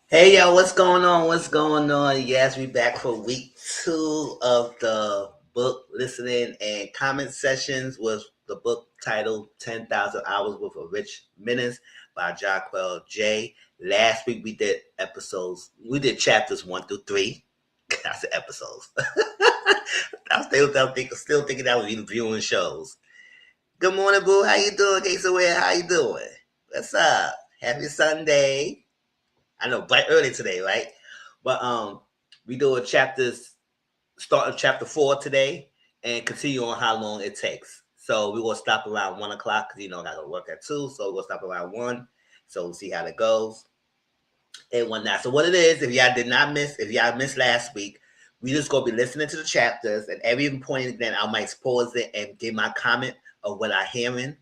Hey yo, what's going on? What's going on? Yes, we back for week 2 of the book listening and comment sessions with the book titled 10,000 Hours with a Rich Menace by Jahquel J. Last week we did chapters 1 through 3. I said episodes. I'm still thinking I was reviewing shows. Good morning, boo. How you doing, Casey? How you doing? What's up? Happy Sunday. I know, but early today, right? But we do a start of chapter 4 today, and continue on how long it takes. So we will stop around 1 o'clock because I gotta work at 2, so we'll stop around 1. So we'll see how that goes and whatnot. So what it is, if y'all missed last week, we just gonna be listening to the chapters, and every point then I might pause it and give my comment of what I'm hearing.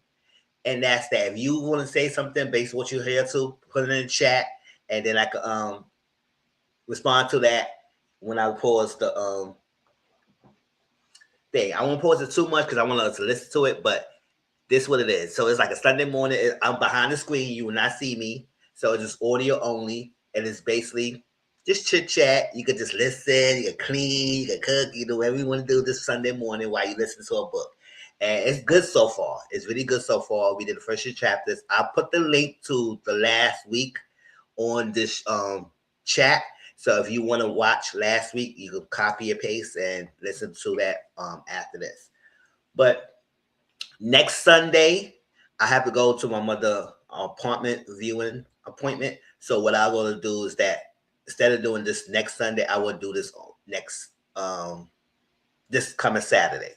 And that's that. If you want to say something based on what you hear to, put it in the chat, and then I could respond to that when I pause the thing. I won't pause it too much because I want us to listen to it, but this is what it is. So it's like a Sunday morning. I'm behind the screen. You will not see me. So it's just audio only. And it's basically just chit chat. You could just listen. You can clean. You can cook. You do whatever you want to do this Sunday morning while you listen to a book. And it's good so far. It's really good so far. We did the first 2 chapters. I'll put the link to the last week on this chat. So if you want to watch last week, you can copy and paste and listen to that after this. But next Sunday, I have to go to my mother's apartment viewing appointment. So what I'm going to do is that instead of doing this next Sunday, I will do this next this coming Saturday.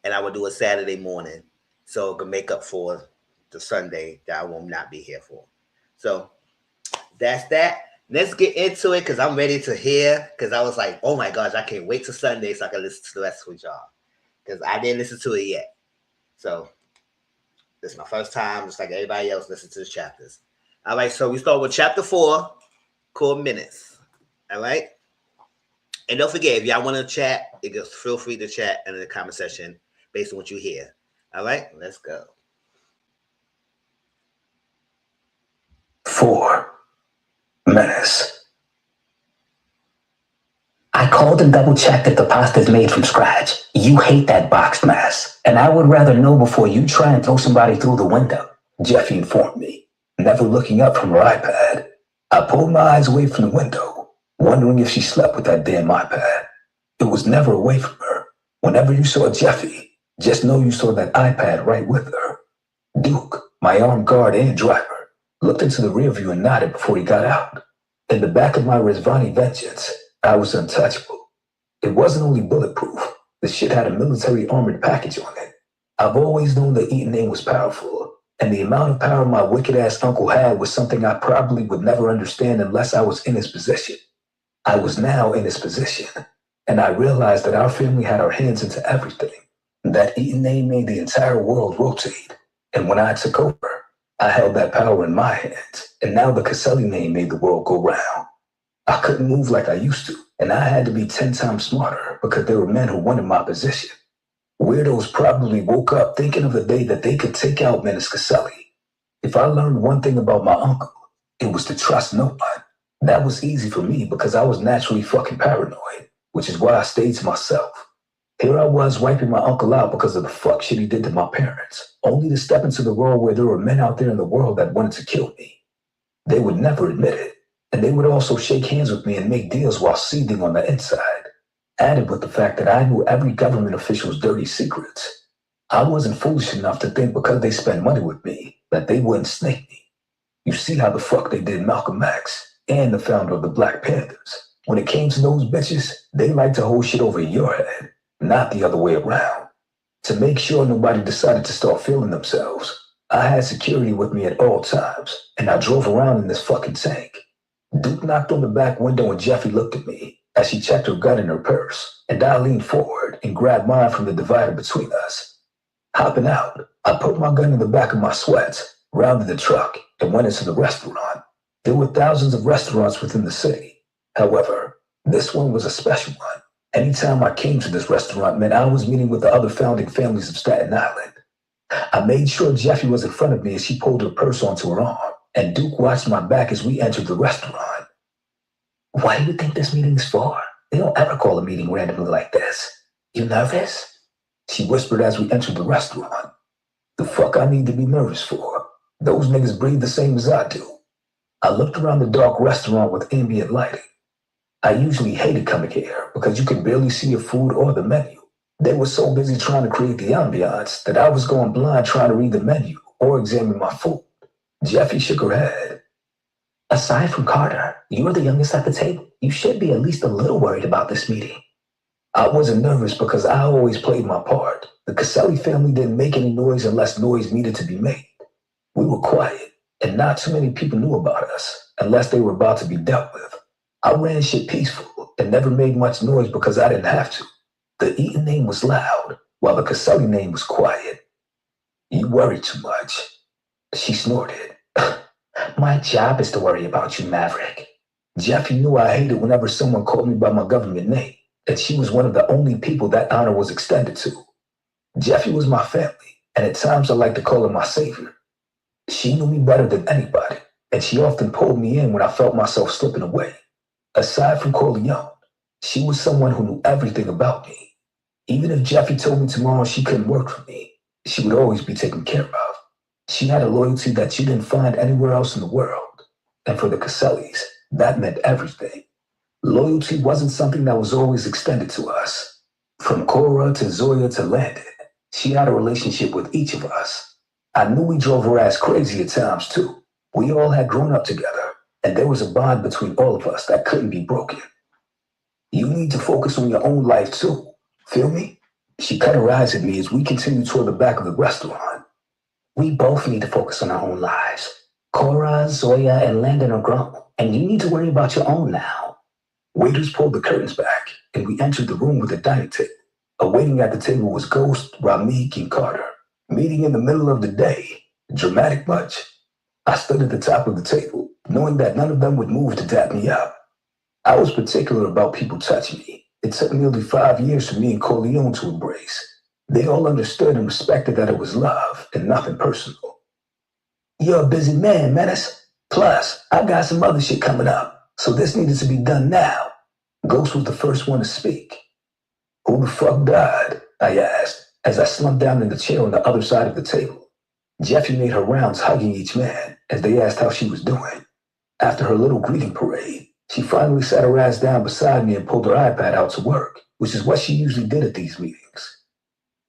And I will do a Saturday morning. So it can make up for the Sunday that I will not be here for. So that's that. let's get into it because I'm ready to hear. Because I was like, oh my gosh, I can't wait till Sunday so I can listen to the rest with y'all. Because I didn't listen to it yet. So this is my first time, just like everybody else, listen to the chapters. All right, so we start with chapter 4, called Menace. All right. And don't forget, if y'all want to chat, you just feel free to chat in the comment section based on what you hear. All right, let's go. 4. Menace. I called and double-checked that the pasta's made from scratch. You hate that boxed mess, and I would rather know before you try and throw somebody through the window, Jeffy informed me, never looking up from her iPad. I pulled my eyes away from the window, wondering if she slept with that damn iPad. It was never away from her. Whenever you saw Jeffy, just know you saw that iPad right with her. Duke, my armed guard and driver, looked into the rearview and nodded before he got out. In the back of my Rizvani Vengeance, I was untouchable. It wasn't only bulletproof, the shit had a military armored package on it. I've always known the Eaton name was powerful, and the amount of power my wicked-ass uncle had was something I probably would never understand unless I was in his position. I was now in his position, and I realized that our family had our hands into everything. That Eaton name made the entire world rotate, and when I took over, I held that power in my hands, and now the Caselli name made the world go round. I couldn't move like I used to, and I had to be 10 times smarter because there were men who wanted my position. Weirdos probably woke up thinking of the day that they could take out Menace Caselli. If I learned one thing about my uncle, it was to trust no one. That was easy for me because I was naturally fucking paranoid, which is why I stayed to myself. Here I was wiping my uncle out because of the fuck shit he did to my parents, only to step into the role where there were men out there in the world that wanted to kill me. They would never admit it, and they would also shake hands with me and make deals while seething on the inside. Added with the fact that I knew every government official's dirty secrets. I wasn't foolish enough to think because they spent money with me that they wouldn't snake me. You see how the fuck they did Malcolm X and the founder of the Black Panthers. When it came to those bitches, they liked to hold shit over your head, not the other way around. To make sure nobody decided to start feeling themselves, I had security with me at all times, and I drove around in this fucking tank. Duke knocked on the back window and Jeffy looked at me as she checked her gun in her purse, and I leaned forward and grabbed mine from the divider between us. Hopping out, I put my gun in the back of my sweats, rounded the truck, and went into the restaurant. There were thousands of restaurants within the city. However, this one was a special one. Anytime I came to this restaurant meant I was meeting with the other founding families of Staten Island. I made sure Jeffy was in front of me as she pulled her purse onto her arm, and Duke watched my back as we entered the restaurant. What do you think this meeting's for? They don't ever call a meeting randomly like this. You nervous? She whispered as we entered the restaurant. The fuck I need to be nervous for? Those niggas breathe the same as I do. I looked around the dark restaurant with ambient lighting. I usually hated coming here because you could barely see your food or the menu. They were so busy trying to create the ambiance that I was going blind trying to read the menu or examine my food. Jeffy shook her head. Aside from Carter, you're the youngest at the table. You should be at least a little worried about this meeting. I wasn't nervous because I always played my part. The Caselli family didn't make any noise unless noise needed to be made. We were quiet, and not too many people knew about us unless they were about to be dealt with. I ran shit peaceful and never made much noise because I didn't have to. The Eaton name was loud, while the Caselli name was quiet. You worry too much. She snorted. My job is to worry about you, Maverick. Jeffy knew I hated whenever someone called me by my government name, and she was one of the only people that honor was extended to. Jeffy was my family, and at times I like to call her my savior. She knew me better than anybody, and she often pulled me in when I felt myself slipping away. Aside from Corleone, she was someone who knew everything about me. Even if Jeffy told me tomorrow she couldn't work for me, she would always be taken care of. She had a loyalty that you didn't find anywhere else in the world. And for the Casellis, that meant everything. Loyalty wasn't something that was always extended to us. From Cora to Zoya to Landon, she had a relationship with each of us. I knew we drove her ass crazy at times too. We all had grown up together, and there was a bond between all of us that couldn't be broken. You need to focus on your own life too. Feel me? She cut her eyes at me as we continued toward the back of the restaurant. We both need to focus on our own lives. Cora, Zoya, and Landon are grown. and you need to worry about your own now. Waiters pulled the curtains back, and we entered the room with the dining table. Awaiting at the table was Ghost, Ramik, and Carter. Meeting in the middle of the day. Dramatic much? I stood at the top of the table, knowing that none of them would move to dap me up. I was particular about people touching me. It took nearly 5 years for me and Corleone to embrace. They all understood and respected that it was love and nothing personal. You're a busy man, Menace. Plus, I got some other shit coming up, so this needed to be done now. Ghost was the first one to speak. Who the fuck died? I asked, as I slumped down in the chair on the other side of the table. Jeffy made her rounds hugging each man as they asked how she was doing. After her little greeting parade, she finally sat her ass down beside me and pulled her iPad out to work, which is what she usually did at these meetings.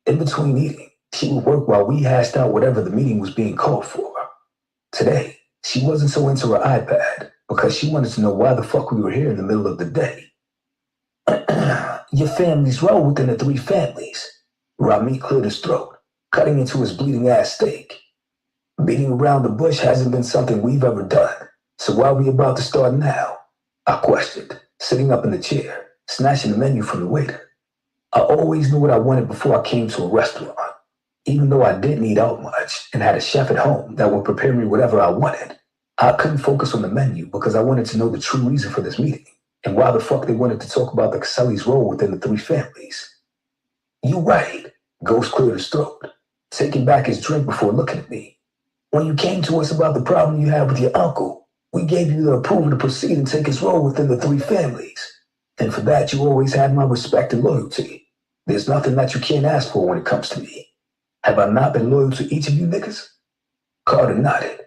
In between eating, she would work while we hashed out whatever the meeting was being called for. Today, she wasn't so into her iPad because she wanted to know why the fuck we were here in the middle of the day. Your family's roll within the 3 families. Rami cleared his throat, cutting into his bleeding ass steak. Beating around the bush hasn't been something we've ever done, so why are we about to start now? I questioned, sitting up in the chair, snatching the menu from the waiter. I always knew what I wanted before I came to a restaurant, even though I didn't eat out much and had a chef at home that would prepare me whatever I wanted. I couldn't focus on the menu because I wanted to know the true reason for this meeting and why the fuck they wanted to talk about the Caselli's role within the 3 families. You right, Ghost cleared his throat, taking back his drink before looking at me. When you came to us about the problem you had with your uncle, we gave you the approval to proceed and take his role within the 3 families. And for that, you always had my respect and loyalty. There's nothing that you can't ask for when it comes to me. Have I not been loyal to each of you niggas? Carter nodded.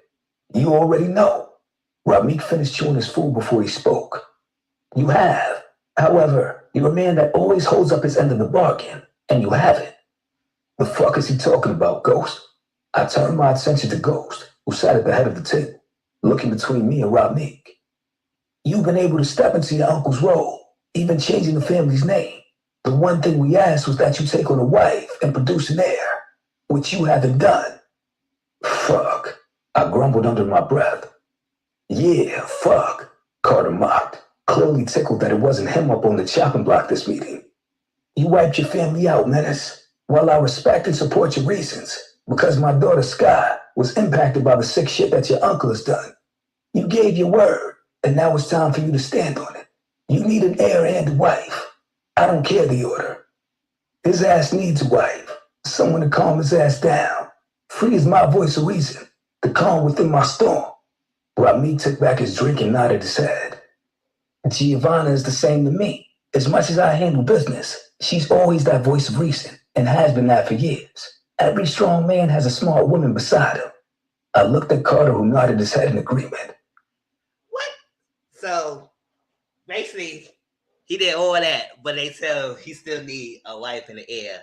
You already know. Ramik finished chewing his food before he spoke. You have. However, you're a man that always holds up his end of the bargain, and you haven't. The fuck is he talking about, Ghost? I turned my attention to Ghost, who sat at the head of the table, looking between me and Ramik. You've been able to step into your uncle's role, even changing the family's name. The one thing we asked was that you take on a wife and produce an heir, which you haven't done. Fuck, I grumbled under my breath. Yeah, fuck, Carter mocked, clearly tickled that it wasn't him up on the chopping block this meeting. You wiped your family out, Menace. While I respect and support your reasons, because my daughter Sky was impacted by the sick shit that your uncle has done. You gave your word, and now it's time for you to stand on it. You need an heir and a wife. I don't care the order. His ass needs a wife, someone to calm his ass down. Free is my voice of reason, the calm within my storm. Rami took back his drink and nodded his head. Giovanna is the same to me. As much as I handle business, she's always that voice of reason, and has been that for years. Every strong man has a smart woman beside him. I looked at Carter, who nodded his head in agreement. What? So, basically, he did all that, but they tell him he still need a wife and an heir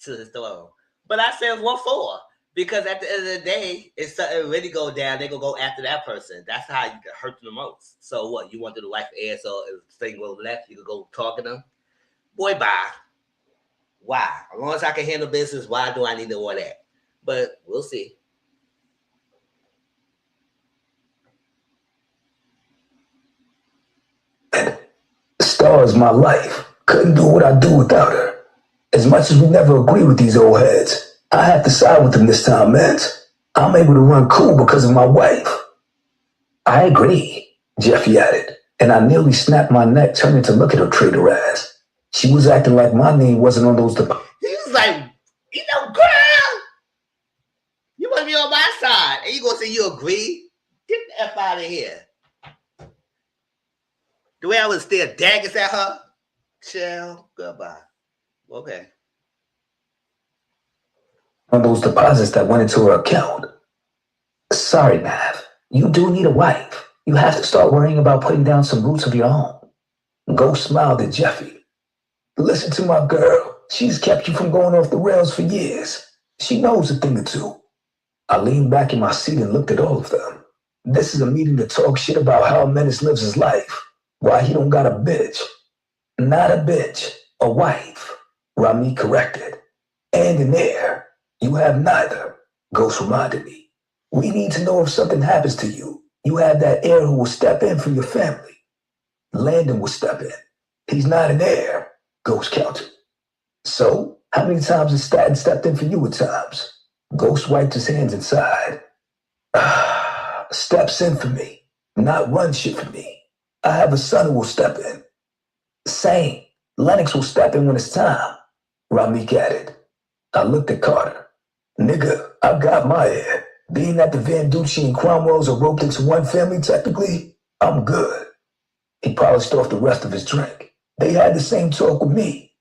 to his throne. But I said, what for? Because at the end of the day, if something really go down, they gonna go after that person. That's how you can hurt them the most. So what? You want to do the wife and heir, so if thing goes left, you can go talk to them? Boy, bye. Why? As long as I can handle business, why do I need to all that? But we'll see. Star is my life. Couldn't do what I do without her. As much as we never agree with these old heads, I have to side with them this time, man. I'm able to run cool because of my wife. I agree, Jeffy added, and I nearly snapped my neck turning to look at her traitor ass. She was acting like my name wasn't on those He was like, girl, you want to be on my side. And you going to say you agree? Get the F out of here. The way I was still daggers at her. Chill. Goodbye. Okay. On those deposits that went into her account. Sorry, Mav. You do need a wife. You have to start worrying about putting down some roots of your own. Ghost smiled at Jeffy. Listen to my girl. She's kept you from going off the rails for years. She knows a thing or two. I leaned back in my seat and looked at all of them. This is a meeting to talk shit about how Menace lives his life. Why he don't got a bitch. Not a bitch. A wife. Rami corrected. And an heir. You have neither. Ghost reminded me. We need to know if something happens to you. You have that heir who will step in for your family. Landon will step in. He's not an heir, Ghost countered. So, how many times has Staten stepped in for you at times? Ghost wiped his hands and sighed. Steps in for me, not run shit for me. I have a son who will step in. Same. Lennox will step in when it's time, Ramik added. I looked at Carter. Nigga, I got my heir. Being that the Vanducci and Cromwells are roped into one family technically, I'm good. He polished off the rest of his drink. They had the same talk with me.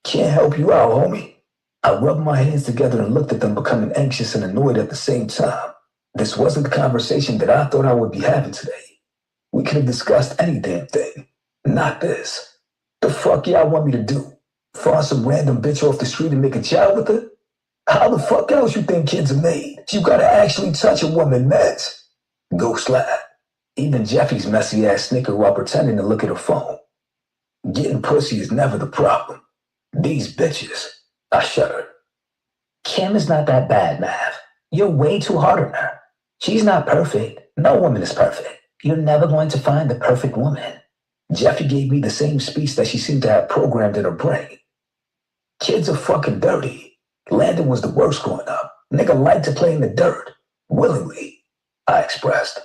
Can't help you out, homie. I rubbed my hands together and looked at them, becoming anxious and annoyed at the same time. This wasn't the conversation that I thought I would be having today. We could have discussed any damn thing. Not this. The fuck y'all want me to do? Find some random bitch off the street and make a child with her? How the fuck else you think kids are made? You gotta actually touch a woman, Mets. Ghost laughed. Even Jeffy's messy ass snickered while pretending to look at her phone. Getting pussy is never the problem. These bitches. I shuddered. Kim is not that bad, Mav. You're way too hard on her. She's not perfect. No woman is perfect. You're never going to find the perfect woman. Jeffy gave me the same speech that she seemed to have programmed in her brain. Kids are fucking dirty. Landon was the worst growing up. Nigga liked to play in the dirt. Willingly, I expressed.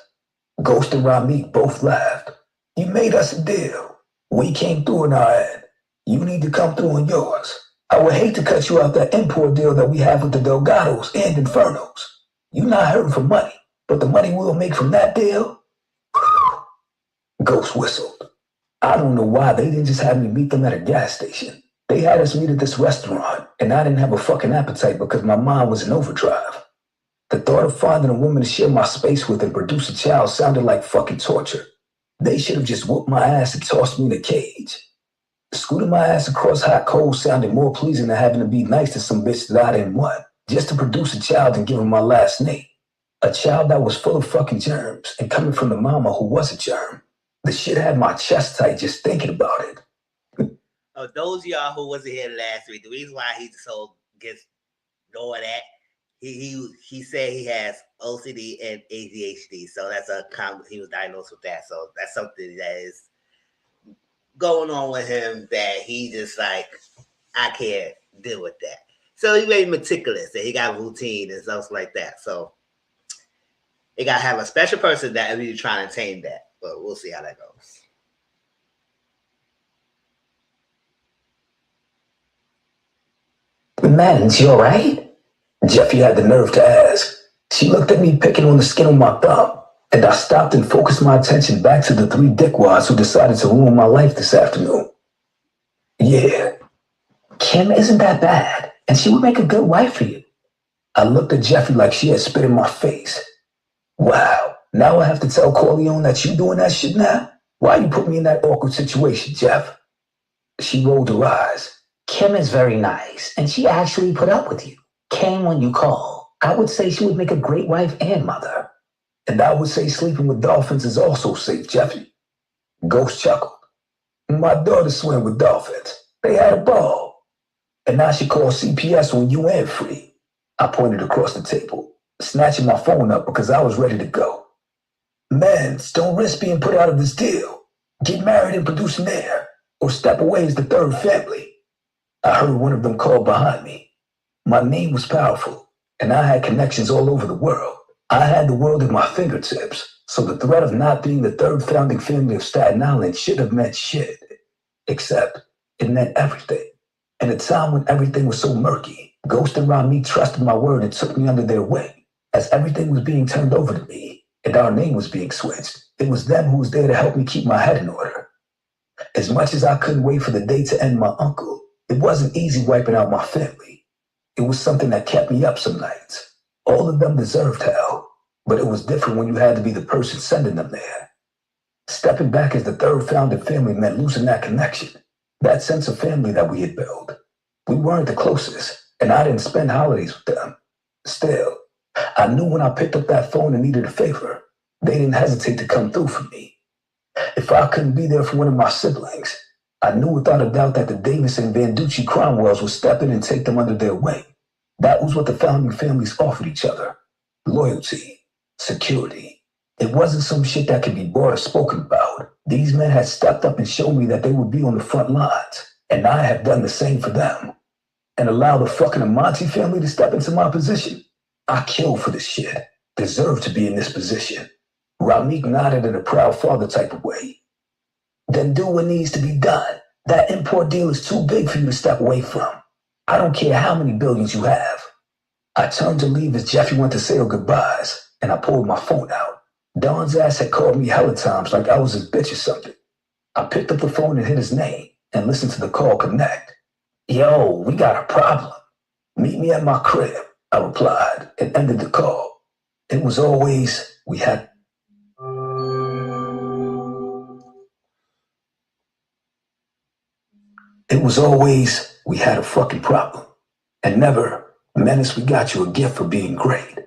Ghost and Ramik both laughed. You made us a deal. We came through on our end. You need to come through on yours. I would hate to cut you out that import deal that we have with the Delgados and Infernos. You're not hurting for money, but the money we'll make from that deal? Ghost whistled. I don't know why they didn't just have me meet them at a gas station. They had us meet at this restaurant, and I didn't have a fucking appetite because my mind was in overdrive. The thought of finding a woman to share my space with and produce a child sounded like fucking torture. They should have just whooped my ass and tossed me in a cage. Scooting my ass across hot coals sounded more pleasing than having to be nice to some bitch that I didn't want, just to produce a child and give him my last name. A child that was full of fucking germs and coming from the mama who was a germ. The shit had my chest tight just thinking about it. Oh, those of y'all who wasn't here last week, the reason why he so gets knowing that he said he has OCD and ADHD, so that's he was diagnosed with that. So that's something that is going on with him that he just like, I can't deal with that. So he's very meticulous and he got routine and stuff like that. So you gotta have a special person that really trying to tame that, but we'll see how that goes. Menace, you alright? Jeffy had the nerve to ask. She looked at me picking on the skin on my thumb, and I stopped and focused my attention back to the three dickwads who decided to ruin my life this afternoon. Yeah. Kim isn't that bad, and she would make a good wife for you. I looked at Jeffy like she had spit in my face. Wow, now I have to tell Corleone that you doing that shit now? Why you put me in that awkward situation, Jeff? She rolled her eyes. Kim is very nice, and she actually put up with you. Came when you called. I would say she would make a great wife and mother. And I would say sleeping with dolphins is also safe, Jeffy. Ghost chuckled. My daughter swam with dolphins. They had a ball. And now she called CPS when you ain't free. I pointed across the table, snatching my phone up because I was ready to go. Men, don't risk being put out of this deal. Get married and produce an heir, or step away as the third family. I heard one of them call behind me. My name was powerful, and I had connections all over the world. I had the world at my fingertips, so the threat of not being the third founding family of Staten Island should have meant shit. Except, it meant everything. In a time when everything was so murky, Ghost and Ramik trusted my word and took me under their wing. As everything was being turned over to me, and our name was being switched, it was them who was there to help me keep my head in order. As much as I couldn't wait for the day to end my uncle, it wasn't easy wiping out my family. It was something that kept me up some nights. All of them deserved hell, but it was different when you had to be the person sending them there. Stepping back as the third founded family meant losing that connection, that sense of family that we had built. We weren't the closest, and I didn't spend holidays with them. Still, I knew when I picked up that phone and needed a favor, they didn't hesitate to come through for me. If I couldn't be there for one of my siblings, I knew without a doubt that the Davis and Vanducci Cromwells would step in and take them under their wing. That was what the founding families offered each other. Loyalty, security, It wasn't some shit that could be bought or spoken about. These men had stepped up and showed me that they would be on the front lines, and I have done the same for them. And allow the fucking Amati family to step into my position. I killed for this shit. Deserve to be in this position. Ramik nodded in a proud father type of way. Then do what needs to be done. That import deal is too big for you to step away from. I don't care how many billions you have. I turned to leave as Jeffy went to say her goodbyes, and I pulled my phone out. Don's ass had called me hella times like I was his bitch or something. I picked up the phone and hit his name and listened to the call connect. Yo, we got a problem. Meet me at my crib, I replied, and ended the call. It was always we had a fucking problem. And never, Menace, we got you a gift for being great.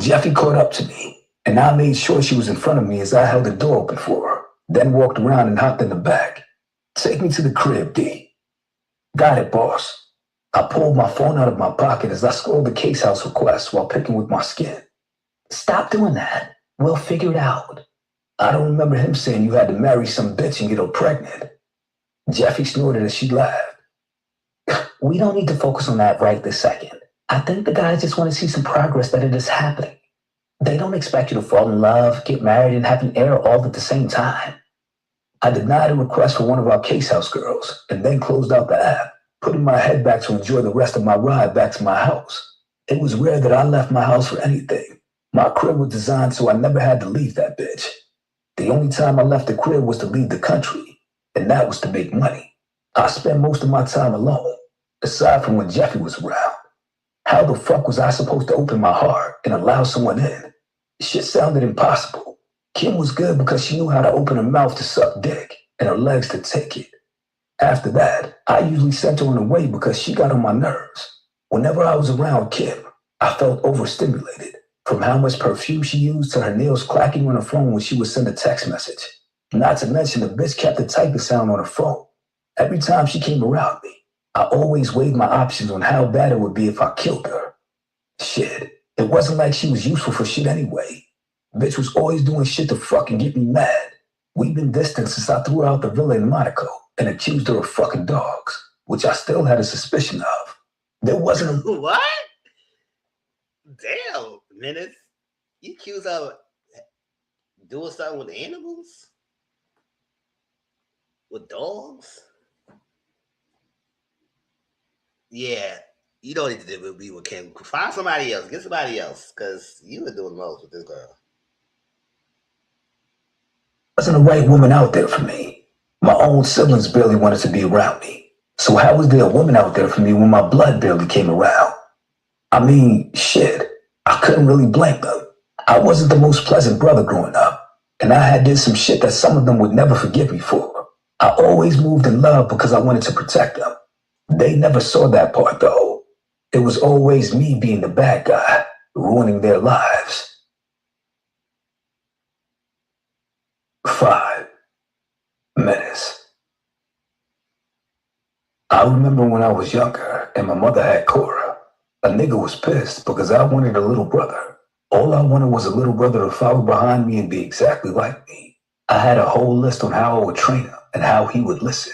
Jeffy caught up to me, and I made sure she was in front of me as I held the door open for her, then walked around and hopped in the back. Take me to the crib, D. Got it, boss. I pulled my phone out of my pocket as I scrolled the case house request while picking with my skin. Stop doing that. We'll figure it out. I don't remember him saying you had to marry some bitch and get her pregnant. Jeffy snorted as she laughed. We don't need to focus on that right this second. I think the guys just want to see some progress that it is happening. They don't expect you to fall in love, get married, and have an heir all at the same time. I denied a request for one of our case house girls and then closed out the app, putting my head back to enjoy the rest of my ride back to my house. It was rare that I left my house for anything. My crib was designed so I never had to leave that bitch. The only time I left the crib was to leave the country, and that was to make money. I spent most of my time alone, aside from when Jeffy was around. How the fuck was I supposed to open my heart and allow someone in? Shit sounded impossible. Kim was good because she knew how to open her mouth to suck dick and her legs to take it. After that, I usually sent her on the way because she got on my nerves. Whenever I was around Kim, I felt overstimulated, from how much perfume she used to her nails clacking on her phone when she would send a text message. Not to mention the bitch kept the typing sound on her phone. Every time she came around me, I always weighed my options on how bad it would be if I killed her. Shit, it wasn't like she was useful for shit anyway. Bitch was always doing shit to fucking get me mad. We've been distant since I threw her out the villa in Monaco and accused her of fucking dogs, which I still had a suspicion of. There wasn't a... What? Damn, Menace. You accuse her of doing something with animals? With dogs? Yeah, you don't need to be with Kim. Find somebody else. Get somebody else, because you were doing the most with this girl. Wasn't a right woman out there for me. My own siblings barely wanted to be around me. So how was there a woman out there for me when my blood barely came around? I mean, shit, I couldn't really blame them. I wasn't the most pleasant brother growing up, and I had did some shit that some of them would never forgive me for. I always moved in love because I wanted to protect them. They never saw that part, though. It was always me being the bad guy, ruining their lives. 5. Menace. I remember when I was younger and my mother had Cora. A nigga was pissed because I wanted a little brother. All I wanted was a little brother to follow behind me and be exactly like me. I had a whole list on how I would train him and how he would listen.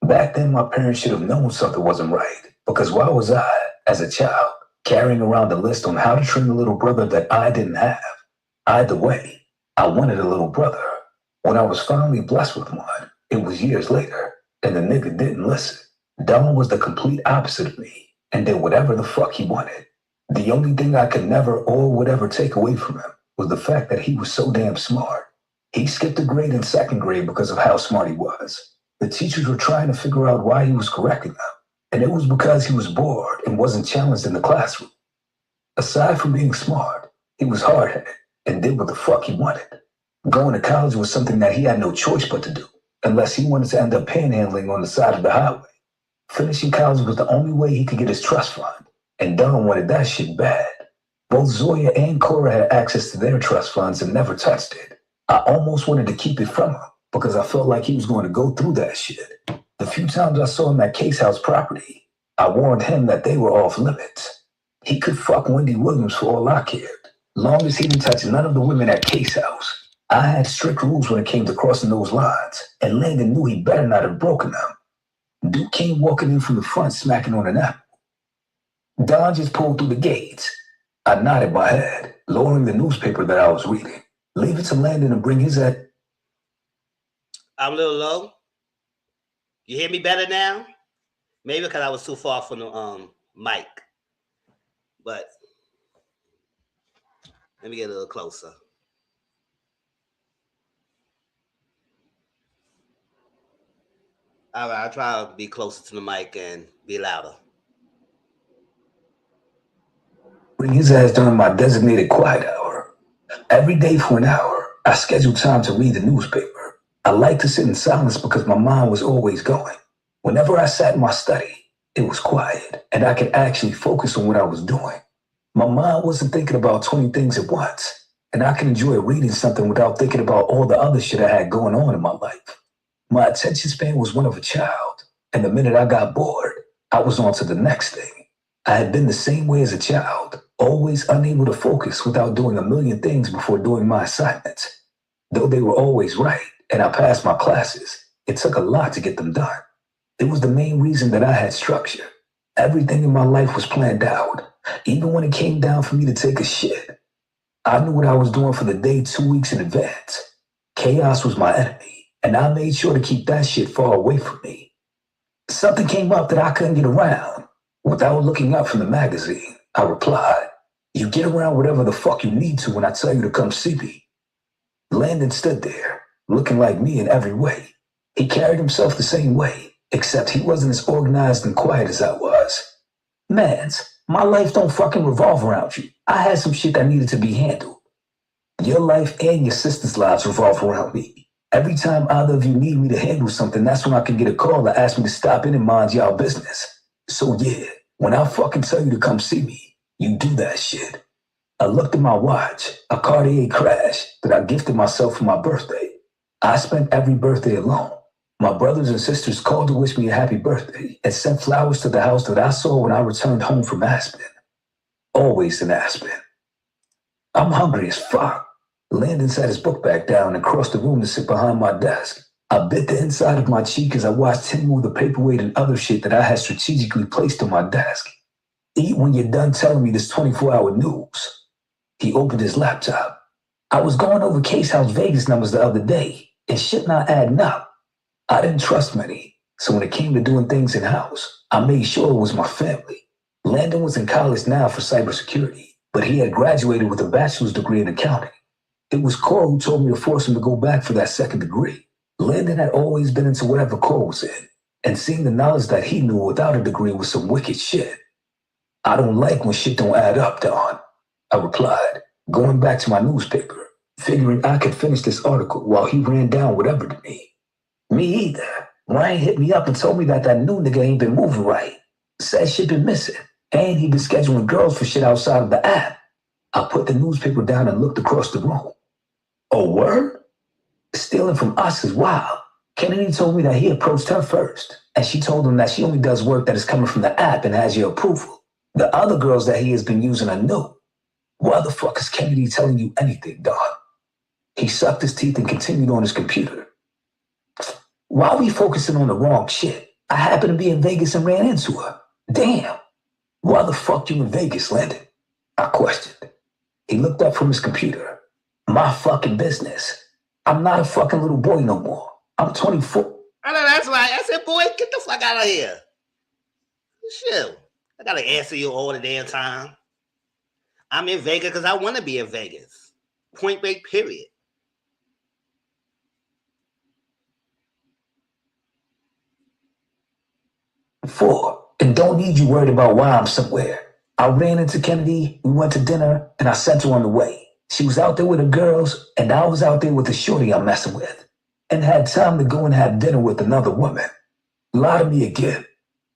Back then, my parents should have known something wasn't right, because why was I, as a child, carrying around a list on how to train a little brother that I didn't have? Either way, I wanted a little brother. When I was finally blessed with one, it was years later, and the nigga didn't listen. Don was the complete opposite of me, and did whatever the fuck he wanted. The only thing I could never or would ever take away from him was the fact that he was so damn smart. He skipped a grade in second grade because of how smart he was. The teachers were trying to figure out why he was correcting them, and it was because he was bored and wasn't challenged in the classroom. Aside from being smart, he was hard-headed and did what the fuck he wanted. Going to college was something that he had no choice but to do, unless he wanted to end up panhandling on the side of the highway. Finishing college was the only way he could get his trust fund, and Don wanted that shit bad. Both Zoya and Cora had access to their trust funds and never touched it. I almost wanted to keep it from him, because I felt like he was going to go through that shit. The few times I saw him at Case House property, I warned him that they were off limits. He could fuck Wendy Williams for all I cared. Long as he didn't touch none of the women at Case House. I had strict rules when it came to crossing those lines, and Landon knew he better not have broken them. Duke came walking in from the front, smacking on an apple. Don just pulled through the gates. I nodded my head, lowering the newspaper that I was reading. Leave it to Landon to bring his head. I'm a little low. You hear me better now? Maybe because I was too far from the mic. But let me get a little closer. All right, I'll try to be closer to the mic and be louder. Bring his ass during my designated quiet hour. Every day for an hour, I scheduled time to read the newspaper. I liked to sit in silence because my mind was always going. Whenever I sat in my study, it was quiet, and I could actually focus on what I was doing. My mind wasn't thinking about 20 things at once, and I could enjoy reading something without thinking about all the other shit I had going on in my life. My attention span was one of a child, and the minute I got bored, I was on to the next thing. I had been the same way as a child, always unable to focus without doing a million things before doing my assignments. Though they were always right, and I passed my classes, it took a lot to get them done. It was the main reason that I had structure. Everything in my life was planned out, even when it came down for me to take a shit. I knew what I was doing for the day 2 weeks in advance. Chaos was my enemy, and I made sure to keep that shit far away from me. Something came up that I couldn't get around. Without looking up from the magazine, I replied, "You get around whatever the fuck you need to when I tell you to come see me." Landon stood there, looking like me in every way. He carried himself the same way, except he wasn't as organized and quiet as I was. Mans, my life don't fucking revolve around you. I had some shit that needed to be handled. Your life and your sister's lives revolve around me. Every time either of you need me to handle something, that's when I can get a call that asks me to stop in and mind y'all business. So yeah, when I fucking tell you to come see me, you do that shit. I looked at my watch, a Cartier crash that I gifted myself for my birthday. I spent every birthday alone. My brothers and sisters called to wish me a happy birthday and sent flowers to the house that I saw when I returned home from Aspen. Always in Aspen. I'm hungry as fuck. Landon set his book back down and crossed the room to sit behind my desk. I bit the inside of my cheek as I watched him move the paperweight and other shit that I had strategically placed on my desk. Eat when you're done telling me this 24-hour news. He opened his laptop. I was going over Case House Vegas numbers the other day, and shit not adding up. I didn't trust many, so when it came to doing things in-house, I made sure it was my family. Landon was in college now for cybersecurity, but he had graduated with a bachelor's degree in accounting. It was Cole who told me to force him to go back for that second degree. Landon had always been into whatever Cole was in, and seeing the knowledge that he knew without a degree was some wicked shit. I don't like when shit don't add up, Don, I replied, going back to my newspaper, figuring I could finish this article while he ran down whatever to me. Me either. Ryan hit me up and told me that new nigga ain't been moving right. Said shit been missing, and he been scheduling girls for shit outside of the app. I put the newspaper down and looked across the room. Oh, word? Stealing from us is wild. Kennedy told me that he approached her first, and she told him that she only does work that is coming from the app and has your approval. The other girls that he has been using are new. Why the fuck is Kennedy telling you anything, Don? He sucked his teeth and continued on his computer. Why are we focusing on the wrong shit? I happened to be in Vegas and ran into her. Damn. Why the fuck you in Vegas, Landon? I questioned. He looked up from his computer. My fucking business. I'm not a fucking little boy no more. I'm 24. I know that's right. I said, boy, get the fuck out of here. Shit. I gotta answer you all the damn time. I'm in Vegas because I want to be in Vegas. Point blank, period. And don't need you worried about why I'm somewhere. I ran into Kennedy, we went to dinner, and I sent her on the way. She was out there with the girls, and I was out there with the shorty I'm messing with, and had time to go and have dinner with another woman. Lie to me again.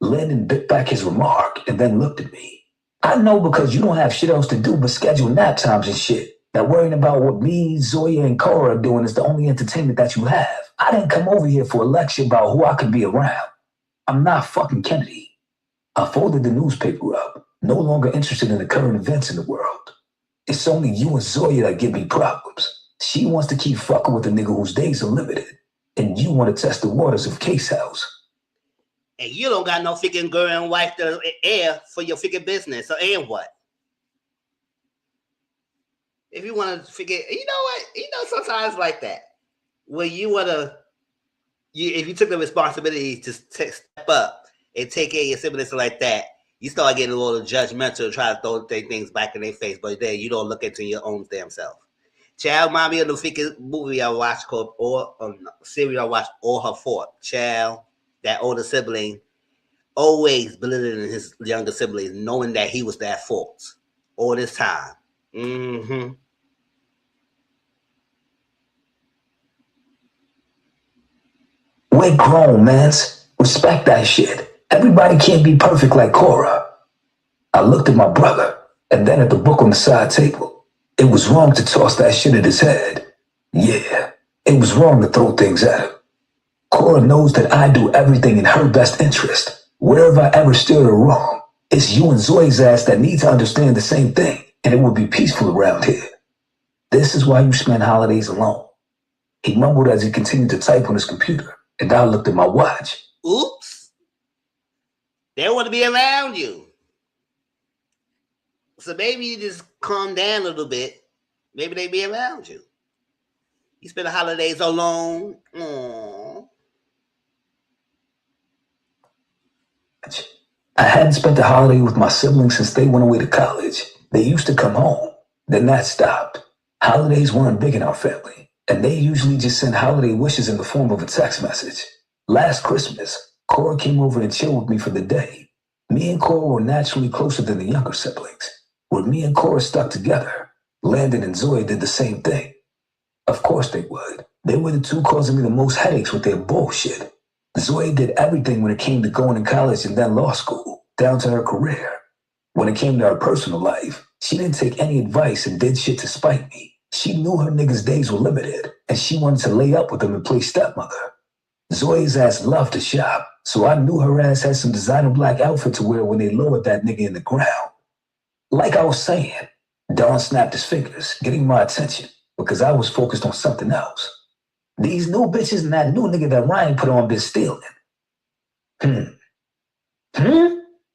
Landon bit back his remark and then looked at me. I know because you don't have shit else to do but schedule nap times and shit, that worrying about what me, Zoya, and Cora are doing is the only entertainment that you have. I didn't come over here for a lecture about who I could be around. I'm not fucking Kennedy. I folded the newspaper up, no longer interested in the current events in the world. It's only you and Zoya that give me problems. She wants to keep fucking with a nigga whose days are limited. And you want to test the waters of Case House. And you don't got no freaking girl and wife to air for your freaking business. So and what? If you want to figure, you know what? You know, sometimes like that. When you want to, if you took the responsibility to step up and take care of your siblings like that, you start getting a little judgmental, try to throw things back in their face, but then you don't look into your own damn self. Child, remind me of the freaking movie I watched called, or series I watched, All Her Fault. Child, that older sibling always belittling his younger siblings, knowing that he was at fault all this time. Mm-hmm. We're grown, mans. Respect that shit. Everybody can't be perfect like Cora. I looked at my brother and then at the book on the side table. It was wrong to toss that shit at his head. Yeah, it was wrong to throw things at him. Cora knows that I do everything in her best interest. Wherever I ever steered her wrong, it's you and Zoe's ass that need to understand the same thing, and it will be peaceful around here. This is why you spend holidays alone. He mumbled as he continued to type on his computer, and I looked at my watch. Oops. They want to be around you. So maybe you just calm down a little bit. Maybe they be around you. You spend the holidays alone. Aww. I hadn't spent the holiday with my siblings since they went away to college. They used to come home. Then that stopped. Holidays weren't big in our family, and they usually just sent holiday wishes in the form of a text message. Last Christmas, Cora came over and chilled with me for the day. Me and Cora were naturally closer than the younger siblings. Where me and Cora stuck together, Landon and Zoe did the same thing. Of course they would. They were the two causing me the most headaches with their bullshit. Zoe did everything when it came to going to college and then law school, down to her career. When it came to her personal life, she didn't take any advice and did shit to spite me. She knew her niggas' days were limited, and she wanted to lay up with them and play stepmother. Zoe's ass loved to shop, so I knew her ass had some designer black outfit to wear when they lowered that nigga in the ground. Like I was saying, Don snapped his fingers, getting my attention, because I was focused on something else. These new bitches and that new nigga that Ryan put on been stealing.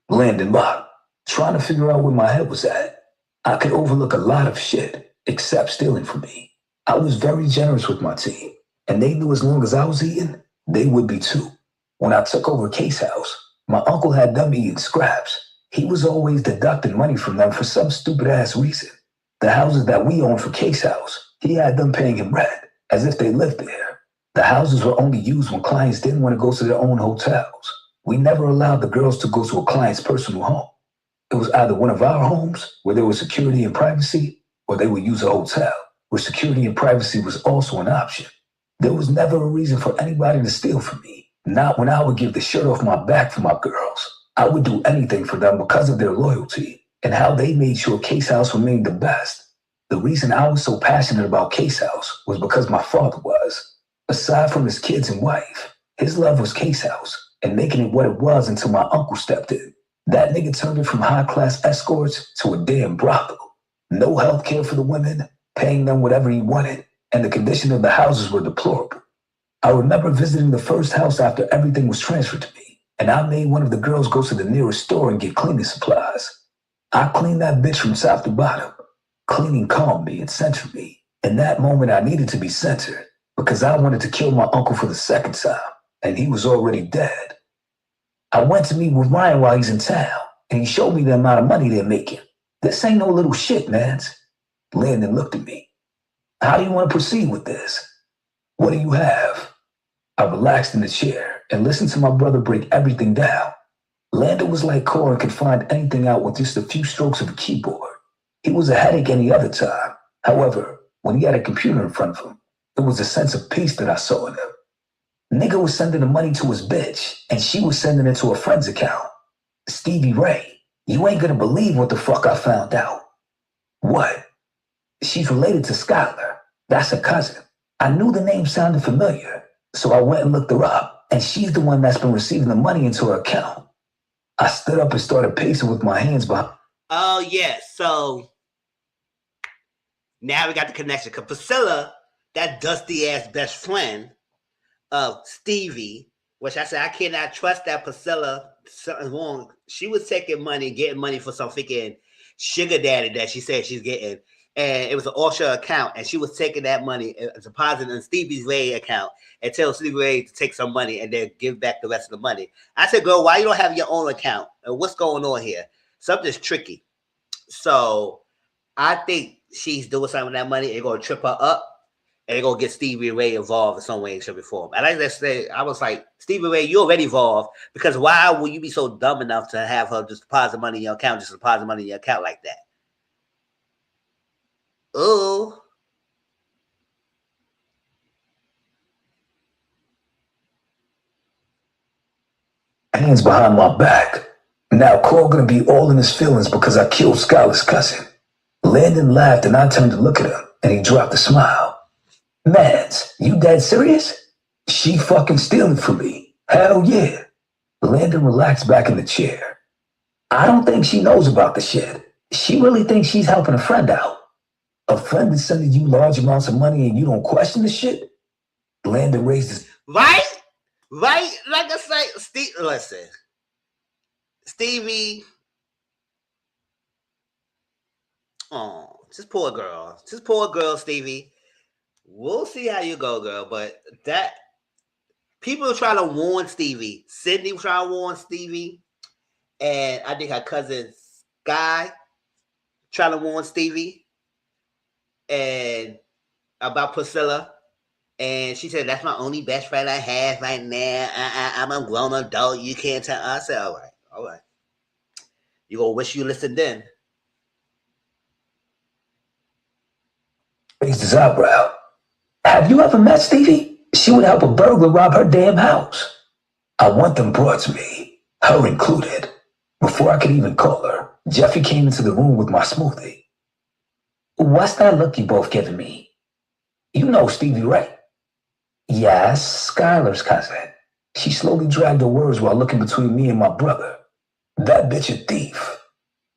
Landon mocked, trying to figure out where my head was at. I could overlook a lot of shit, except stealing from me. I was very generous with my team, and they knew as long as I was eating, they would be too. When I took over Case House, my uncle had them eating scraps. He was always deducting money from them for some stupid ass reason. The houses that we owned for Case House, he had them paying him rent, as if they lived there. The houses were only used when clients didn't want to go to their own hotels. We never allowed the girls to go to a client's personal home. It was either one of our homes, where there was security and privacy, or they would use a hotel, where security and privacy was also an option. There was never a reason for anybody to steal from me, not when I would give the shirt off my back for my girls. I would do anything for them because of their loyalty and how they made sure Case House remained the best. The reason I was so passionate about Case House was because my father was. Aside from his kids and wife, his love was Case House and making it what it was until my uncle stepped in. That nigga turned it from high-class escorts to a damn brothel. No health care for the women, paying them whatever he wanted, and the condition of the houses were deplorable. I remember visiting the first house after everything was transferred to me, and I made one of the girls go to the nearest store and get cleaning supplies. I cleaned that bitch from top to bottom. Cleaning calmed me and centered me. In that moment, I needed to be centered because I wanted to kill my uncle for the second time, and he was already dead. I went to meet with Ryan while he's in town, and he showed me the amount of money they're making. This ain't no little shit, man. Landon looked at me. How do you want to proceed with this? What do you have? I relaxed in the chair and listened to my brother break everything down. Landon was like Cora and could find anything out with just a few strokes of a keyboard. He was a headache any other time. However, when he had a computer in front of him, it was a sense of peace that I saw in him. Nigga was sending the money to his bitch, and she was sending it to a friend's account. Stevie Ray, you ain't gonna believe what the fuck I found out. What? She's related to Skylar. That's her cousin. I knew the name sounded familiar, so I went and looked her up, and she's the one that's been receiving the money into her account. I stood up and started pacing with my hands behind. Oh, yes. So Now we got the connection. Because Priscilla, that dusty ass best friend of Stevie, which I said I cannot trust that Priscilla. Something's wrong. She was taking money, getting money for some freaking sugar daddy that she said she's getting, and it was an offshore account, and she was taking that money and depositing in Stevie's Ray account and tell Stevie Ray to take some money and then give back the rest of the money. I said, girl, why you don't have your own account? And what's going on here? Something's tricky. So I think she's doing something with that money. They're going to trip her up. And they're going to get Stevie Ray involved in some way, shape, or form. And like I said, I was like, Stevie Ray, you're already involved. Because why will you be so dumb enough to have her just deposit money in your account, just deposit money in your account like that? Oh. Hands behind my back. Now Cole gonna be all in his feelings because I killed Skylar's cousin. Landon laughed and I turned to look at him and he dropped a smile. Mans, you dead serious? She fucking stealing from me. Hell yeah. Landon relaxed back in the chair. I don't think she knows about the shit. She really thinks she's helping a friend out. A friend is sending you large amounts of money and you don't question the shit? Landon raised his... Right? Like I say, listen. Stevie. Oh, just poor girl. Stevie. We'll see how you go, girl. But that people are trying to warn Stevie. Sydney was trying to warn Stevie. And I think her cousin Sky trying to warn Stevie. And about Priscilla. And she said, that's my only best friend I have right now. I'm a grown adult. You can't tell. I said, all right. You gonna wish you listened then. Raised his eyebrow. Have you ever met Stevie? She would help a burglar rob her damn house. I want them brought to me, her included. Before I could even call her, Jeffy came into the room with my smoothie. What's that look you both giving me? You know Stevie, right? Yes, Skylar's cousin. She slowly dragged her words while looking between me and my brother. That bitch a thief.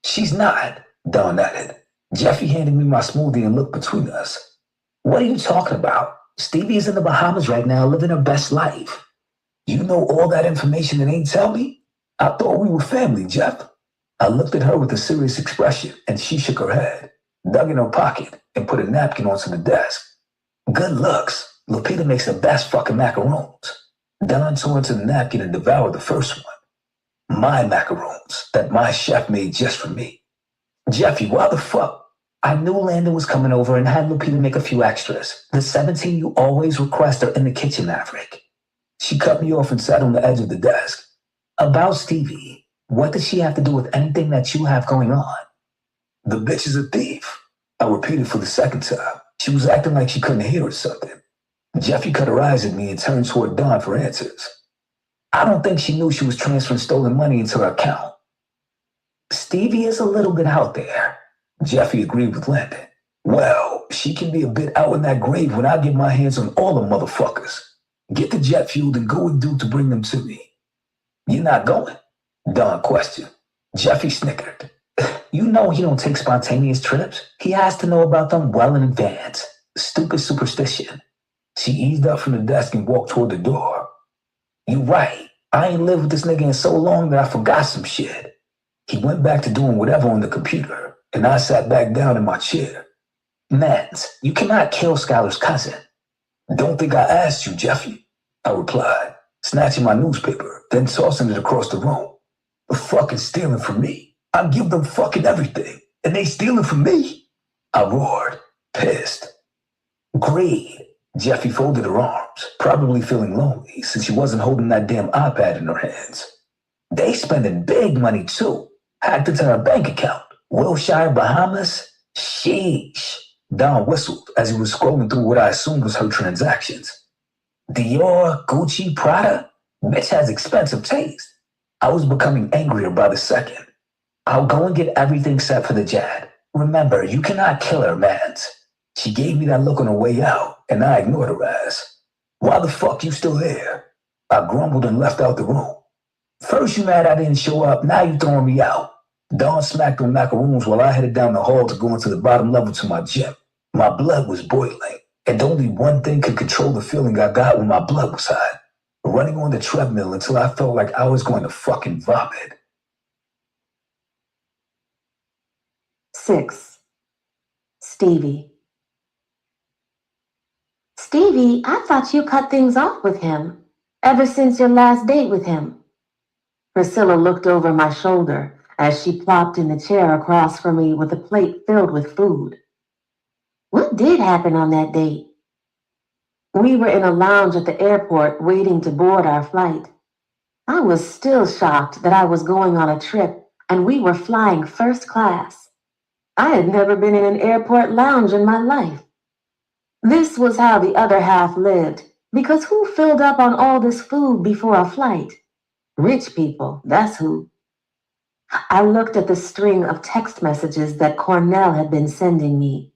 She's not, Don added. Jeffy handed me my smoothie and looked between us. What are you talking about? Stevie is in the Bahamas right now living her best life. You know all that information and ain't tell me? I thought we were family, Jeff. I looked at her with a serious expression and she shook her head, dug in her pocket, and put a napkin onto the desk. Good looks. Lupita makes the best fucking macaroons. Don tore into the napkin and devoured the first one. My macaroons that my chef made just for me. Jeffy, why the fuck? I knew Landon was coming over and had Lupita make a few extras. The 17 you always request are in the kitchen, Maverick. She cut me off and sat on the edge of the desk. About Stevie, what does she have to do with anything that you have going on? The bitch is a thief. I repeated for the second time. She was acting like she couldn't hear or something. Jeffy cut her eyes at me and turned toward Don for answers. I don't think she knew she was transferring stolen money into her account. Stevie is a little bit out there. Jeffy agreed with Landon. Well, she can be a bit out in that grave when I get my hands on all the motherfuckers. Get the jet fueled and go with Duke to bring them to me. You're not going? Don questioned. Jeffy snickered. You know he don't take spontaneous trips. He has to know about them well in advance. Stupid superstition. She eased up from the desk and walked toward the door. You right. I ain't lived with this nigga in so long that I forgot some shit. He went back to doing whatever on the computer, and I sat back down in my chair. Mans, you cannot kill Skylar's cousin. Don't think I asked you, Jeffy, I replied, snatching my newspaper, then tossing it across the room. The fucking stealing from me. I give them fucking everything, and they stealing from me? I roared, pissed. Greed. Jeffy folded her arms, probably feeling lonely since she wasn't holding that damn iPad in her hands. They spending big money too. Hacked into her bank account. Wilshire, Bahamas? Sheesh. Don whistled as he was scrolling through what I assumed was her transactions. Dior, Gucci, Prada? Bitch has expensive taste. I was becoming angrier by the second. I'll go and get everything set for the Jad. Remember, you cannot kill her, Mans. She gave me that look on her way out, and I ignored her ass. Why the fuck you still here? I grumbled and left out the room. First you mad I didn't show up, now you throwing me out. Dawn smacked on macaroons while I headed down the hall to go into the bottom level to my gym. My blood was boiling, and only one thing could control the feeling I got when my blood was hot. Running on the treadmill until I felt like I was going to fucking vomit. 6. Stevie. Stevie, I thought you cut things off with him ever since your last date with him. Priscilla looked over my shoulder as she plopped in the chair across from me with a plate filled with food. What did happen on that date? We were in a lounge at the airport waiting to board our flight. I was still shocked that I was going on a trip and we were flying first class. I had never been in an airport lounge in my life. This was how the other half lived, because who filled up on all this food before a flight? Rich people, that's who. I looked at the string of text messages that Cornell had been sending me.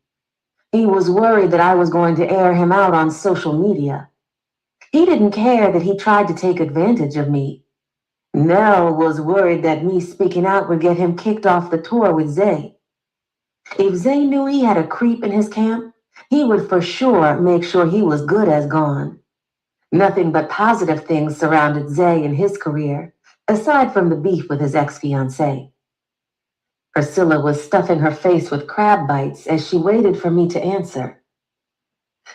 He was worried that I was going to air him out on social media. He didn't care that he tried to take advantage of me. Nell was worried that me speaking out would get him kicked off the tour with Zay. If Zay knew he had a creep in his camp, he would for sure make sure he was good as gone. Nothing but positive things surrounded Zay and his career, aside from the beef with his ex-fiancé. Priscilla was stuffing her face with crab bites as she waited for me to answer.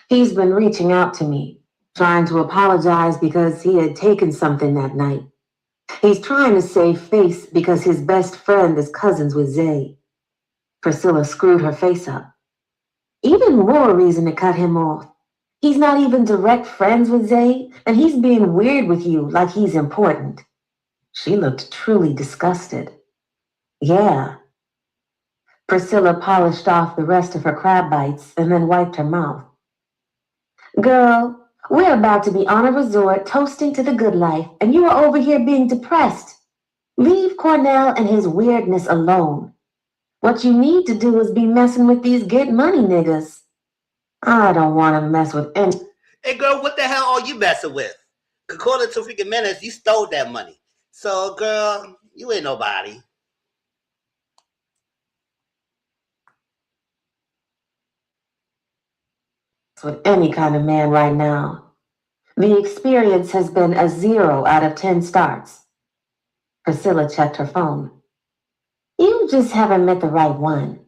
He's been reaching out to me, trying to apologize because he had taken something that night. He's trying to save face because his best friend is cousins with Zay. Priscilla screwed her face up. Even more reason to cut him off. He's not even direct friends with Zay, and he's being weird with you like he's important. She looked truly disgusted. Yeah. Priscilla polished off the rest of her crab bites and then wiped her mouth. Girl, we're about to be on a resort toasting to the good life, and you are over here being depressed. Leave Cornell and his weirdness alone. What you need to do is be messing with these get money niggas. I don't want to mess with any. Hey, girl, what the hell are you messing with? According to freaking Menace, you stole that money. So, girl, you ain't nobody. With any kind of man right now. The experience has been a 0 out of 10 starts. Priscilla checked her phone. You just haven't met the right one.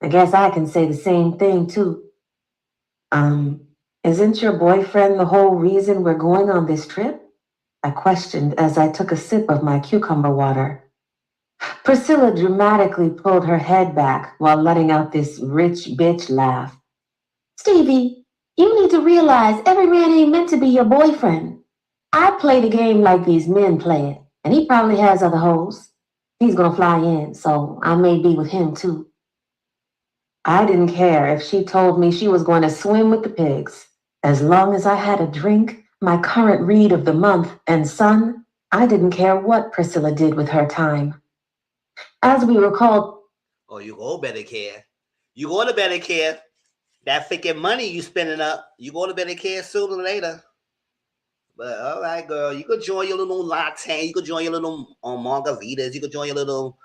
I guess I can say the same thing, too. Isn't your boyfriend the whole reason we're going on this trip? I questioned as I took a sip of my cucumber water. Priscilla dramatically pulled her head back while letting out this rich bitch laugh. Stevie, you need to realize every man ain't meant to be your boyfriend. I play the game like these men play it, and he probably has other hoes. He's gonna fly in, so I may be with him too. I didn't care if she told me she was going to swim with the pigs. As long as I had a drink, my current read of the month, and sun, I didn't care what Priscilla did with her time. As we recalled... Oh, you all better care. You all better care. That freaking money you spending up, you all better care sooner or later. But all right, girl, you could join your little latte, you could join your little margaritas, you could join your little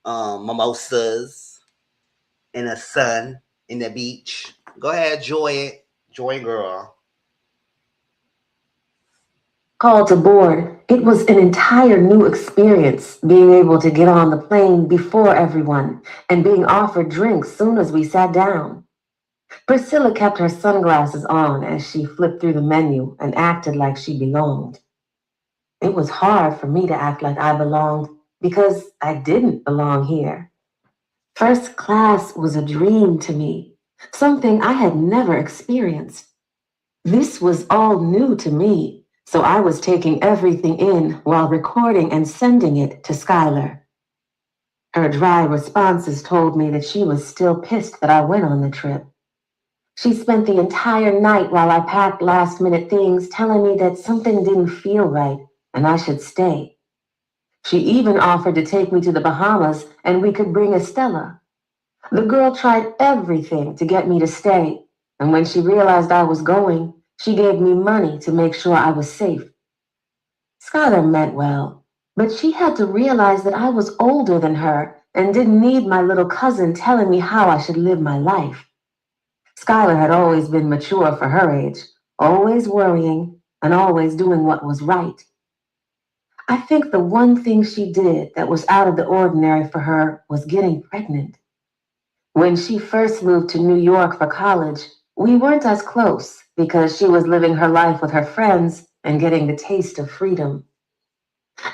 mimosas in the sun, in the beach. Go ahead, enjoy it. Join, girl. Called to board, it was an entire new experience being able to get on the plane before everyone and being offered drinks soon as we sat down. Priscilla kept her sunglasses on as she flipped through the menu and acted like she belonged. It was hard for me to act like I belonged because I didn't belong here. First class was a dream to me, something I had never experienced. This was all new to me, so I was taking everything in while recording and sending it to Skylar. Her dry responses told me that she was still pissed that I went on the trip. She spent the entire night while I packed last-minute things telling me that something didn't feel right and I should stay. She even offered to take me to the Bahamas and we could bring Estella. The girl tried everything to get me to stay, and when she realized I was going, she gave me money to make sure I was safe. Skylar meant well, but she had to realize that I was older than her and didn't need my little cousin telling me how I should live my life. Skylar had always been mature for her age, always worrying and always doing what was right. I think the one thing she did that was out of the ordinary for her was getting pregnant. When she first moved to New York for college, we weren't as close because she was living her life with her friends and getting the taste of freedom.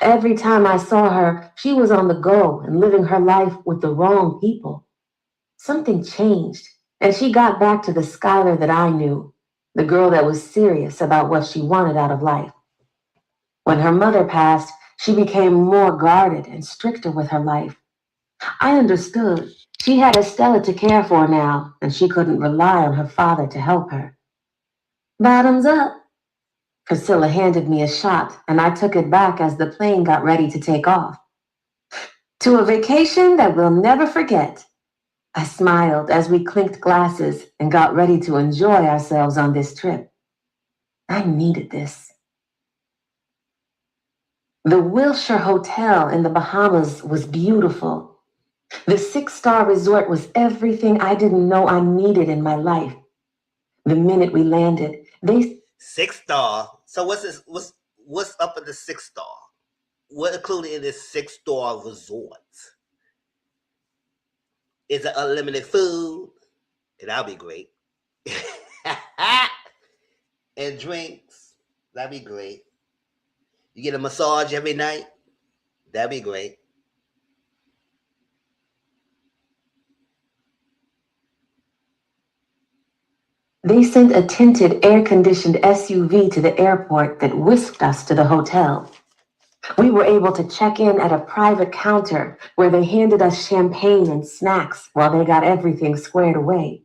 Every time I saw her, she was on the go and living her life with the wrong people. Something changed, and she got back to the Skylar that I knew, the girl that was serious about what she wanted out of life. When her mother passed, she became more guarded and stricter with her life. I understood. She had Estella to care for now, and she couldn't rely on her father to help her. Bottoms up. Priscilla handed me a shot, and I took it back as the plane got ready to take off. To a vacation that we'll never forget. I smiled as we clinked glasses and got ready to enjoy ourselves on this trip. I needed this. The Wilshire Hotel in the Bahamas was beautiful. The 6-star resort was everything I didn't know I needed in my life. The minute we landed, they... 6-star. So what's this? What's up in the 6-star? What included in this 6-star resort? Is it unlimited food? That'll be great. And drinks. That'd be great. You get a massage every night? That'd be great. They sent a tinted, air-conditioned SUV to the airport that whisked us to the hotel. We were able to check in at a private counter where they handed us champagne and snacks while they got everything squared away.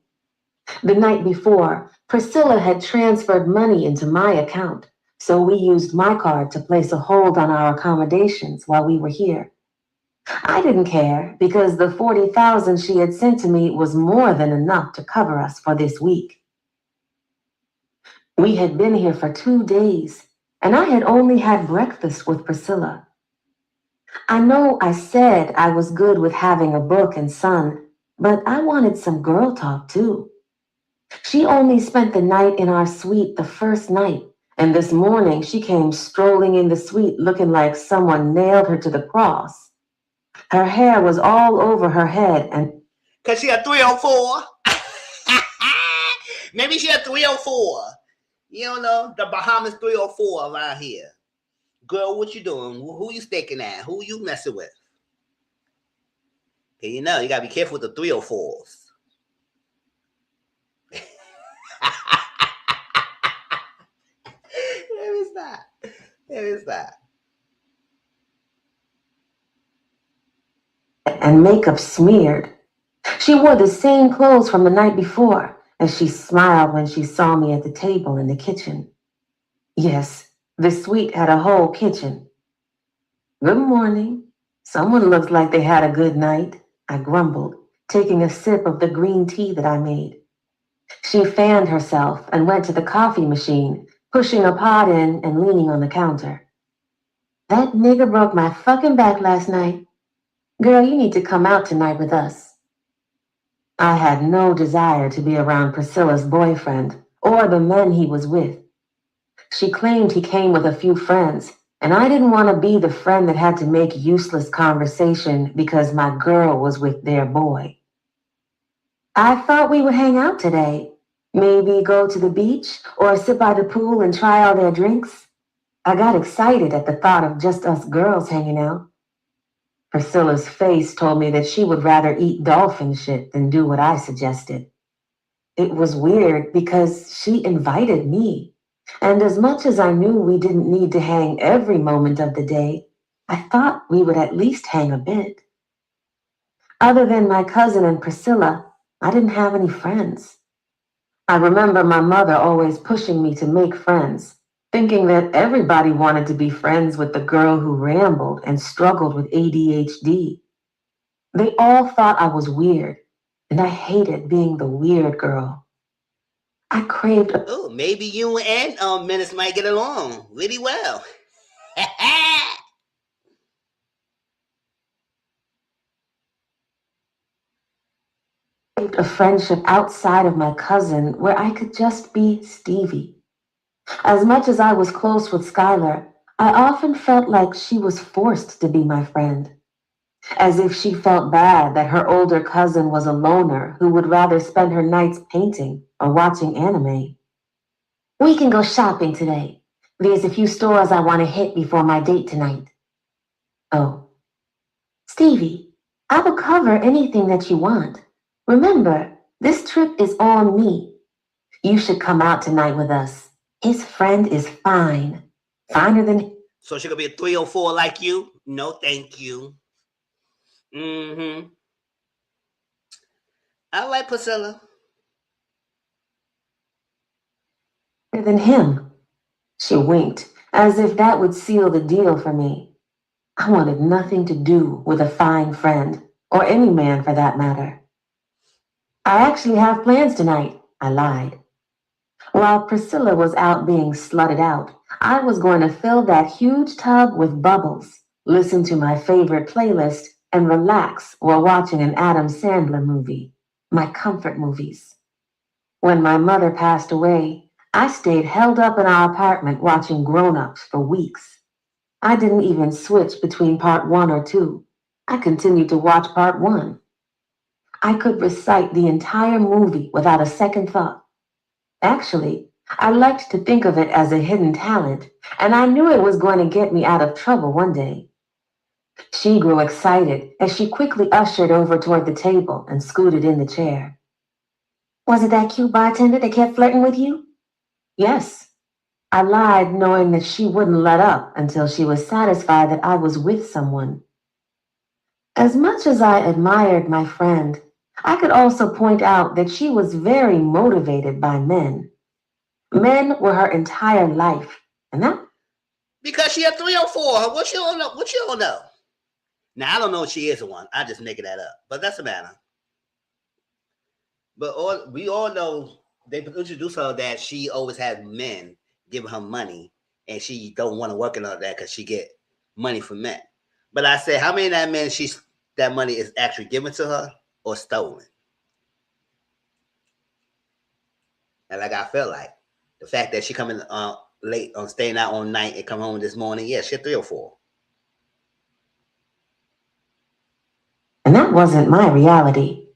The night before, Priscilla had transferred money into my account, so we used my card to place a hold on our accommodations while we were here. I didn't care because the $40,000 she had sent to me was more than enough to cover us for this week. We had been here for 2 days, and I had only had breakfast with Priscilla. I know I said I was good with having a book and sun, but I wanted some girl talk too. She only spent the night in our suite the first night, and this morning she came strolling in the suite looking like someone nailed her to the cross. Her hair was all over her head and... Because she had 304. Maybe she had 304. You don't know, the Bahamas 304 around here. Girl, what you doing? Who you sticking at? Who you messing with? Okay, you know, you gotta be careful with the 304s. There is that. There is that. And makeup smeared. She wore the same clothes from the night before, as she smiled when she saw me at the table in the kitchen. Yes, the suite had a whole kitchen. Good morning. Someone looks like they had a good night, I grumbled, taking a sip of the green tea that I made. She fanned herself and went to the coffee machine, pushing a pot in and leaning on the counter. That nigga broke my fucking back last night. Girl, you need to come out tonight with us. I had no desire to be around Priscilla's boyfriend or the men he was with. She claimed he came with a few friends, and I didn't want to be the friend that had to make useless conversation because my girl was with their boy. I thought we would hang out today. Maybe go to the beach or sit by the pool and try all their drinks. I got excited at the thought of just us girls hanging out. Priscilla's face told me that she would rather eat dolphin shit than do what I suggested. It was weird because she invited me, and as much as I knew we didn't need to hang every moment of the day, I thought we would at least hang a bit. Other than my cousin and Priscilla, I didn't have any friends. I remember my mother always pushing me to make friends, thinking that everybody wanted to be friends with the girl who rambled and struggled with ADHD. They all thought I was weird, and I hated being the weird girl. I craved a... Oh, maybe you and Menace might get along really well. A friendship outside of my cousin where I could just be Stevie. As much as I was close with Skylar, I often felt like she was forced to be my friend, as if she felt bad that her older cousin was a loner who would rather spend her nights painting or watching anime. We can go shopping today. There's a few stores I want to hit before my date tonight. Oh, Stevie, I will cover anything that you want. Remember, this trip is on me. You should come out tonight with us. His friend is fine. Finer than... So she gonna be a 304 like you? No, thank you. I like Priscilla. Than him. She winked, as if that would seal the deal for me. I wanted nothing to do with a fine friend, or any man for that matter. I actually have plans tonight, I lied. While Priscilla was out being slutted out, I was going to fill that huge tub with bubbles, listen to my favorite playlist, and relax while watching an Adam Sandler movie, my comfort movies. When my mother passed away, I stayed held up in our apartment watching Grown-Ups for weeks. I didn't even switch between part 1 or 2. I continued to watch part 1. I could recite the entire movie without a second thought. Actually, I liked to think of it as a hidden talent, and I knew it was going to get me out of trouble one day. She grew excited as she quickly ushered over toward the table and scooted in the chair. Was it that cute bartender that kept flirting with you? Yes. I lied, knowing that she wouldn't let up until she was satisfied that I was with someone. As much as I admired my friend, I could also point out that she was very motivated by men. Men were her entire life, and that... Because she a 304. What you don't know? What you don't know? Now I don't know if she is one. I just making that up. But that's a matter. But we all know they introduced her that she always had men giving her money, and she don't want to work in all that because she get money from men. But I say, how many of that men that money is actually given to her or stolen? And like I felt like the fact that she coming late on staying out all night and come home this morning, yeah, she 304. And that wasn't my reality.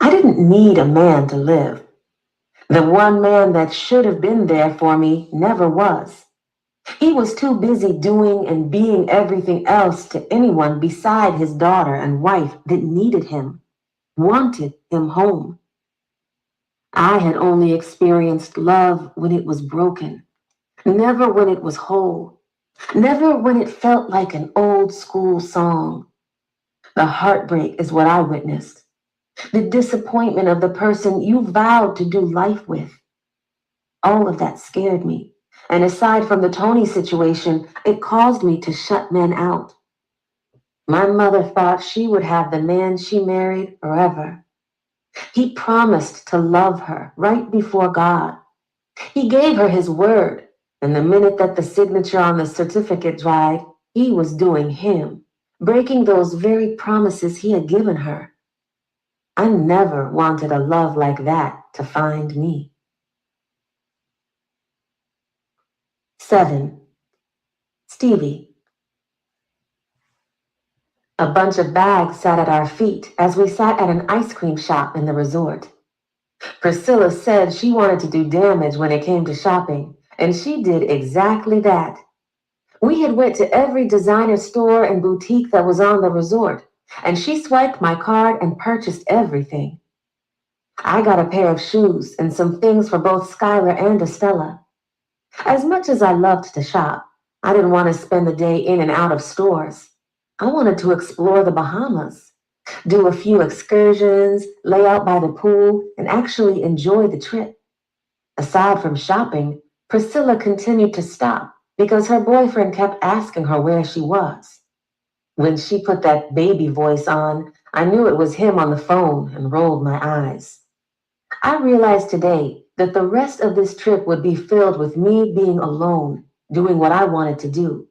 I didn't need a man to live. The one man that should have been there for me never was. He was too busy doing and being everything else to anyone beside his daughter and wife that needed him, wanted him home. I had only experienced love when it was broken, never when it was whole, never when it felt like an old school song. The heartbreak is what I witnessed. The disappointment of the person you vowed to do life with. All of that scared me. And aside from the Tony situation, it caused me to shut men out. My mother thought she would have the man she married forever. He promised to love her right before God. He gave her his word, and the minute that the signature on the certificate dried, he was doing him, breaking those very promises he had given her. I never wanted a love like that to find me. 7. Stevie. A bunch of bags sat at our feet as we sat at an ice cream shop in the resort. Priscilla said she wanted to do damage when it came to shopping, and she did exactly that. We had went to every designer store and boutique that was on the resort, and she swiped my card and purchased everything. I got a pair of shoes and some things for both Skylar and Estella. As much as I loved to shop, I didn't want to spend the day in and out of stores. I wanted to explore the Bahamas, do a few excursions, lay out by the pool, and actually enjoy the trip. Aside from shopping, Priscilla continued to stop because her boyfriend kept asking her where she was. When she put that baby voice on, I knew it was him on the phone and rolled my eyes. I realized today that the rest of this trip would be filled with me being alone, doing what I wanted to do.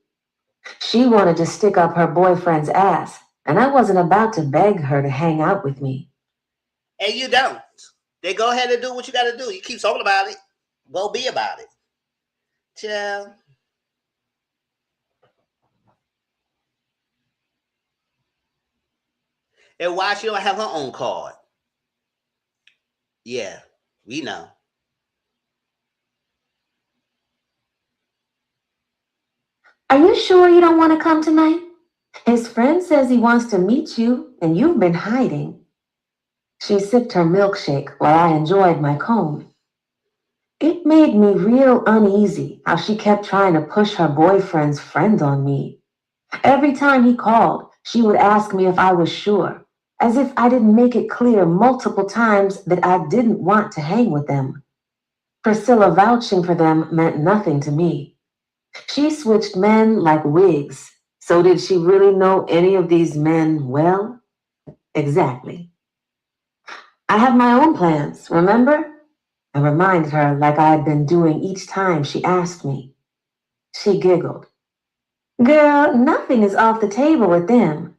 She wanted to stick up her boyfriend's ass, and I wasn't about to beg her to hang out with me. And you don't. Then go ahead and do what you got to do. You keep talking about it. Go be about it. Chill. And why she don't have her own card? Yeah, we know. Are you sure you don't want to come tonight? His friend says he wants to meet you, and you've been hiding. She sipped her milkshake while I enjoyed my cone. It made me real uneasy how she kept trying to push her boyfriend's friend on me. Every time he called, she would ask me if I was sure, as if I didn't make it clear multiple times that I didn't want to hang with them. Priscilla vouching for them meant nothing to me. She switched men like wigs. So did she really know any of these men well? Exactly. I have my own plans, remember? I reminded her like I had been doing each time she asked me. She giggled. Girl, nothing is off the table with them.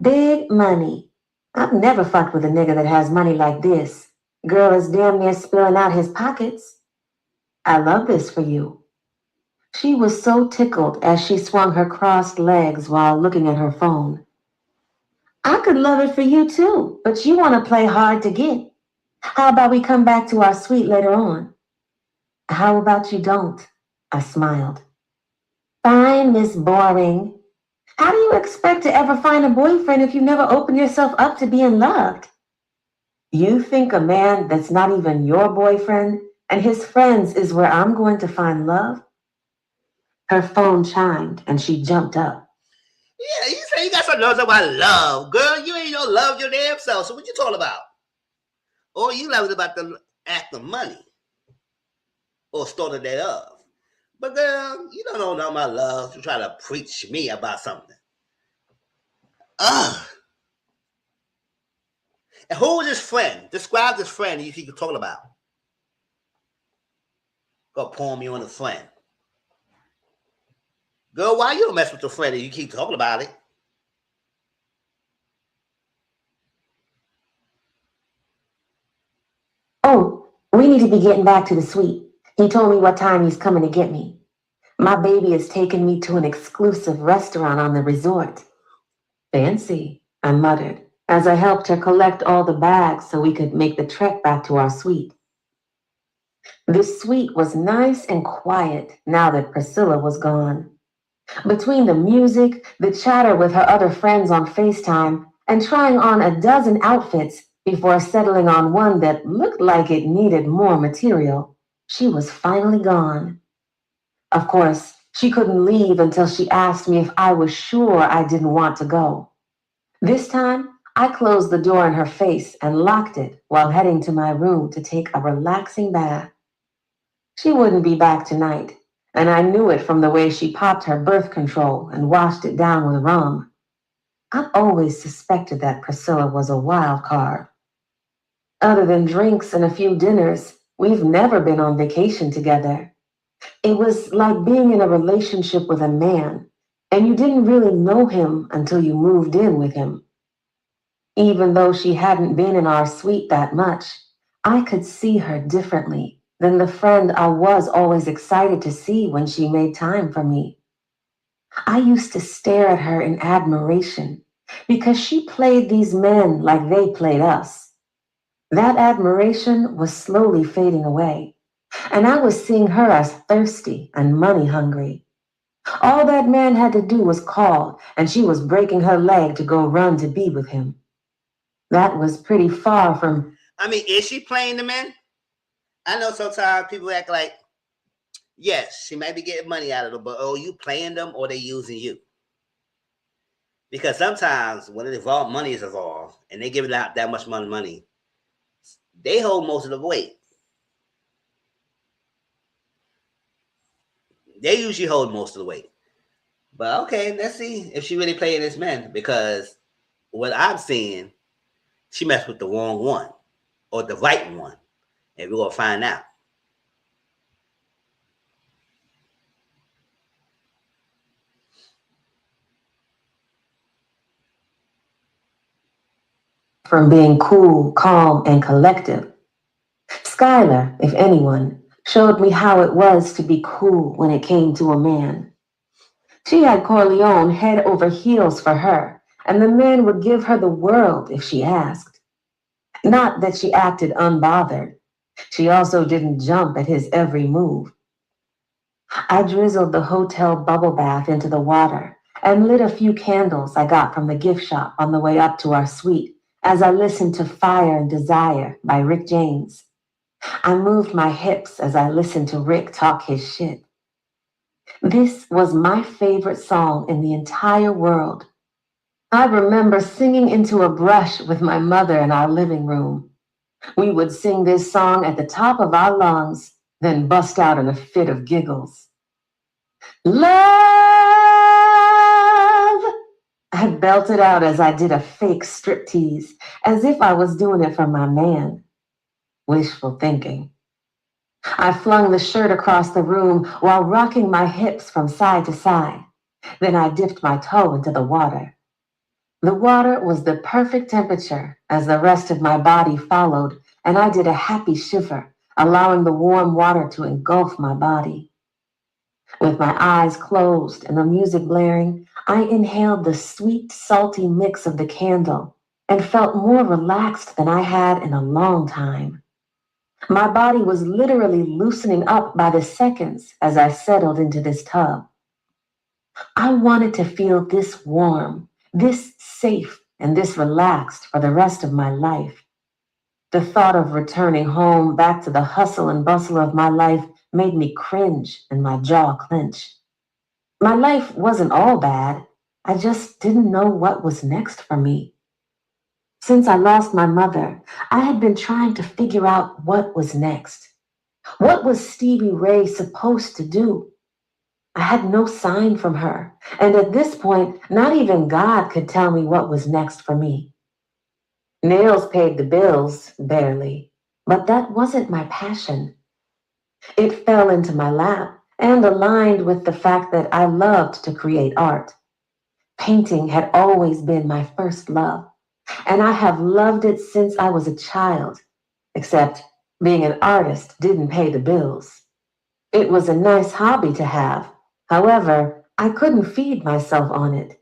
Big money. I've never fucked with a nigga that has money like this. Girl is damn near spilling out his pockets. I love this for you. She was so tickled as she swung her crossed legs while looking at her phone. I could love it for you too, but you want to play hard to get. How about we come back to our suite later on? How about you don't? I smiled. Fine, Miss Boring. How do you expect to ever find a boyfriend if you never open yourself up to being loved? You think a man that's not even your boyfriend and his friends is where I'm going to find love? Her phone chimed and she jumped up. Yeah, you say you got some nerves about love. Girl, you ain't no love your damn self. So what you talking about? Or you love it about the act of money. Or started that off. But girl, you don't know nothing about love. You try to preach me about something. Ugh. And who is this friend? Describe this friend you keep talking about. Go palm you on a friend. Girl, why you don't mess with your friend and you keep talking about it? Oh, we need to be getting back to the suite. He told me what time he's coming to get me. My baby is taking me to an exclusive restaurant on the resort. Fancy, I muttered, as I helped her collect all the bags so we could make the trek back to our suite. The suite was nice and quiet now that Priscilla was gone. Between the music, the chatter with her other friends on FaceTime, and trying on a dozen outfits before settling on one that looked like it needed more material, she was finally gone. Of course, she couldn't leave until she asked me if I was sure I didn't want to go. This time, I closed the door in her face and locked it while heading to my room to take a relaxing bath. She wouldn't be back tonight, and I knew it from the way she popped her birth control and washed it down with rum. I've always suspected that Priscilla was a wild card. Other than drinks and a few dinners, we've never been on vacation together. It was like being in a relationship with a man, and you didn't really know him until you moved in with him. Even though she hadn't been in our suite that much, I could see her differently than the friend I was always excited to see when she made time for me. I used to stare at her in admiration because she played these men like they played us. That admiration was slowly fading away, and I was seeing her as thirsty and money hungry. All that man had to do was call, and she was breaking her leg to go run to be with him. That was pretty far from. I mean, is she playing the men? I know sometimes people act like, yes, she might be getting money out of them, but oh, you playing them or they using you? Because sometimes when money is involved and they giving out that much money, they hold most of the weight. They usually hold most of the weight. But okay, let's see if she really playing this man. Because what I'm seeing, she messed with the wrong one or the right one, and we're gonna find out. from being cool, calm, and collective. Skylar, if anyone, showed me how it was to be cool when it came to a man. She had Corleone head over heels for her, and the man would give her the world if she asked. Not that she acted unbothered. She also didn't jump at his every move. I drizzled the hotel bubble bath into the water and lit a few candles I got from the gift shop on the way up to our suite as I listened to Fire and Desire by Rick James. I moved my hips as I listened to Rick talk his shit. This was my favorite song in the entire world. I remember singing into a brush with my mother in our living room. We would sing this song at the top of our lungs, then bust out in a fit of giggles. Love! I belted out as I did a fake striptease, as if I was doing it for my man. Wishful thinking. I flung the shirt across the room while rocking my hips from side to side. Then I dipped my toe into the water. The water was the perfect temperature as the rest of my body followed, and I did a happy shiver, allowing the warm water to engulf my body. With my eyes closed and the music blaring, I inhaled the sweet, salty mix of the candle and felt more relaxed than I had in a long time. My body was literally loosening up by the seconds as I settled into this tub. I wanted to feel this warm, this safe, and this relaxed for the rest of my life. The thought of returning home back to the hustle and bustle of my life made me cringe and my jaw clench. My life wasn't all bad. I just didn't know what was next for me. Since I lost my mother, I had been trying to figure out what was next. What was Stevie Ray supposed to do? I had no sign from her, and at this point, not even God could tell me what was next for me. Nails paid the bills, barely, but that wasn't my passion. It fell into my lap and aligned with the fact that I loved to create art. Painting had always been my first love, and I have loved it since I was a child, except being an artist didn't pay the bills. It was a nice hobby to have. However, I couldn't feed myself on it,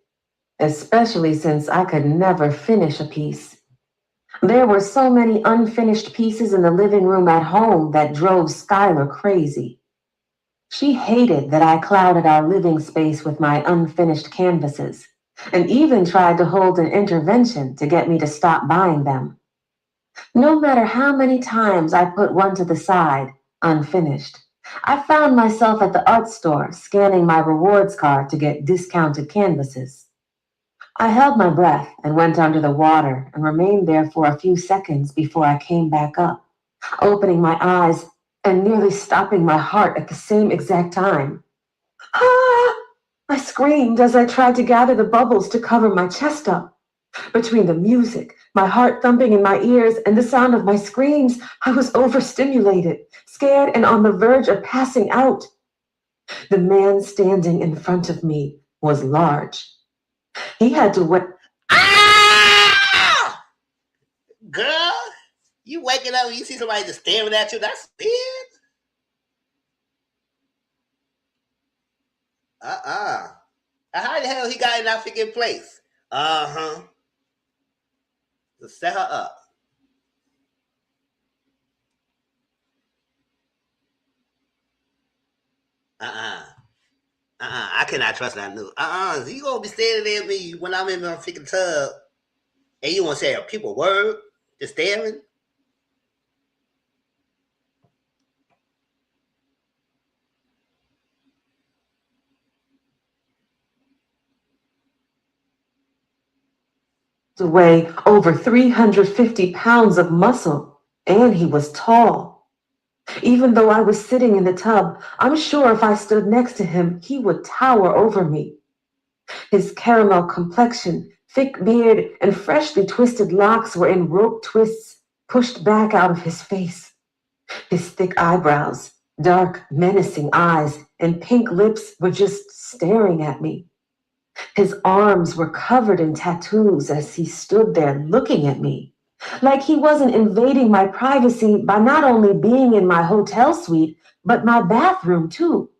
especially since I could never finish a piece. There were so many unfinished pieces in the living room at home that drove Skylar crazy. She hated that I clouded our living space with my unfinished canvases, and even tried to hold an intervention to get me to stop buying them. No matter how many times I put one to the side, unfinished, I found myself at the art store scanning my rewards card to get discounted canvases. I held my breath and went under the water and remained there for a few seconds before I came back up, opening my eyes and nearly stopping my heart at the same exact time. Ah! I screamed as I tried to gather the bubbles to cover my chest up. Between the music, my heart thumping in my ears, and the sound of my screams, I was overstimulated, scared, and on the verge of passing out. The man standing in front of me was large. He had to wait. Ah! Girl, you waking up and you see somebody just staring at you, that's weird. How the hell he got in that freaking place? To set her up. I cannot trust that news. You gonna be standing there with me when I'm in my freaking tub, and you wanna say a people word, just staring? To weigh over 350 pounds of muscle, and he was tall. Even though I was sitting in the tub, I'm sure if I stood next to him, he would tower over me. His caramel complexion, thick beard, and freshly twisted locks were in rope twists pushed back out of his face. His thick eyebrows, dark, menacing eyes, and pink lips were just staring at me. His arms were covered in tattoos as he stood there looking at me. Like he wasn't invading my privacy by not only being in my hotel suite, but my bathroom too.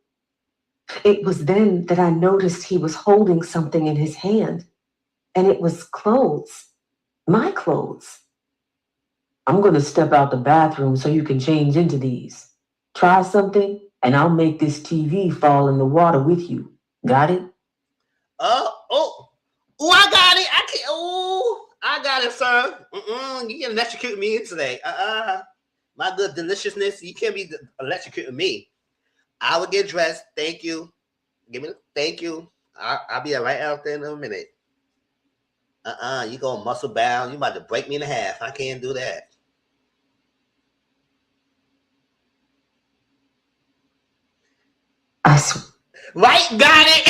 It was then that I noticed he was holding something in his hand, and it was clothes, my clothes. I'm going to step out the bathroom so you can change into these. Try something, and I'll make this TV fall in the water with you. Got it? Oh, I got it. I got it, sir. You can electrocute me today. My good deliciousness, you can't be electrocuting me. I will get dressed. Thank you. Thank you. I'll be right out there in a minute. You going muscle bound. You about to break me in half. I can't do that. Right, got it.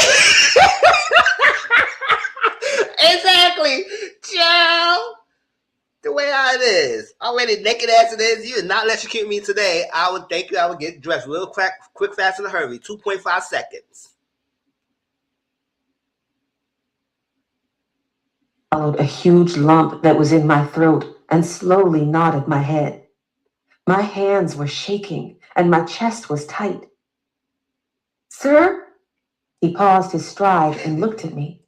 Exactly. Joe. The way it is. Already naked as it is, you did not electrocute me today. I would thank you. I would get dressed real quick, fast, in a hurry. 2.5 seconds. Followed a huge lump that was in my throat and slowly gnawed at my head. My hands were shaking and my chest was tight. Sir? He paused his stride and looked at me.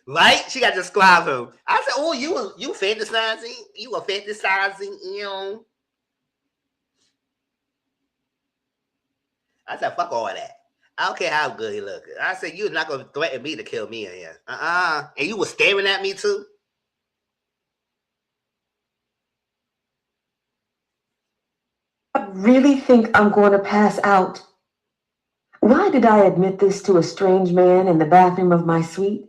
Right? She got to describe him. I said, oh, you fantasizing? You were fantasizing, I said, fuck all that. I don't care how good he looked. I said, you're not going to threaten me to kill me in here. And you were staring at me too? I really think I'm going to pass out. Why did I admit this to a strange man in the bathroom of my suite?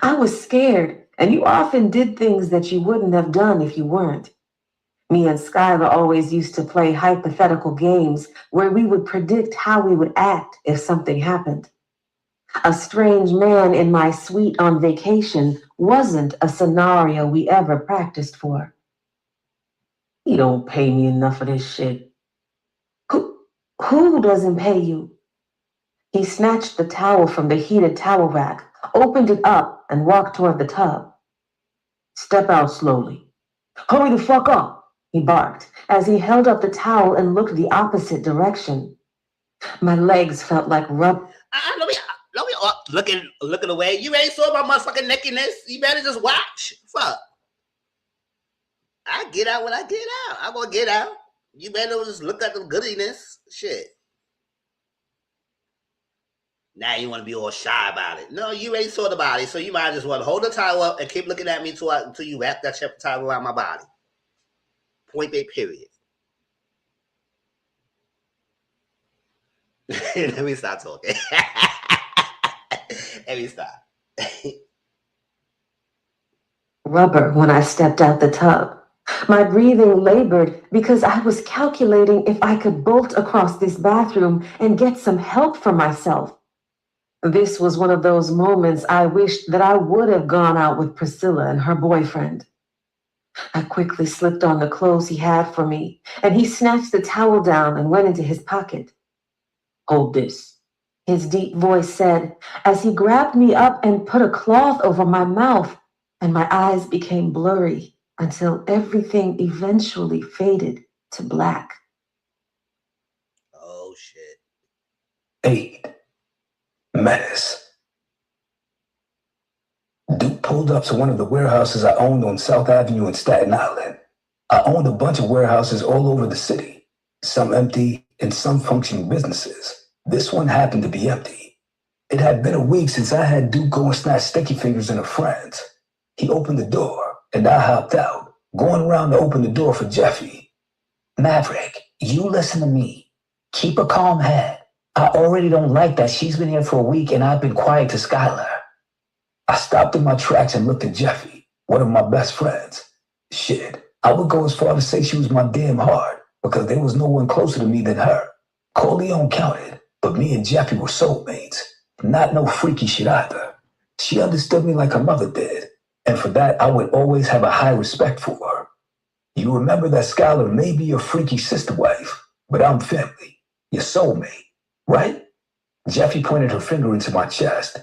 I was scared, and you often did things that you wouldn't have done if you weren't. Me and Skylar always used to play hypothetical games where we would predict how we would act if something happened. A strange man in my suite on vacation wasn't a scenario we ever practiced for. You don't pay me enough for this shit. Who doesn't pay you? He snatched the towel from the heated towel rack, opened it up, and walked toward the tub. Step out slowly. Hurry the fuck up, he barked as he held up the towel and looked the opposite direction. My legs felt like rubber. Let me looking away. You ain't saw my motherfucking nakedness. You better just watch. Fuck. I get out when I get out. I'm gonna get out. You better just look at the goodiness. Shit. Now you want to be all shy about it. No, you ain't saw the body, so you might just want to hold the towel up and keep looking at me until you wrap that towel around my body. Point blank, period. Let me stop talking. Let me stop. Rubber when I stepped out the tub. My breathing labored because I was calculating if I could bolt across this bathroom and get some help for myself. This was one of those moments I wished that I would have gone out with Priscilla and her boyfriend. I quickly slipped on the clothes he had for me, and he snatched the towel down and went into his pocket. Hold this, his deep voice said, as he grabbed me up and put a cloth over my mouth, and my eyes became blurry until everything eventually faded to black. Oh, shit. 8. Menace. Duke pulled up to one of the warehouses I owned on South Avenue in Staten Island. I owned a bunch of warehouses all over the city, some empty and some functioning businesses. This one happened to be empty. It had been a week since I had Duke go and snatch Sticky Fingers and her friends. He opened the door, and I hopped out, going around to open the door for Jeffy. Maverick, you listen to me. Keep a calm head. I already don't like that she's been here for a week and I've been quiet to Skylar. I stopped in my tracks and looked at Jeffy, one of my best friends. Shit, I would go as far to say she was my damn heart because there was no one closer to me than her. Corleone counted, but me and Jeffy were soulmates. Not no freaky shit either. She understood me like her mother did, and for that I would always have a high respect for her. You remember that Skylar may be your freaky sister wife, but I'm family, your soulmate. Right? Jeffy pointed her finger into my chest.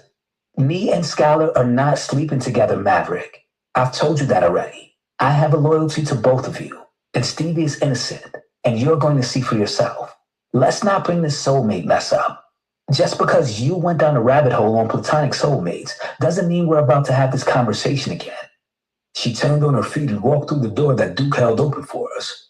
Me and Skylar are not sleeping together, Maverick. I've told you that already. I have a loyalty to both of you, and Stevie is innocent, and you're going to see for yourself. Let's not bring this soulmate mess up. Just because you went down a rabbit hole on platonic soulmates doesn't mean we're about to have this conversation again. She turned on her feet and walked through the door that Duke held open for us.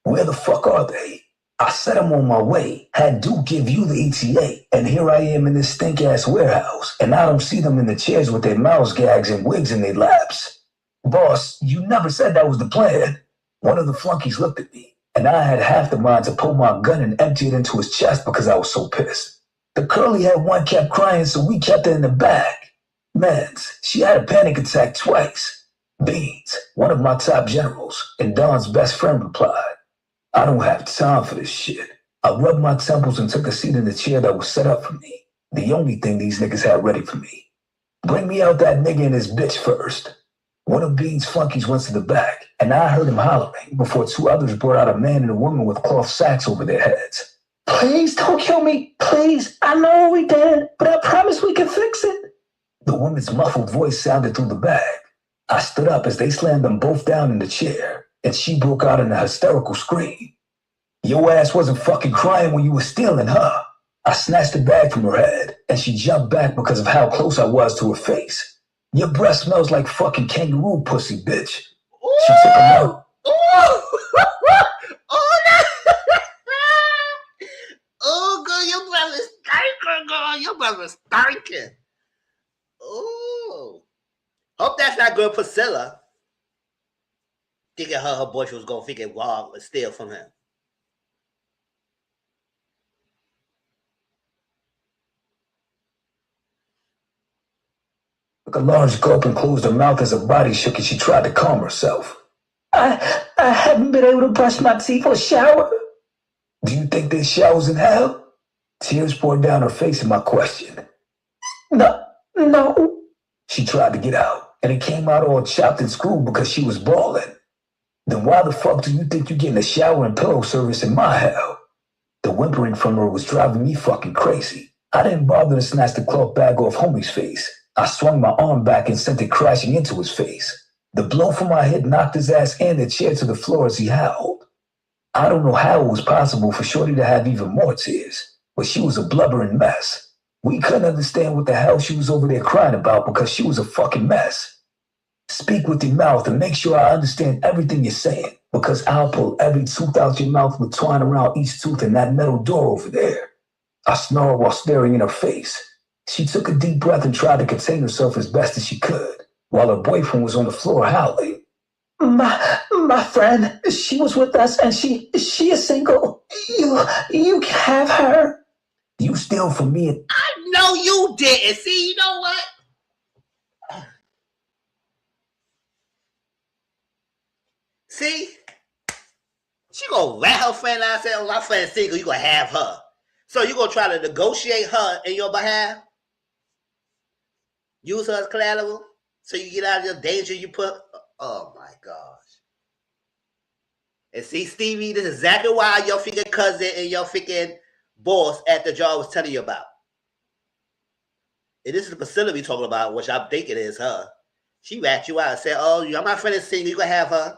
Where the fuck are they? I said I'm on my way, had Duke give you the ETA, and here I am in this stink-ass warehouse, and I don't see them in the chairs with their mouths gags and wigs in their laps. Boss, you never said that was the plan. One of the flunkies looked at me, and I had half the mind to pull my gun and empty it into his chest because I was so pissed. The curly head one kept crying, so we kept her in the back. Mans, she had a panic attack twice. Beans, one of my top generals, and Don's best friend replied, I don't have time for this shit. I rubbed my temples and took a seat in the chair that was set up for me. The only thing these niggas had ready for me. Bring me out that nigga and his bitch first. One of Bean's flunkies went to the back, and I heard him hollering before two others brought out a man and a woman with cloth sacks over their heads. Please don't kill me. Please. I know we did, but I promise we can fix it. The woman's muffled voice sounded through the bag. I stood up as they slammed them both down in the chair, and she broke out in a hysterical scream. Your ass wasn't fucking crying when you were stealing, huh? I snatched the bag from her head, and she jumped back because of how close I was to her face. Your breath smells like fucking kangaroo pussy, bitch. Ooh! She took a note. Ooh! Oh, no! Oh, girl, your brother's stinking, girl. Your brother's stinking. Oh. Hope that's not good, Priscilla. Thinking her boyfriend was going to think it rob or steal from him. Took a large gulp and closed her mouth as her body shook and she tried to calm herself. I haven't been able to brush my teeth or shower. Do you think there's showers in hell? Tears poured down her face at my question. No. She tried to get out, and it came out all chopped and screwed because she was bawling. Then why the fuck do you think you're getting a shower and pillow service in my hell? The whimpering from her was driving me fucking crazy. I didn't bother to snatch the cloth bag off homie's face. I swung my arm back and sent it crashing into his face. The blow from my head knocked his ass and the chair to the floor as he howled. I don't know how it was possible for Shorty to have even more tears, but she was a blubbering mess. We couldn't understand what the hell she was over there crying about because she was a fucking mess. Speak with your mouth and make sure I understand everything you're saying, because I'll pull every tooth out your mouth with twine around each tooth in that metal door over there. I snarled while staring in her face. She took a deep breath and tried to contain herself as best as she could, while her boyfriend was on the floor howling. My friend, she was with us and she is single. You can have her. You steal from me. I know you didn't. See, you know what? See? She gonna let her friend out and say, oh, my friend's single, you gonna have her. So you gonna try to negotiate her in your behalf? Use her as collateral so you get out of the danger you put. Oh my gosh. And see, Stevie, this is exactly why your freaking cousin and your freaking boss at the job was telling you about. And this is the facility talking about, which I'm thinking is her. She ratted you out and said, oh, my friend is single, you gonna have her.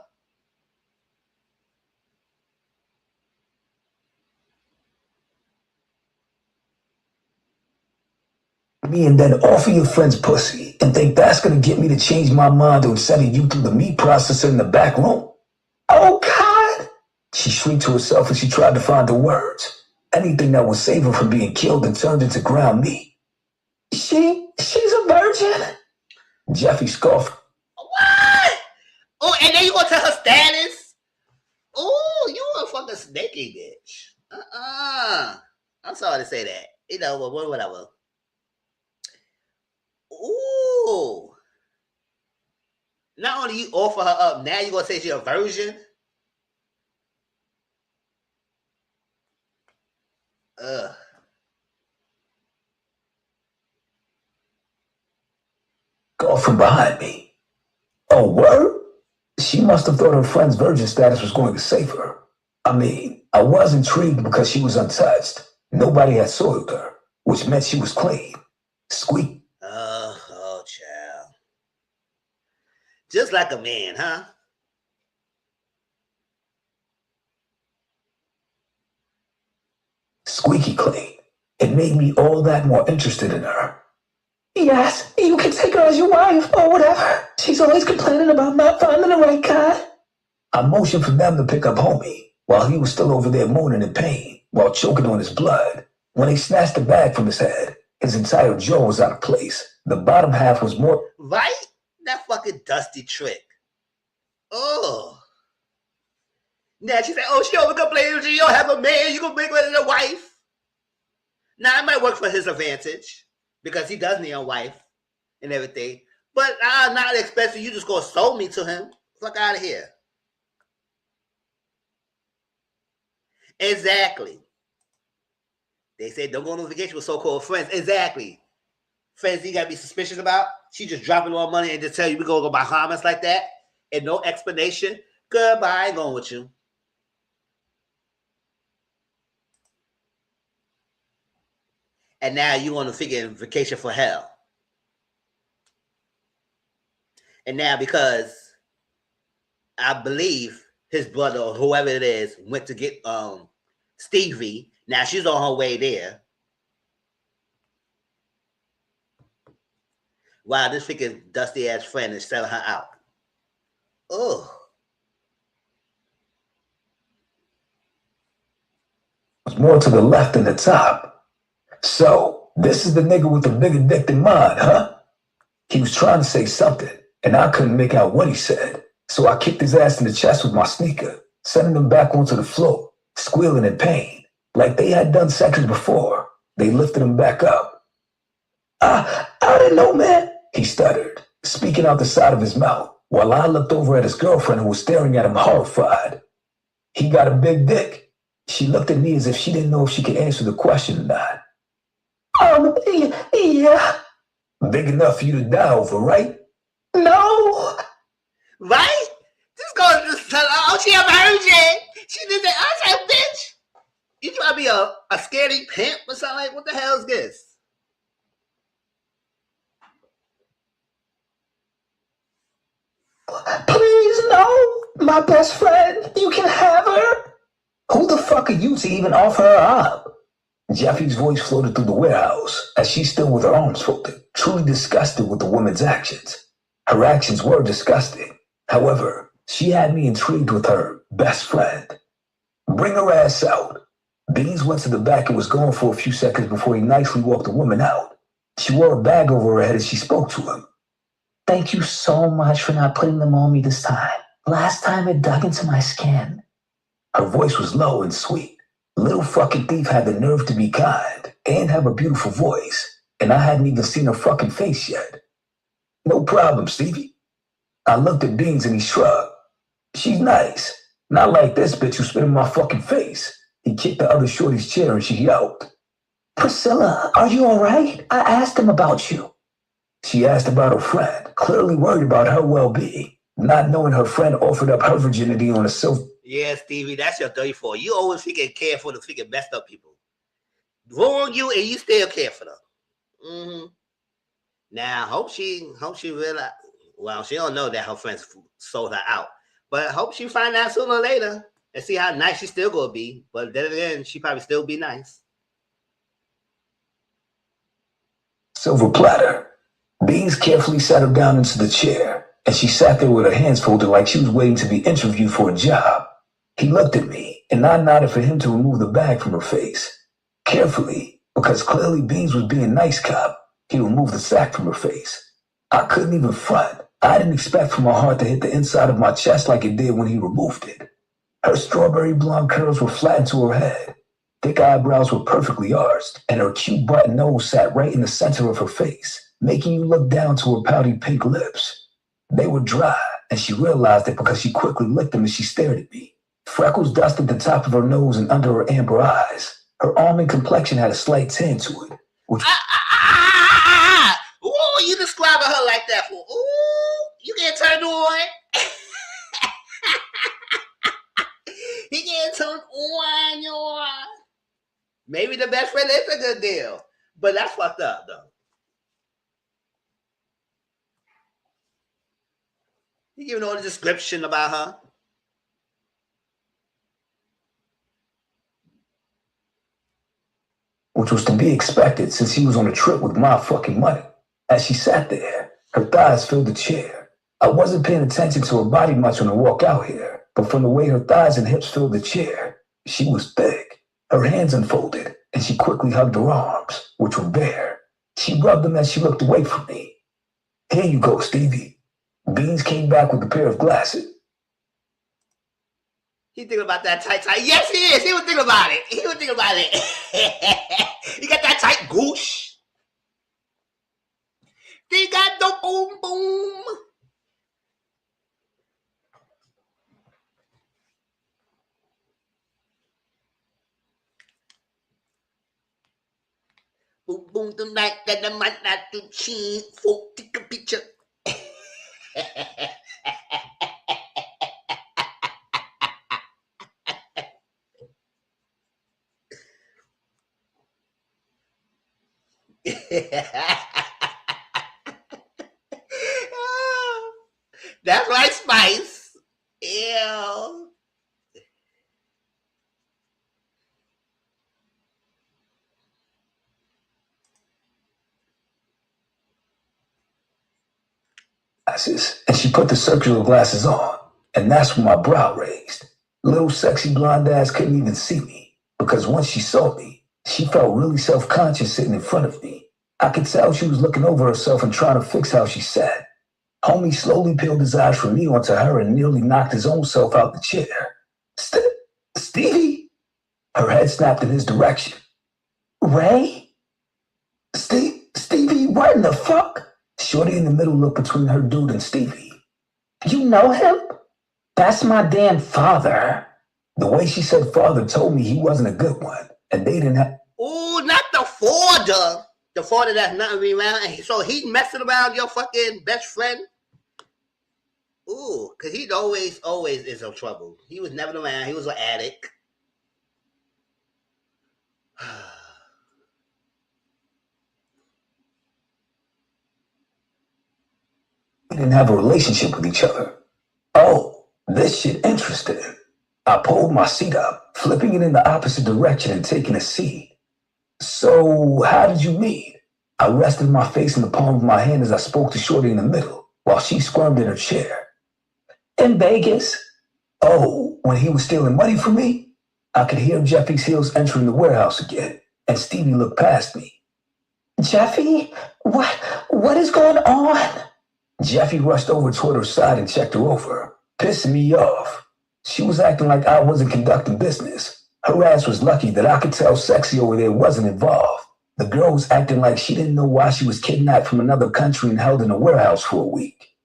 Me and then offer your friend's pussy and think that's gonna get me to change my mind on sending you through the meat processor in the back room. Oh God! She shrieked to herself as she tried to find the words. Anything that would save her from being killed and turned into ground meat. She's a virgin? Jeffy scoffed. What? Oh, and then you gonna tell her status? Oh, you a fucking snaky bitch. I'm sorry to say that. You know, whatever. Ooh. Not only you offer her up, now you gonna say she's a virgin? Ugh. Go from behind me. Oh, word? She must have thought her friend's virgin status was going to save her. I mean, I was intrigued because she was untouched. Nobody had soiled her, which meant she was clean. Squeak. Oh, child. Just like a man, huh? Squeaky clean. It made me all that more interested in her. Yes, you can take her as your wife or whatever. She's always complaining about not finding the right guy. I motioned for them to pick up homie while he was still over there moaning in pain while choking on his blood. When they snatched the bag from his head, his entire jaw was out of place. The bottom half was more... Right? That fucking dusty trick. Oh. Now she said, oh, she over complaining you don't have a man, you gonna make her a wife. Now it might work for his advantage because he does need a wife and everything. But I'm not expecting you just gonna sold me to him. Fuck out of here. Exactly. They said don't go on vacation with so-called friends. Exactly. Friends you gotta be suspicious about. She just dropping all money and just tell you we gonna go Bahamas like that and no explanation. Goodbye, I ain't going with you. And now you on a freaking vacation for hell. And now because I believe his brother or whoever it is went to get Stevie. Now she's on her way there. Wow, this freaking dusty ass friend is selling her out. Ugh. Was more to the left than the top. So, this is the nigga with the bigger dick than mine, huh? He was trying to say something, and I couldn't make out what he said. So I kicked his ass in the chest with my sneaker, sending him back onto the floor, squealing in pain. Like they had done seconds before. They lifted him back up. I didn't know, man, he stuttered, speaking out the side of his mouth, while I looked over at his girlfriend who was staring at him horrified. He got a big dick. She looked at me as if she didn't know if she could answer the question or not. Yeah. Big enough for you to die over, right? No. Right? Just go just tell her, oh, she a virgin. She did that. I said, bitch. You try to be a scaredy pimp or something like, what the hell is this? Please, no. My best friend, you can have her. Who the fuck are you to even offer her up? Jeffy's voice floated through the warehouse as she stood with her arms folded, truly disgusted with the woman's actions. Her actions were disgusting. However, she had me intrigued with her best friend. Bring her ass out. Beans went to the back and was gone for a few seconds before he nicely walked the woman out. She wore a bag over her head as she spoke to him. Thank you so much for not putting them on me this time. Last time it dug into my skin. Her voice was low and sweet. Little fucking thief had the nerve to be kind and have a beautiful voice, and I hadn't even seen her fucking face yet. No problem, Stevie. I looked at Beans and he shrugged. She's nice. Not like this bitch who spit in my fucking face. He kicked the other shorty's chair and she yelped. Priscilla, are you alright? I asked him about you. She asked about her friend, clearly worried about her well-being, not knowing her friend offered up her virginity on a silver. Yeah, Stevie, that's your 34. You always freaking care for the freaking messed up people. Wrong you and you still care for them. Mm-hmm. Now, hope she realize. Well, she don't know that her friends sold her out, but I hope she find out sooner or later and see how nice she still gonna be. But then again, she probably still be nice. Silver platter. Beans carefully sat her down into the chair, and she sat there with her hands folded like she was waiting to be interviewed for a job. He looked at me, and I nodded for him to remove the bag from her face. Carefully, because clearly Beans was being nice cop, he removed the sack from her face. I couldn't even front. I didn't expect for my heart to hit the inside of my chest like it did when he removed it. Her strawberry blonde curls were flattened to her head. Thick eyebrows were perfectly arched, and her cute button nose sat right in the center of her face, making you look down to her pouty pink lips. They were dry, and she realized it because she quickly licked them as she stared at me. Freckles dusted the top of her nose and under her amber eyes. Her almond complexion had a slight tan to it. Which Ooh, you describing her like that for? Ooh, you get turned on. He getting turned on, y'all. Maybe the best friend is a good deal, but that's fucked up though. He giving all the description about her. Which was to be expected since he was on a trip with my fucking money. As she sat there, her thighs filled the chair. I wasn't paying attention to her body much on the walk out here, but from the way her thighs and hips filled the chair, she was thick. Her hands unfolded, and she quickly hugged her arms, which were bare. She rubbed them as she looked away from me. Here you go, Stevie. Beans came back with a pair of glasses. He thinking about that tight. Yes, he is. He was thinking about it. He got that tight goosh. He got the boom boom. Boom boom tonight that the might not to cheat. Folk take a picture. That's right, Spice. Ew. And she put the circular glasses on, and that's when my brow raised. Little sexy blonde ass couldn't even see me, because once she saw me, she felt really self-conscious sitting in front of me. I could tell she was looking over herself and trying to fix how she sat. Homie slowly peeled his eyes from me onto her and nearly knocked his own self out the chair. Stevie? Her head snapped in his direction. Ray? Stevie, what in the fuck? Shorty in the middle looked between her dude and Stevie. You know him? That's my damn father. The way she said father told me he wasn't a good one, and they didn't have... Ooh, not the father. The father that's not around. So he messing around your fucking best friend? Ooh, because he always is in trouble. He was never around. He was an addict. We didn't have a relationship with each other. Oh, this shit interesting. I pulled my seat up, flipping it in the opposite direction and taking a seat. So, how did you meet? I rested my face in the palm of my hand as I spoke to Shorty in the middle, while she squirmed in her chair. In Vegas. Oh, when he was stealing money from me? I could hear Jeffy's heels entering the warehouse again, and Stevie looked past me. Jeffy? What is going on? Jeffy rushed over toward her side and checked her over, pissing me off. She was acting like I wasn't conducting business. Her ass was lucky that I could tell Sexy over there wasn't involved. The girl was acting like she didn't know why she was kidnapped from another country and held in a warehouse for a week.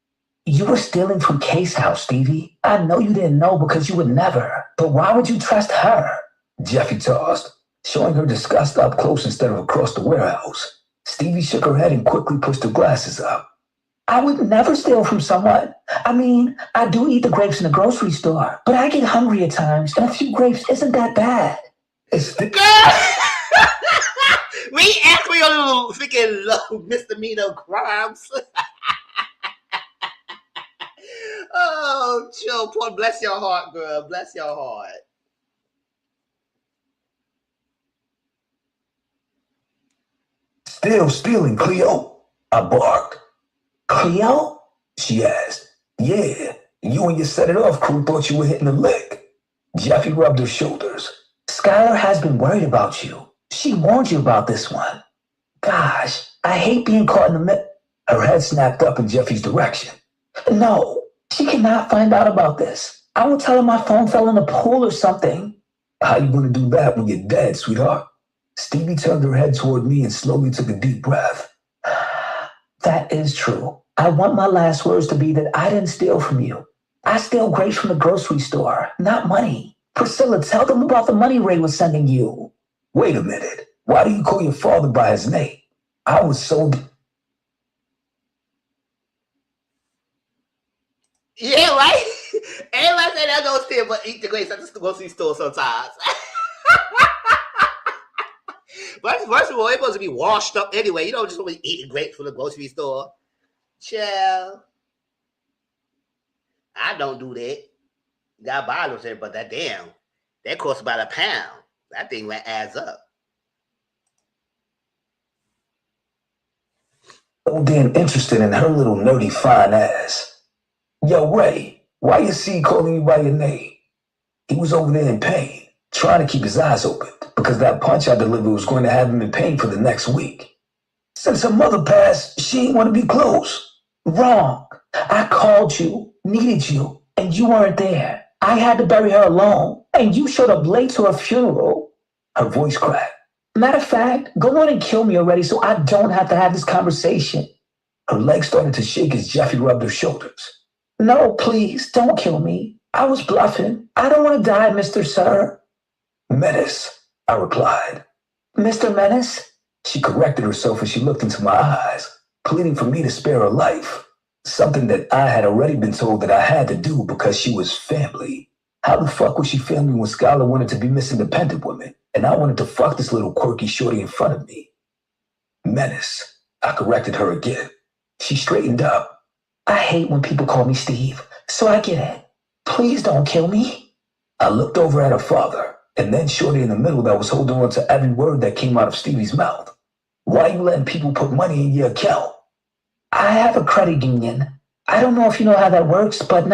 You were stealing from Case House, Stevie. I know you didn't know because you would never. But why would you trust her? Jeffy tossed, showing her disgust up close instead of across the warehouse. Stevie shook her head and quickly pushed her glasses up. I would never steal from someone. I mean, I do eat the grapes in the grocery store, but I get hungry at times, and a few grapes isn't that bad. It's the... We actually a little freaking low misdemeanor crimes. Oh, chill, poor. Bless your heart, girl. Bless your heart. Still stealing, Cleo? I barked. Cleo? She asked. Yeah, you and your set it off crew thought you were hitting a lick. Jeffy rubbed her shoulders. Skylar has been worried about you. She warned you about this one. Gosh, I hate being caught in the middle. Her head snapped up in Jeffy's direction. No, she cannot find out about this. I will tell her my phone fell in the pool or something. How you gonna do that when you're dead, sweetheart? Stevie turned her head toward me and slowly took a deep breath. That is true. I want my last words to be that I didn't steal from you. I steal grapes from the grocery store, not money. Priscilla, tell them about the money Ray was sending you. Wait a minute. Why do you call your father by his name? I was so... Yeah, right? Everybody say that don't steal but eat the grapes at the grocery store sometimes. But first of all, it's supposed to be washed up anyway. You don't just want to eat grapes from the grocery store. Chill. I don't do that. You got bottles there, but that damn, that costs about £1. That thing adds up. So damn interested in her little nerdy fine ass. Yo, Ray, why is C calling you by your name? He was over there in pain, trying to keep his eyes open, because that punch I delivered was going to have him in pain for the next week. Since her mother passed, she didn't want to be close. Wrong. I called you, needed you, and you weren't there. I had to bury her alone, and you showed up late to her funeral. Her voice cracked. Matter of fact, go on and kill me already so I don't have to have this conversation. Her legs started to shake as Jeffy rubbed her shoulders. No, please, don't kill me. I was bluffing. I don't want to die, Mr. Sir. Menace, I replied. Mr. Menace? She corrected herself as she looked into my eyes, pleading for me to spare her life. Something that I had already been told that I had to do because she was family. How the fuck was she family when Skylar wanted to be Miss Independent Woman, and I wanted to fuck this little quirky shorty in front of me? Menace, I corrected her again. She straightened up. I hate when people call me Steve, so I get it. Please don't kill me. I looked over at her father, and then shorty in the middle that was holding on to every word that came out of Stevie's mouth. Why are you letting people put money in your account? I have a credit union. I don't know if you know how that works, but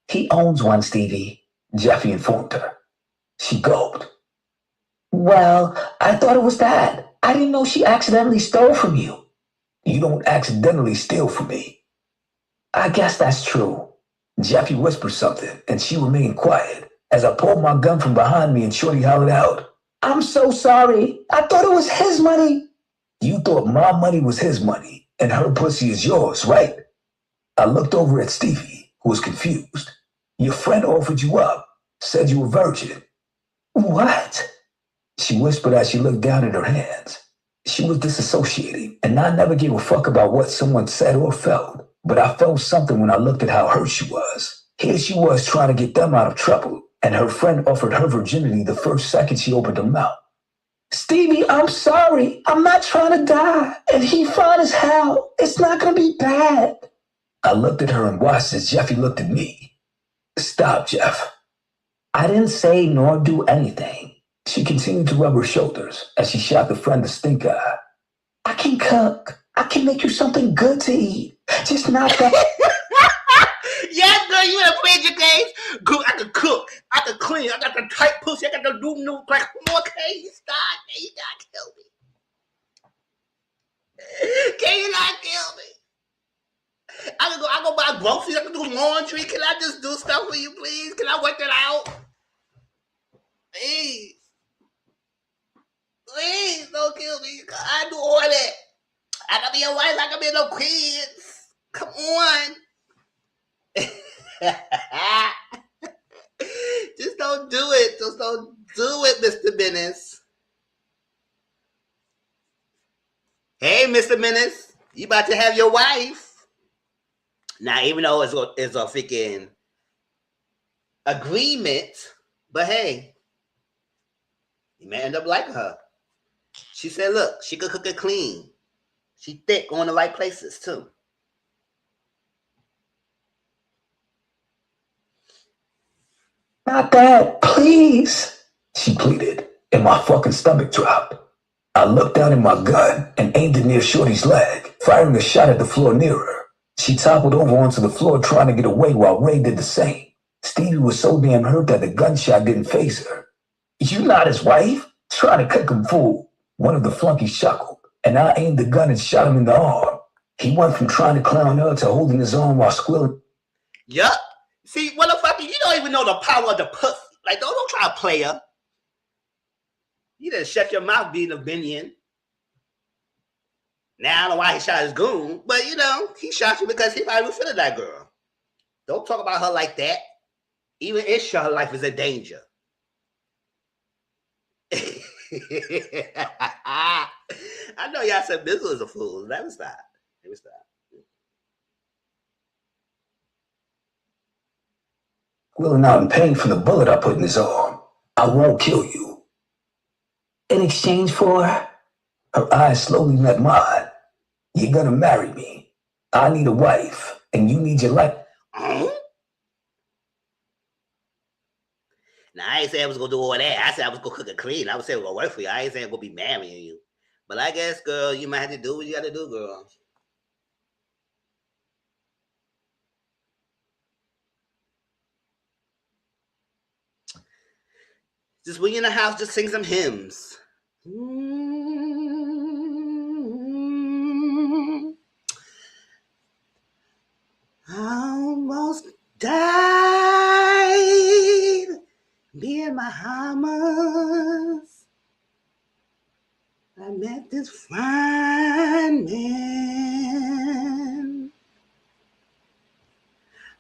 he owns one, Stevie, Jeffy informed her. She gulped. Well, I thought it was that. I didn't know she accidentally stole from you. You don't accidentally steal from me. I guess that's true. Jeffy whispered something, and she remained quiet as I pulled my gun from behind me and shorty hollered out, I'm so sorry. I thought it was his money. You thought my money was his money, and her pussy is yours, right? I looked over at Stevie, who was confused. Your friend offered you up, said you were virgin. What? She whispered as she looked down at her hands. She was disassociating, and I never gave a fuck about what someone said or felt, but I felt something when I looked at how hurt she was. Here she was trying to get them out of trouble, and her friend offered her virginity the first second she opened her mouth. Stevie, I'm sorry. I'm not trying to die. And he fine as hell. It's not going to be bad. I looked at her and watched as Jeffy looked at me. Stop, Jeff. I didn't say nor do anything. She continued to rub her shoulders as she shot the friend a stink eye. I can cook. I can make you something good to eat. Just not that. Yes, girl, you have played your games. Good, I can cook. I can clean. I got the tight pussy. I got the new like, okay, you stop. Can you not kill me? Can you not kill me? I go buy groceries. I can do laundry. Can I just do stuff for you, please? Can I work that out? Please. Please don't kill me. I do all that. I can be a wife. I can be no kids. Come on. Just don't do it. Just don't do it, Mr. Menace. Hey, Mr. Menace, you about to have your wife. Now, even though it's a freaking agreement, but hey, you may end up liking her. She said, look, she could cook it clean. She thick on the right places, too. Not that, please, she pleaded, and my fucking stomach dropped. I looked down at my gun and aimed it near Shorty's leg, firing a shot at the floor near her. She toppled over onto the floor trying to get away while Ray did the same. Stevie was so damn hurt that the gunshot didn't faze her. You not his wife? Trying to cook him fool. One of the flunkies chuckled, and I aimed the gun and shot him in the arm. He went from trying to clown her to holding his arm while squealing. Yup. See, motherfucker, you don't even know the power of the pussy. Like, don't try to play her. You done shut your mouth being a minion. Now, I don't know why he shot his goon, but, you know, he shot you because he probably was feeling that girl. Don't talk about her like that. Even if her life is in danger. I know y'all said Mizzle is a fool. Never stop. Never stop. Willing out in pain from the bullet I put in his arm. I won't kill you. In exchange for? Her eyes slowly met mine. You're gonna marry me. I need a wife, and you need your life. Now, I ain't saying I was gonna do all that. I said I was gonna cook and clean. I was saying we're gonna work for you. I ain't saying I'm gonna be marrying you. But I guess, girl, you might have to do what you gotta do, girl. Just when you're in the house, just sing some hymns. I almost died being Bahamas. I met this fine man,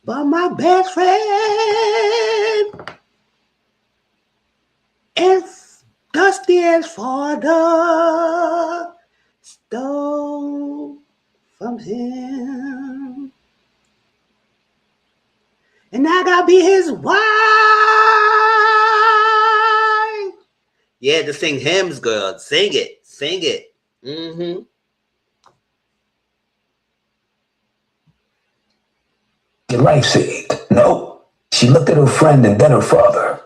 but my best friend is dusty as fodder, stole from him. And I gotta be his wife. Yeah, just sing hymns, girl. Sing it. Sing it. Mm-hmm. Your life saved. No. She looked at her friend and then her father.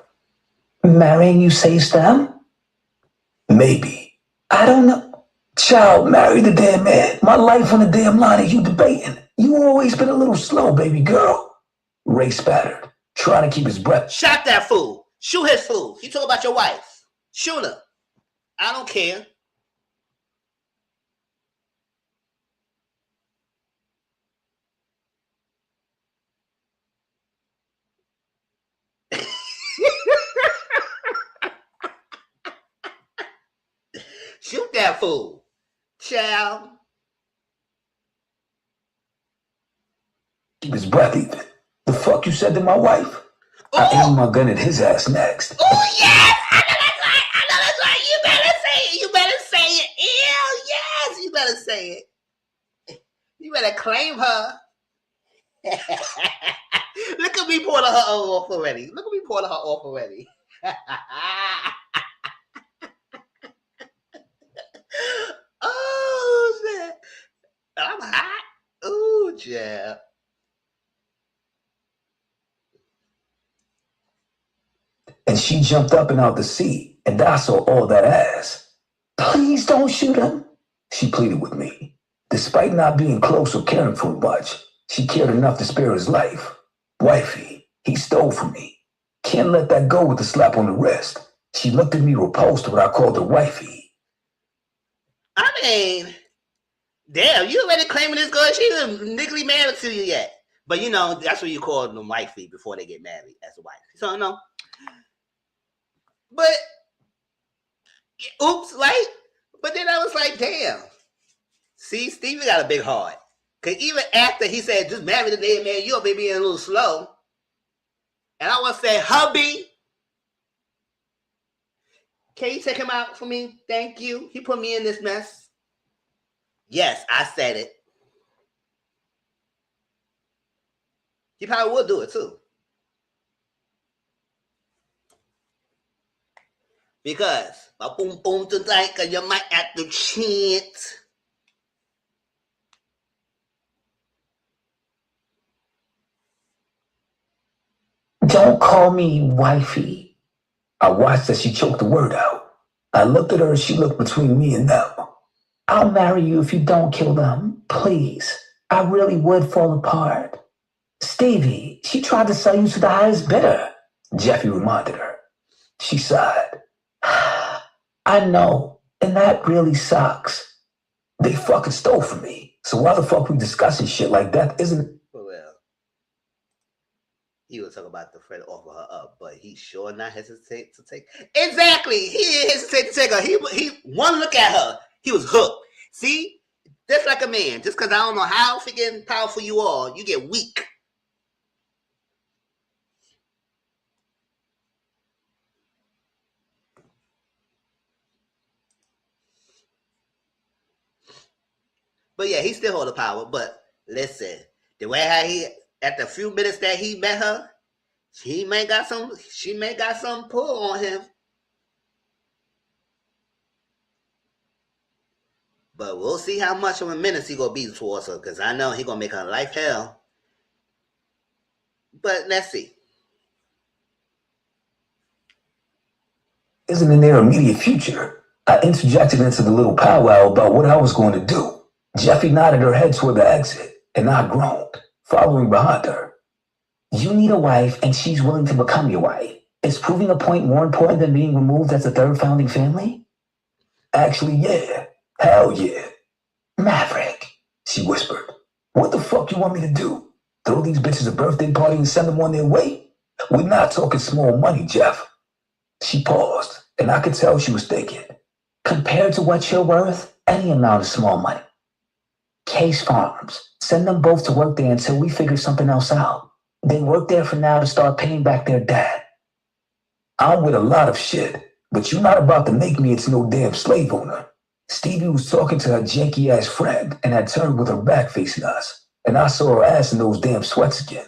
Marrying you saves them? Maybe. I don't know. Child, marry the damn man. My life on the damn line and you debating. You always been a little slow, baby girl. Ray spattered, trying to keep his breath. Shot that fool. Shoot his fool. You talk about your wife. Shoot her. I don't care. Shoot that fool. Child. Keep his breath even. The fuck you said to my wife? Ooh. I aimed my gun at his ass next. Oh, yes! I know that's right. I know that's right. You better say it. You better say it. Ew, yes. You better say it. You better claim her. Look at me pulling her off already. Look at me pulling her off already. Oh, shit. I'm hot. Ooh, yeah. And she jumped up and out the seat, and I saw all that ass. Please don't shoot him, she pleaded with me. Despite not being close or caring for much, she cared enough to spare his life. Wifey, he stole from me. Can't let that go with a slap on the wrist. She looked at me repulsed when I called her wifey. I mean, damn, you already claiming this girl. She ain't niggly married to you yet. But you know, that's what you call them wifey before they get married as a wife. So no. But oops, right? But then I was like, damn. See, Stevie got a big heart. Cause even after he said, just marry the dead man, you'll be being a little slow. And I want to say, hubby, can you take him out for me? Thank you. He put me in this mess. Yes, I said it. He probably will do it too. Because boom boom tonight, cause you might have to chant. Don't call me wifey. I watched as she choked the word out. I looked at her and she looked between me and them. I'll marry you if you don't kill them. Please. I really would fall apart. Stevie, she tried to sell you to the highest bidder. Jeffy reminded her. She sighed. I know, and that really sucks. They fucking stole from me. So why the fuck we discussing shit like that isn't... Well, he was talking about the friend offer her up, but he sure not hesitate to take. Exactly, he didn't hesitate to take her. He one look at her, he was hooked. See, just like a man. Just because I don't know how freaking powerful you are, you get weak. But yeah, he still hold the power. But listen, the way how he at the few minutes that he met her, she may got some pull on him. But we'll see how much of a menace he gonna be towards her, because I know he gonna make her life hell. But let's see. isn't in their immediate future. I interjected into the little powwow about what I was going to do. Jeffy nodded her head toward the exit, and I groaned, following behind her. You need a wife, and she's willing to become your wife. Is proving a point more important than being removed as the third founding family? Actually, yeah. Hell yeah. Maverick, she whispered. What the fuck you want me to do? Throw these bitches a birthday party and send them on their way? We're not talking small money, Jeff. She paused, and I could tell she was thinking. Compared to what you're worth, any amount is small money. Case Farms. Send them both to work there until we figure something else out. They work there for now to start paying back their debt. I'm with a lot of shit, but you're not about to make me into no damn slave owner. Stevie was talking to her janky-ass friend and had turned with her back facing us, and I saw her ass in those damn sweats again.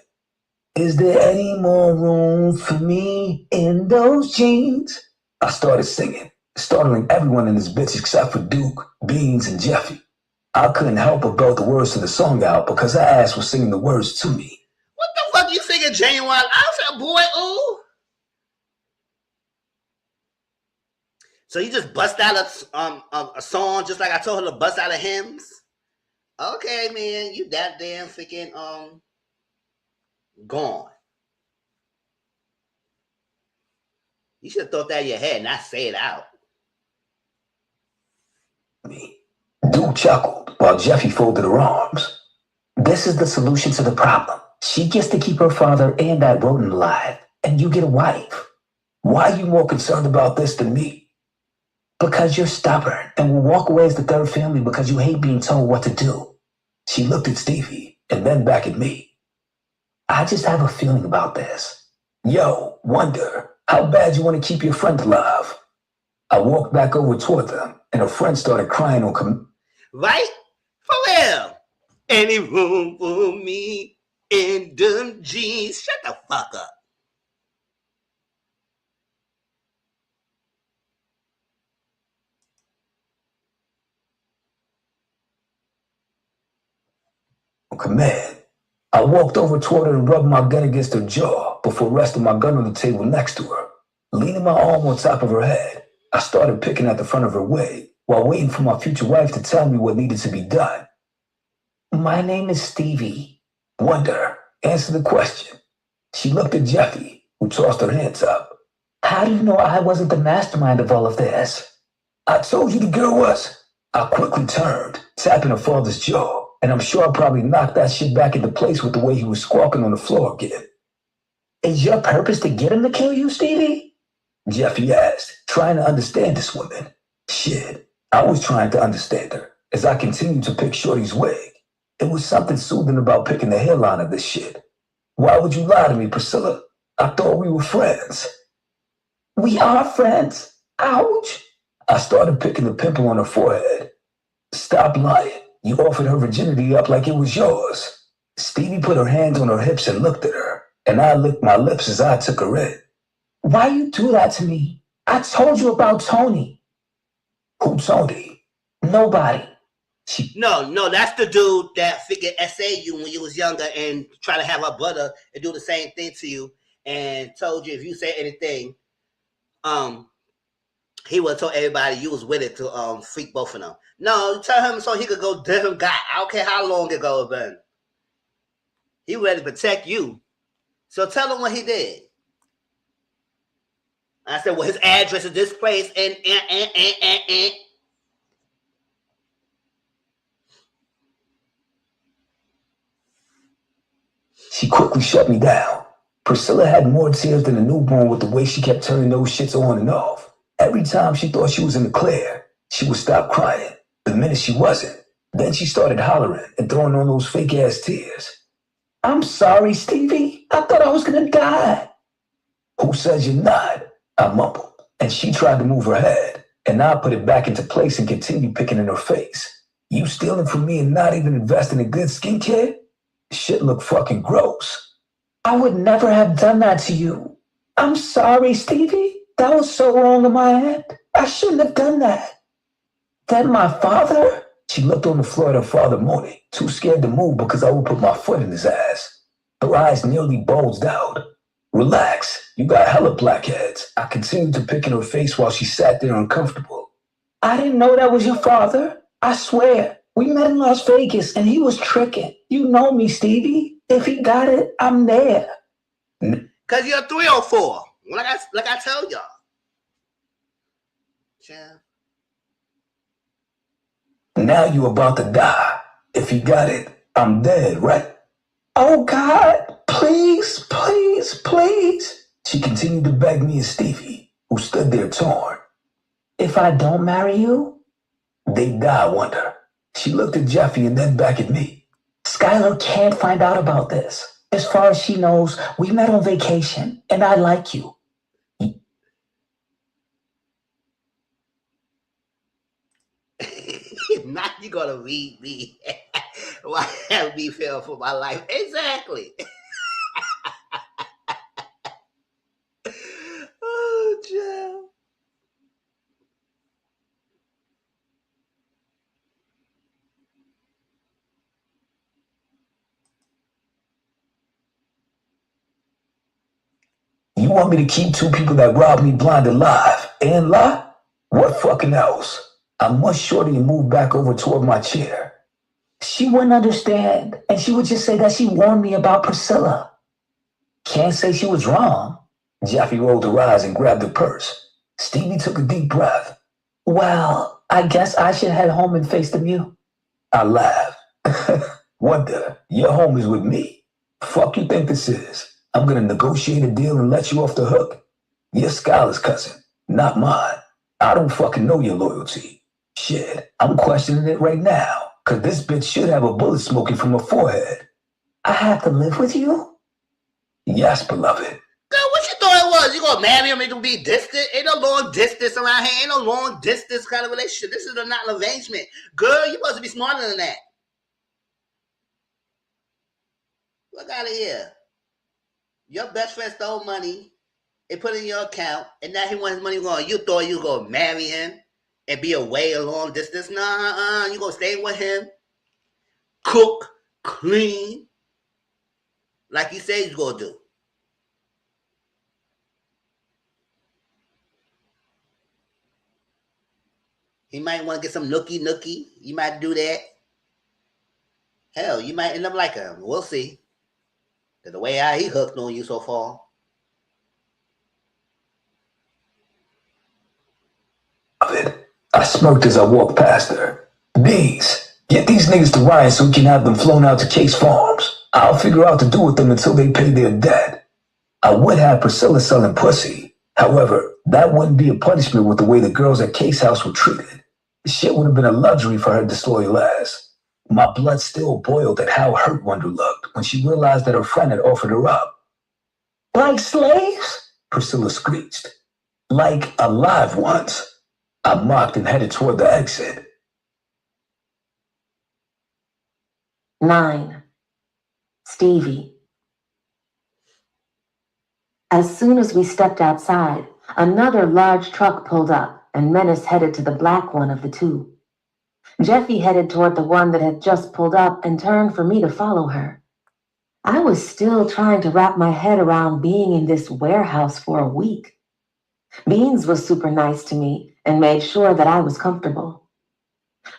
Is there any more room for me in those jeans? I started singing, startling everyone in this bitch except for Duke, Beans, and Jeffy. I couldn't help but belt the words to the song out because her ass was singing the words to me. What the fuck you singing, Genuine? I said, boy, ooh. So you just bust out a song just like I told her to bust out of hymns? Okay, man, you that damn freaking gone. You should have thought that in your head, not say it out. Duke chuckled while Jeffy folded her arms. This is the solution to the problem. She gets to keep her father and that rodent alive, and you get a wife. Why are you more concerned about this than me? Because you're stubborn and will walk away as the third family because you hate being told what to do. She looked at Stevie and then back at me. I just have a feeling about this. Yo, Wonder, how bad you want to keep your friend alive? I walked back over toward them and her friend started crying on Right? For real. Any room for me in them jeans? Shut the fuck up. command. I walked over toward her and rubbed my gun against her jaw before resting my gun on the table next to her. Leaning my arm on top of her head, I started picking at the front of her wig while waiting for my future wife to tell me what needed to be done. My name is Stevie. Wonder, answer the question. She looked at Jeffy, who tossed her hands up. How do you know I wasn't the mastermind of all of this? I told you the girl was. I quickly turned, tapping her father's jaw, and I'm sure I probably knocked that shit back into place with the way he was squawking on the floor again. Is your purpose to get him to kill you, Stevie? Jeffy asked, trying to understand this woman. Shit, I was trying to understand her as I continued to pick Shorty's wig. It was something soothing about picking the hairline of this shit. Why would you lie to me, Priscilla? I thought we were friends. We are friends. Ouch. I started picking the pimple on her forehead. Stop lying. You offered her virginity up like it was yours. Stevie put her hands on her hips and looked at her, and I licked my lips as I took her in. Why you do that to me? I told you about Tony. Who Tony? Nobody. No, that's the dude that figured SA you when you was younger and try to have her brother and do the same thing to you and told you if you say anything, he would have told everybody you was with it to freak both of them. No, tell him so he could go different guy. I don't care how long ago it's been. He ready to protect you. So tell him what he did. I said, well, his address is this place and. She quickly shut me down. Priscilla had more tears than a newborn with the way she kept turning those shits on and off. Every time she thought she was in the clear, she would stop crying. The minute she wasn't, then she started hollering and throwing on those fake-ass tears. I'm sorry, Stevie. I thought I was gonna die. Who says you're not? I mumbled, and she tried to move her head, and I put it back into place and continued picking in her face. You stealing from me and not even investing in good skincare? Shit looked fucking gross. I would never have done that to you. I'm sorry, Stevie. That was so wrong on my end. I shouldn't have done that. Then my father? She looked on the floor at her father moaning, too scared to move because I would put my foot in his ass. Her eyes nearly bulged out. Relax. You got hella blackheads. I continued to pick in her face while she sat there uncomfortable. I didn't know that was your father. I swear. We met in Las Vegas and he was tricking. You know me, Stevie. If he got it, I'm there. Cause you're 304. Like I told y'all. Yeah. Now you about to die. If he got it, I'm dead, right? Oh God, please, please, please. She continued to beg me and Stevie, who stood there torn. If I don't marry you, they die, I wonder. She looked at Jeffy and then back at me. Skylar can't find out about this. As far as she knows, we met on vacation, and I like you. Now you gonna read me. Why have me feel for my life? Exactly. Oh, Joe. You want me to keep two people that robbed me blind alive and lie? What fucking else? I mushed Shorty and moved back over toward my chair. She wouldn't understand, and she would just say that she warned me about Priscilla. Can't say she was wrong. Jeffy rolled her eyes and grabbed her purse. Stevie took a deep breath. Well, I guess I should head home and face the mute. I laughed. What the? Your home is with me. Fuck you think this is? I'm gonna negotiate a deal and let you off the hook. You're Skylar's cousin, not mine. I don't fucking know your loyalty. Shit, I'm questioning it right now, cause this bitch should have a bullet smoking from her forehead. I have to live with you? Yes, beloved. Girl, what you thought it was? You gonna marry him and to be distant? Ain't no long distance around here. Ain't no long distance kind of relationship. This is not an arrangement. Girl, you supposed to be smarter than that. Look out of here. Your best friend stole money and put it in your account, and now he wants his money gone. You thought you were gonna marry him and be away a long distance? Nah, you gonna stay with him, cook, clean, like you said he's gonna do. He might want to get some nookie. You might do that. Hell, you might end up like him. We'll see. Cause the way he hooked on you so far. I smirked as I walked past her. Beans, get these niggas to Ryan so we can have them flown out to Case Farms. I'll figure out to do with them until they pay their debt. I would have Priscilla selling pussy. However, that wouldn't be a punishment with the way the girls at Case House were treated. The shit would have been a luxury for her disloyal ass. My blood still boiled at how hurt Wonder looked when she realized that her friend had offered her up. Like slaves? Priscilla screeched. Like alive ones. I mocked and headed toward the exit. 9. Stevie. As soon as we stepped outside, another large truck pulled up, and Menace headed to the black one of the two. Jeffy headed toward the one that had just pulled up and turned for me to follow her. I was still trying to wrap my head around being in this warehouse for a week. Beans was super nice to me and made sure that I was comfortable.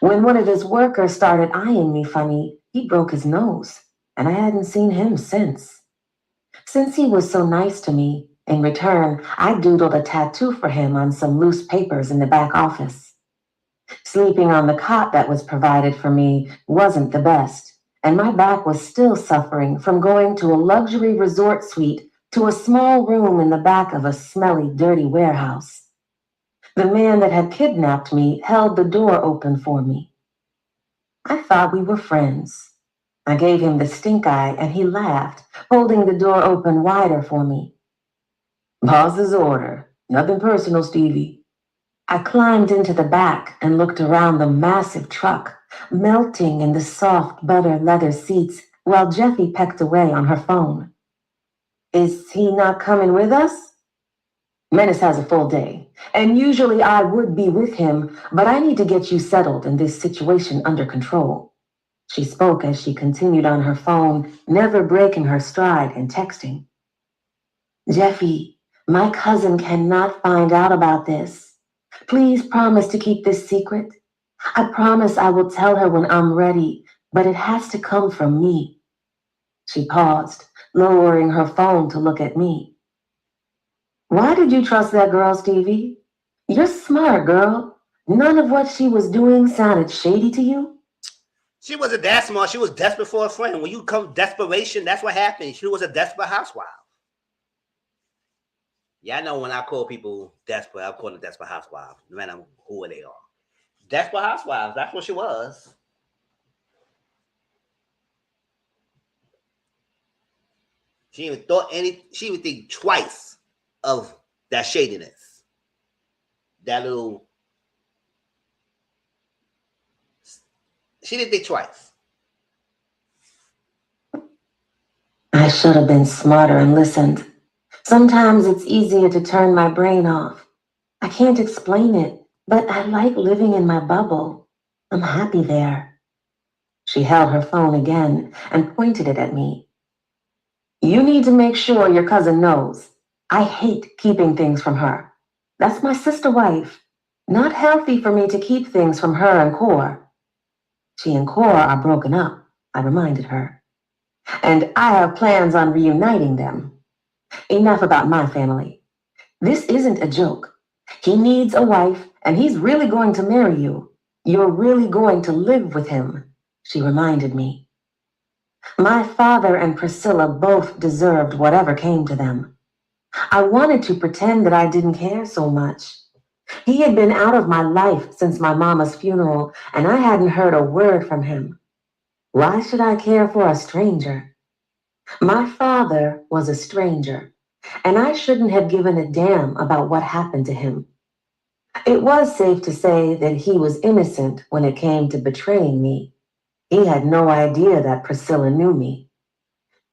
When one of his workers started eyeing me funny, he broke his nose, and I hadn't seen him since. Since he was so nice to me, in return, I doodled a tattoo for him on some loose papers in the back office. Sleeping on the cot that was provided for me wasn't the best, and my back was still suffering from going to a luxury resort suite to a small room in the back of a smelly, dirty warehouse. The man that had kidnapped me held the door open for me. I thought we were friends. I gave him the stink eye, and he laughed, holding the door open wider for me. Boss's order. Nothing personal, Stevie. I climbed into the back and looked around the massive truck, melting in the soft butter leather seats while Jeffy pecked away on her phone. Is he not coming with us? Menace has a full day, and usually I would be with him, but I need to get you settled and this situation under control. She spoke as she continued on her phone, never breaking her stride in texting. Jeffy, my cousin cannot find out about this. Please promise to keep this secret. I promise I will tell her when I'm ready, but it has to come from me. She paused, lowering her phone to look at me. Why did you trust that girl, Stevie? You're smart, girl. None of what she was doing sounded shady to you? She wasn't that smart. She was desperate for a friend. When you come desperation, that's what happened. She was a desperate housewife. Yeah, I know when I call people desperate, I call them desperate housewives, no matter who they are. Desperate housewives, that's what she was. She even thought she would think twice of that shadiness. That little, she didn't think twice. I should have been smarter and listened. Sometimes it's easier to turn my brain off. I can't explain it, but I like living in my bubble. I'm happy there. She held her phone again and pointed it at me. You need to make sure your cousin knows. I hate keeping things from her. That's my sister wife. Not healthy for me to keep things from her and Core. She and Core are broken up, I reminded her. And I have plans on reuniting them. Enough about my family. This isn't a joke. He needs a wife, and he's really going to marry you. You're really going to live with him, she reminded me. My father and Priscilla both deserved whatever came to them. I wanted to pretend that I didn't care so much. He had been out of my life since my mama's funeral, and I hadn't heard a word from him. Why should I care for a stranger? My father was a stranger, and I shouldn't have given a damn about what happened to him. It was safe to say that he was innocent when it came to betraying me. He had no idea that Priscilla knew me.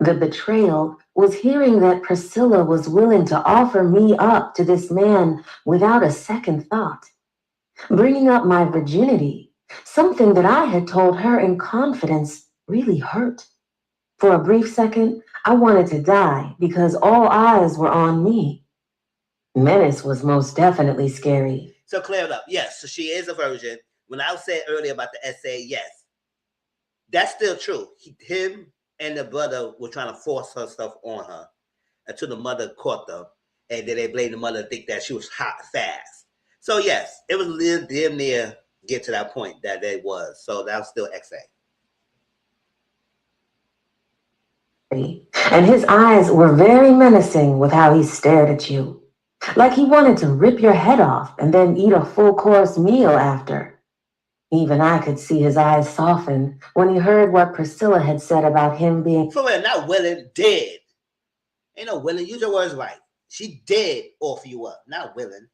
The betrayal was hearing that Priscilla was willing to offer me up to this man without a second thought. Bringing up my virginity, something that I had told her in confidence, really hurt. For a brief second, I wanted to die because all eyes were on me. Menace was most definitely scary. So clear it up. Yes, so she is a virgin. When I said earlier about the essay, yes, that's still true. Him and the brother were trying to force her stuff on her until the mother caught them, and then they blamed the mother to think that she was hot fast. So yes, it was damn near get to that point that they was. So that was still XA. And his eyes were very menacing with how he stared at you. Like he wanted to rip your head off and then eat a full-course meal after. Even I could see his eyes soften when he heard what Priscilla had said about him being... For real, not willing, dead. Ain't no willing, use your words right. She did offer you up, not willing.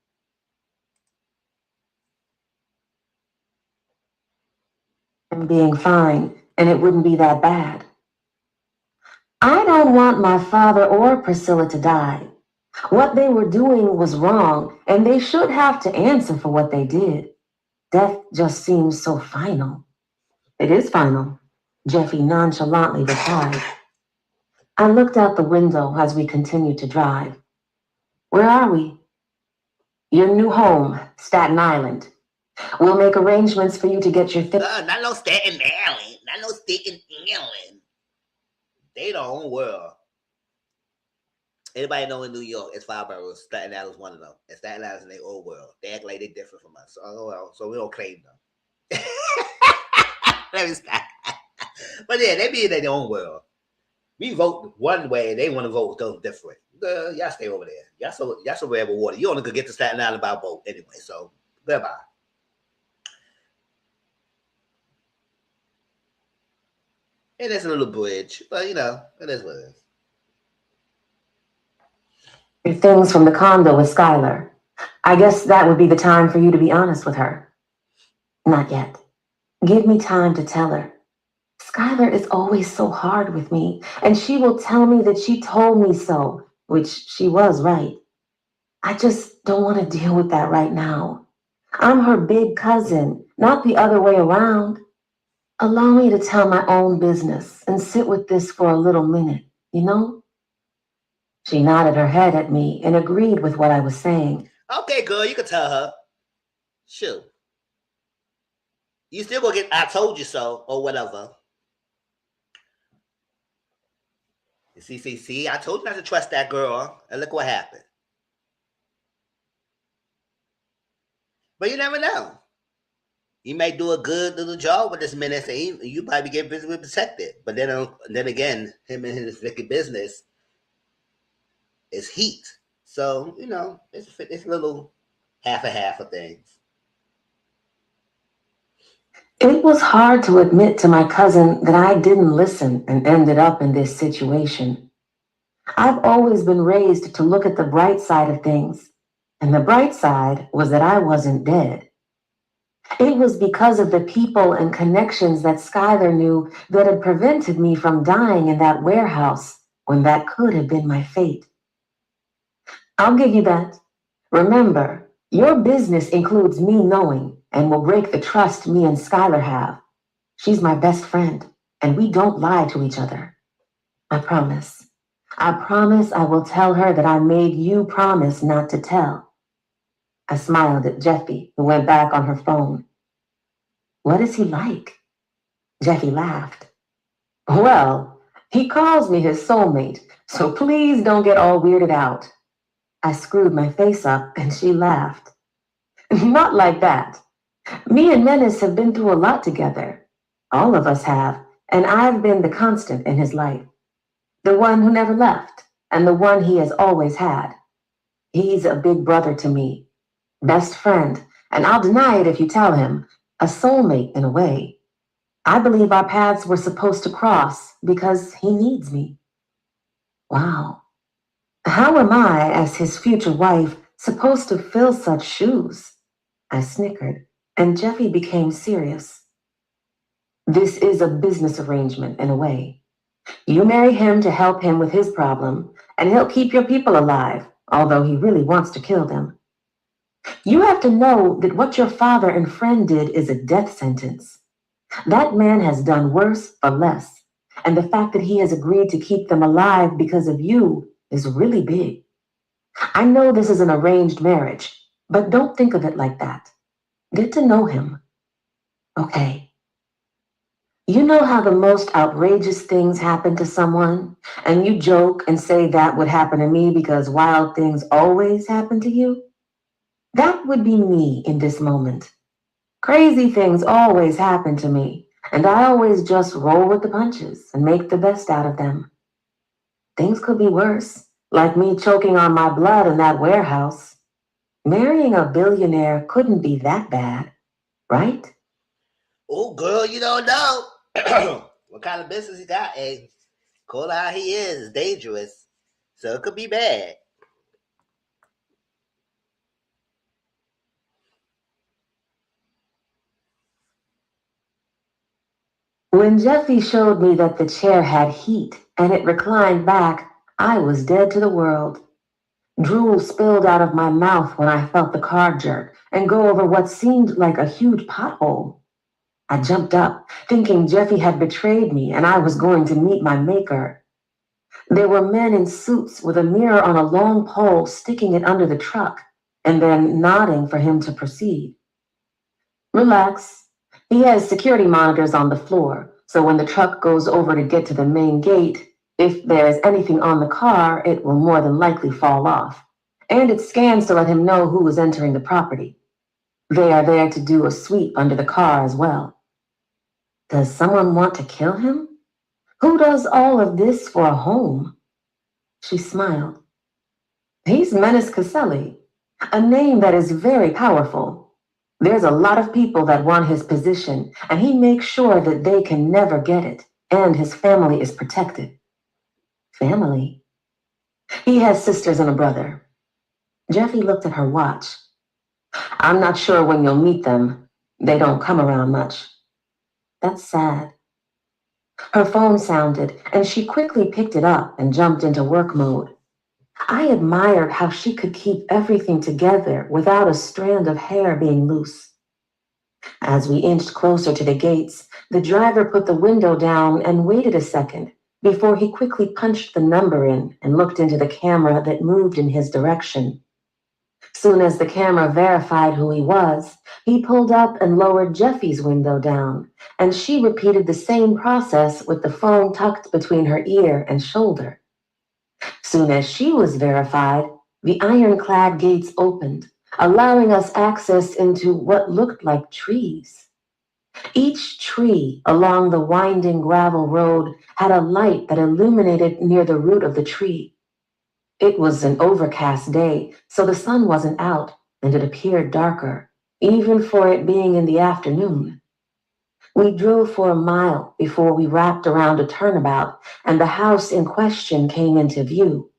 And being fine, and it wouldn't be that bad. I don't want my father or Priscilla to die. What they were doing was wrong, and they should have to answer for what they did. Death just seems so final. It is final, Jeffy nonchalantly replied. I looked out the window as we continued to drive. Where are we? Your new home, Staten Island. We'll make arrangements for you to get your... Not no Staten Island. Not no Staten Island. They the own world. Anybody know in New York, it's 5 boroughs. Staten Island's one of them. And Staten Island's in their old world. They act like they're different from us. Oh, well, so we don't claim them. Let me stop. But yeah, they be in their own world. We vote one way, they want to vote those different. Y'all stay over there. Y'all so red with water. You only could get to Staten Island by vote anyway, so goodbye. It is a little bridge, but you know, it is what it is. Things from the condo with Skylar. I guess that would be the time for you to be honest with her. Not yet. Give me time to tell her. Skylar is always so hard with me, and she will tell me that she told me so, which she was right. I just don't want to deal with that right now. I'm her big cousin, not the other way around. Allow me to tell my own business and sit with this for a little minute, you know? She nodded her head at me and agreed with what I was saying. Okay, girl, you can tell her. Shoot. You still gonna get I told you so or whatever. See, I told you not to trust that girl, and look what happened. But you never know. You may do a good little job with this Menace, and you probably get busy with protected. But then again, him and his wicked business is heat. So it's a little half a half of things. It was hard to admit to my cousin that I didn't listen and ended up in this situation. I've always been raised to look at the bright side of things, and the bright side was that I wasn't dead. It was because of the people and connections that Skylar knew that had prevented me from dying in that warehouse when that could have been my fate. I'll give you that. Remember, your business includes me knowing and will break the trust me and Skylar have. She's my best friend, and we don't lie to each other. I promise. I promise I will tell her that I made you promise not to tell. I smiled at Jeffy, who went back on her phone. What is he like? Jeffy laughed. Well, he calls me his soulmate, so please don't get all weirded out. I screwed my face up and she laughed. Not like that. Me and Menace have been through a lot together. All of us have, and I've been the constant in his life. The one who never left, and the one he has always had. He's a big brother to me, best friend, and I'll deny it if you tell him, a soulmate in a way. I believe our paths were supposed to cross because he needs me. Wow. How am I, as his future wife, supposed to fill such shoes? I snickered, and Jeffy became serious. This is a business arrangement in a way. You marry him to help him with his problem, and he'll keep your people alive, although he really wants to kill them. You have to know that what your father and friend did is a death sentence. That man has done worse for less, and the fact that he has agreed to keep them alive because of you is really big. I know this is an arranged marriage, but don't think of it like that. Get to know him. Okay. You know how the most outrageous things happen to someone, and you joke and say that would happen to me because wild things always happen to you? That would be me in this moment. Crazy things always happen to me, and I always just roll with the punches and make the best out of them. Things could be worse, like me choking on my blood in that warehouse. Marrying a billionaire couldn't be that bad, right? Oh, girl, you don't know. What kind of business he got, eh? Call out he is dangerous. So it could be bad. When Jeffy showed me that the chair had heat and it reclined back, I was dead to the world. Drool spilled out of my mouth when I felt the car jerk and go over what seemed like a huge pothole. I jumped up, thinking Jeffy had betrayed me and I was going to meet my maker. There were men in suits with a mirror on a long pole sticking it under the truck and then nodding for him to proceed. Relax. He has security monitors on the floor, so when the truck goes over to get to the main gate, if there's anything on the car, it will more than likely fall off. And it scans to let him know who is entering the property. They are there to do a sweep under the car as well. Does someone want to kill him? Who does all of this for a home? She smiled. He's Menace Caselli, a name that is very powerful. There's a lot of people that want his position, and he makes sure that they can never get it, and his family is protected. Family? He has sisters and a brother. Jeffy looked at her watch. I'm not sure when you'll meet them. They don't come around much. That's sad. Her phone sounded, and she quickly picked it up and jumped into work mode. I admired how she could keep everything together without a strand of hair being loose. As we inched closer to the gates, the driver put the window down and waited a second, before he quickly punched the number in and looked into the camera that moved in his direction. Soon as the camera verified who he was, he pulled up and lowered Jeffy's window down, and she repeated the same process with the phone tucked between her ear and shoulder. Soon as she was verified, the ironclad gates opened, allowing us access into what looked like trees. Each tree along the winding gravel road had a light that illuminated near the root of the tree. It was an overcast day, so the sun wasn't out, and it appeared darker, even for it being in the afternoon. We drove for a mile before we wrapped around a turnabout, and the house in question came into view.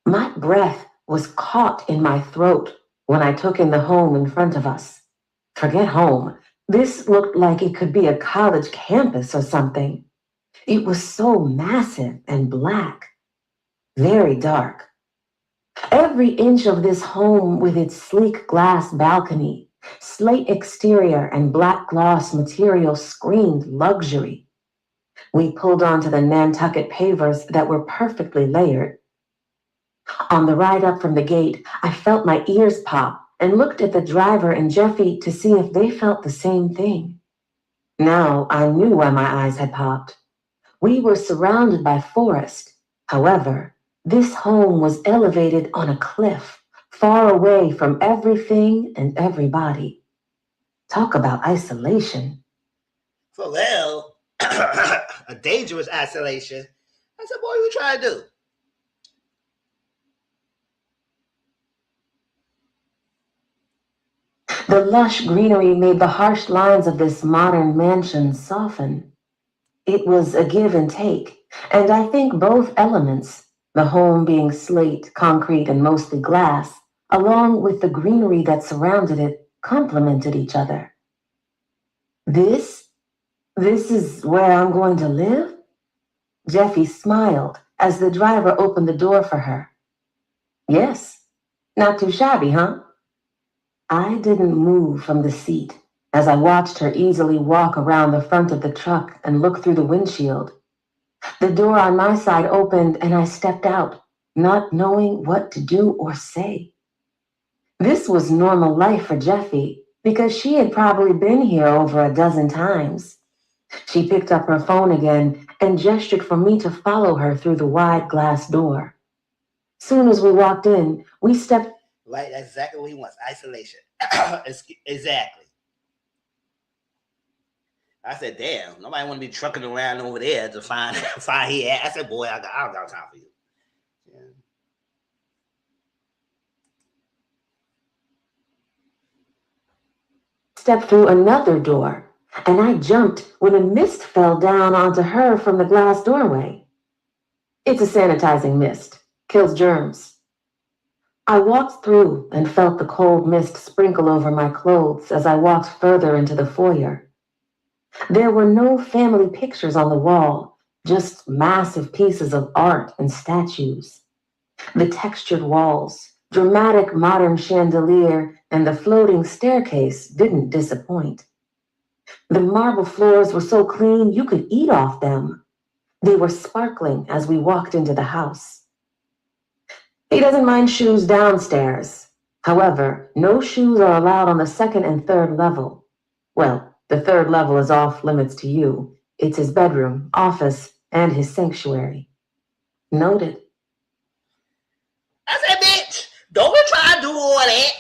My breath was caught in my throat when I took in the home in front of us. Forget home. This looked like it could be a college campus or something. It was so massive and black. Very dark. Every inch of this home with its sleek glass balcony, slate exterior, and black gloss material screamed luxury. We pulled onto the Nantucket pavers that were perfectly layered. On the ride up from the gate, I felt my ears pop and looked at the driver and Jeffy to see if they felt the same thing. Now I knew why my eyes had popped. We were surrounded by forest. However, this home was elevated on a cliff, far away from everything and everybody. Talk about isolation. For real, a dangerous isolation. I said, boy, what you trying to do? The lush greenery made the harsh lines of this modern mansion soften. It was a give and take, and I think both elements, the home being slate, concrete, and mostly glass, along with the greenery that surrounded it, complemented each other. This is where I'm going to live? Jeffy smiled as the driver opened the door for her. Yes, not too shabby, huh? I didn't move from the seat as I watched her easily walk around the front of the truck and look through the windshield. The door on my side opened and I stepped out, not knowing what to do or say. This was normal life for Jeffy because she had probably been here over a dozen times. She picked up her phone again and gestured for me to follow her through the wide glass door. Soon as we walked in, we stepped... Right, that's exactly what he wants, isolation. Exactly. I said, damn, nobody want to be trucking around over there to find he at. I said, boy, I don't got time for you. Yeah. Stepped through another door, and I jumped when a mist fell down onto her from the glass doorway. It's a sanitizing mist. Kills germs. I walked through and felt the cold mist sprinkle over my clothes as I walked further into the foyer. There were no family pictures on the wall, just massive pieces of art and statues. The textured walls, dramatic modern chandelier, and the floating staircase didn't disappoint. The marble floors were so clean you could eat off them. They were sparkling as we walked into the house. He doesn't mind shoes downstairs. However, no shoes are allowed on the second and third level. Well, the third level is off limits to you. It's his bedroom, office, and his sanctuary. Noted. I said, bitch, don't be trying to do all that.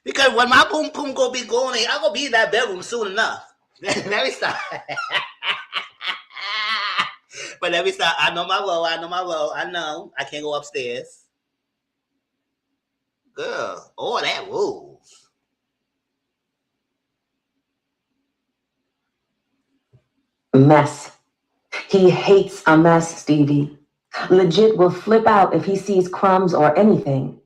Because when my boom boom go be going in, I'm going to be in that bedroom soon enough. Let me stop. But let me stop. I know my role. I know. I can't go upstairs. Girl, all that rules. Mess. He hates a mess, Stevie. Legit will flip out if he sees crumbs or anything.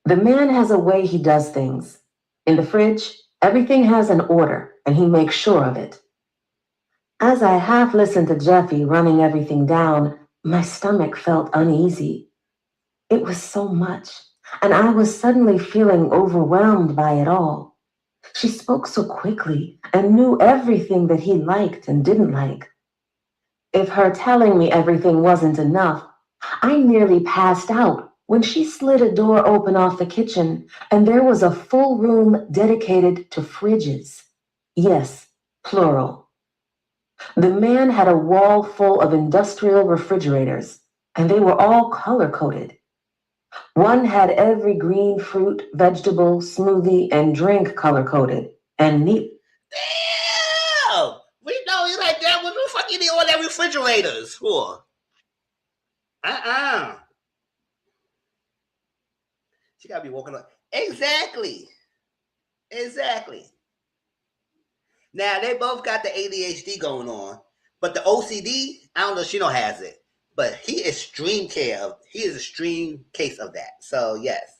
The man has a way he does things. In the fridge, everything has an order, and he makes sure of it. As I half listened to Jeffy running everything down, my stomach felt uneasy. It was so much, and I was suddenly feeling overwhelmed by it all. She spoke so quickly and knew everything that he liked and didn't like. If her telling me everything wasn't enough, I nearly passed out when she slid a door open off the kitchen and there was a full room dedicated to fridges. Yes, plural. The man had a wall full of industrial refrigerators, and they were all color-coded. One had every green fruit, vegetable, smoothie, and drink color-coded, and neat. Damn! We know you like that. What the fuck you need all that refrigerators for? She gotta be walking up. Exactly. Now they both got the ADHD going on, but the OCD, I don't know if she don't has it. But he is extreme case of that. So yes,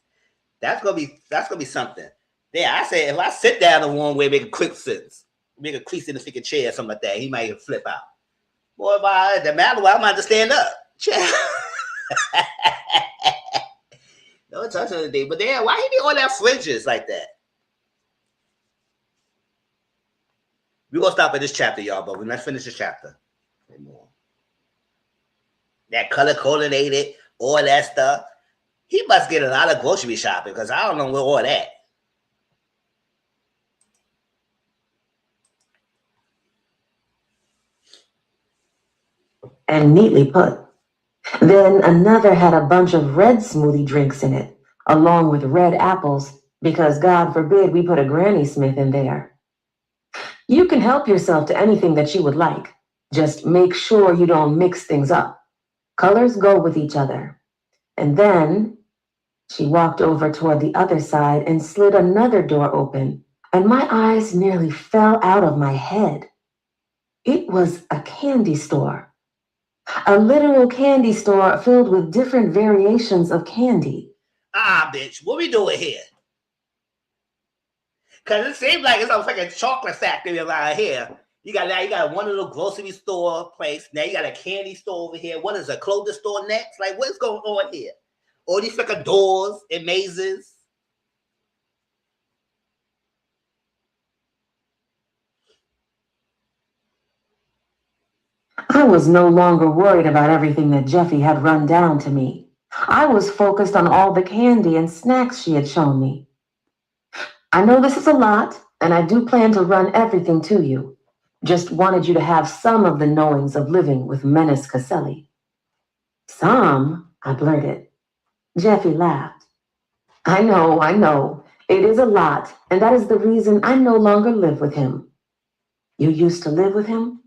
that's gonna be something. Yeah, I say if I sit down the one way, make a quick sentence, make a crease in the freaking chair or something like that, he might even flip out. Boy, by the matter, I might have to stand up. Don't touch on the day. But damn, why he need all that fringes like that? We're gonna stop at this chapter, y'all, but let's finish this chapter. That color coordinated, all that stuff. He must get a lot of grocery shopping because I don't know where all that. And neatly put. Then another had a bunch of red smoothie drinks in it, along with red apples, because God forbid we put a Granny Smith in there. You can help yourself to anything that you would like. Just make sure you don't mix things up. Colors go with each other. And then she walked over toward the other side and slid another door open, and my eyes nearly fell out of my head. It was a candy store. A literal candy store filled with different variations of candy. Bitch, what we doing here? Because it seems like it's a freaking chocolate factory around here. You got one little grocery store place. Now you got a candy store over here. What is a clothing store next? Like, what's going on here? All these freaking doors and mazes. I was no longer worried about everything that Jeffy had run down to me. I was focused on all the candy and snacks she had shown me. I know this is a lot, and I do plan to run everything to you. Just wanted you to have some of the knowings of living with Menace Caselli. Some, I blurted. Jeffy laughed. I know. It is a lot, and that is the reason I no longer live with him. You used to live with him?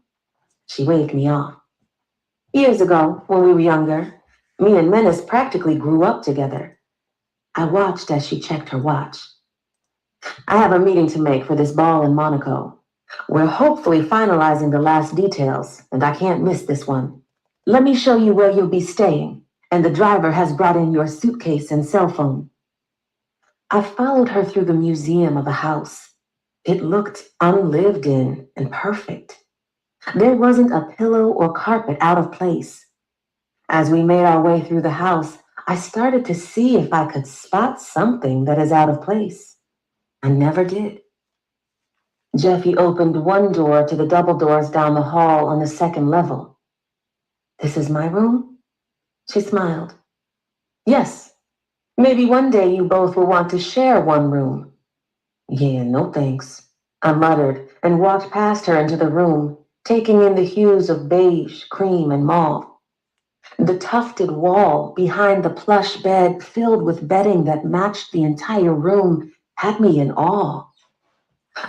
She waved me off. Years ago, when we were younger, me and Menace practically grew up together. I watched as she checked her watch. I have a meeting to make for this ball in Monaco. We're hopefully finalizing the last details, and I can't miss this one. Let me show you where you'll be staying, and the driver has brought in your suitcase and cell phone. I followed her through the museum of a house. It looked unlived in and perfect. There wasn't a pillow or carpet out of place. As we made our way through the house, I started to see if I could spot something that is out of place. I never did. Jeffy opened one door to the double doors down the hall on the second level. This is my room? She smiled. Yes. Maybe one day you both will want to share one room. Yeah, no thanks. I muttered and walked past her into the room, taking in the hues of beige, cream, and mauve. The tufted wall behind the plush bed filled with bedding that matched the entire room had me in awe.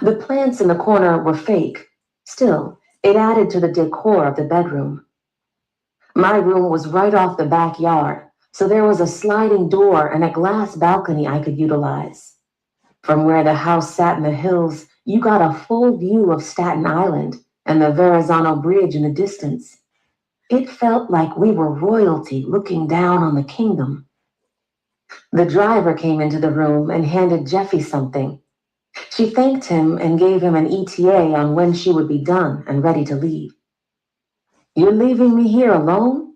The plants in the corner were fake. Still, it added to the decor of the bedroom. My room was right off the backyard, so there was a sliding door and a glass balcony I could utilize. From where the house sat in the hills, you got a full view of Staten Island and the Verrazano Bridge in the distance. It felt like we were royalty looking down on the kingdom. The driver came into the room and handed Jeffy something. She thanked him and gave him an ETA on when she would be done and ready to leave. You're leaving me here alone?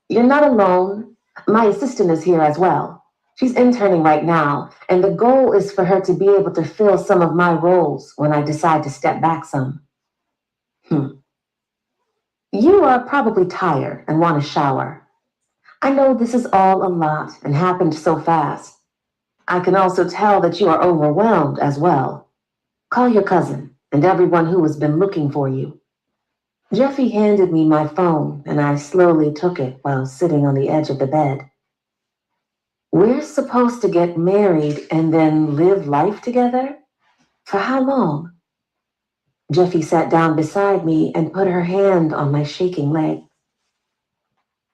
You're not alone. My assistant is here as well. She's interning right now, and the goal is for her to be able to fill some of my roles when I decide to step back some. You are probably tired and want a shower. I know this is all a lot and happened so fast. I can also tell that you are overwhelmed as well. Call your cousin and everyone who has been looking for you. Jeffy handed me my phone and I slowly took it while sitting on the edge of the bed. We're supposed to get married and then live life together? For how long? Jeffy sat down beside me and put her hand on my shaking leg.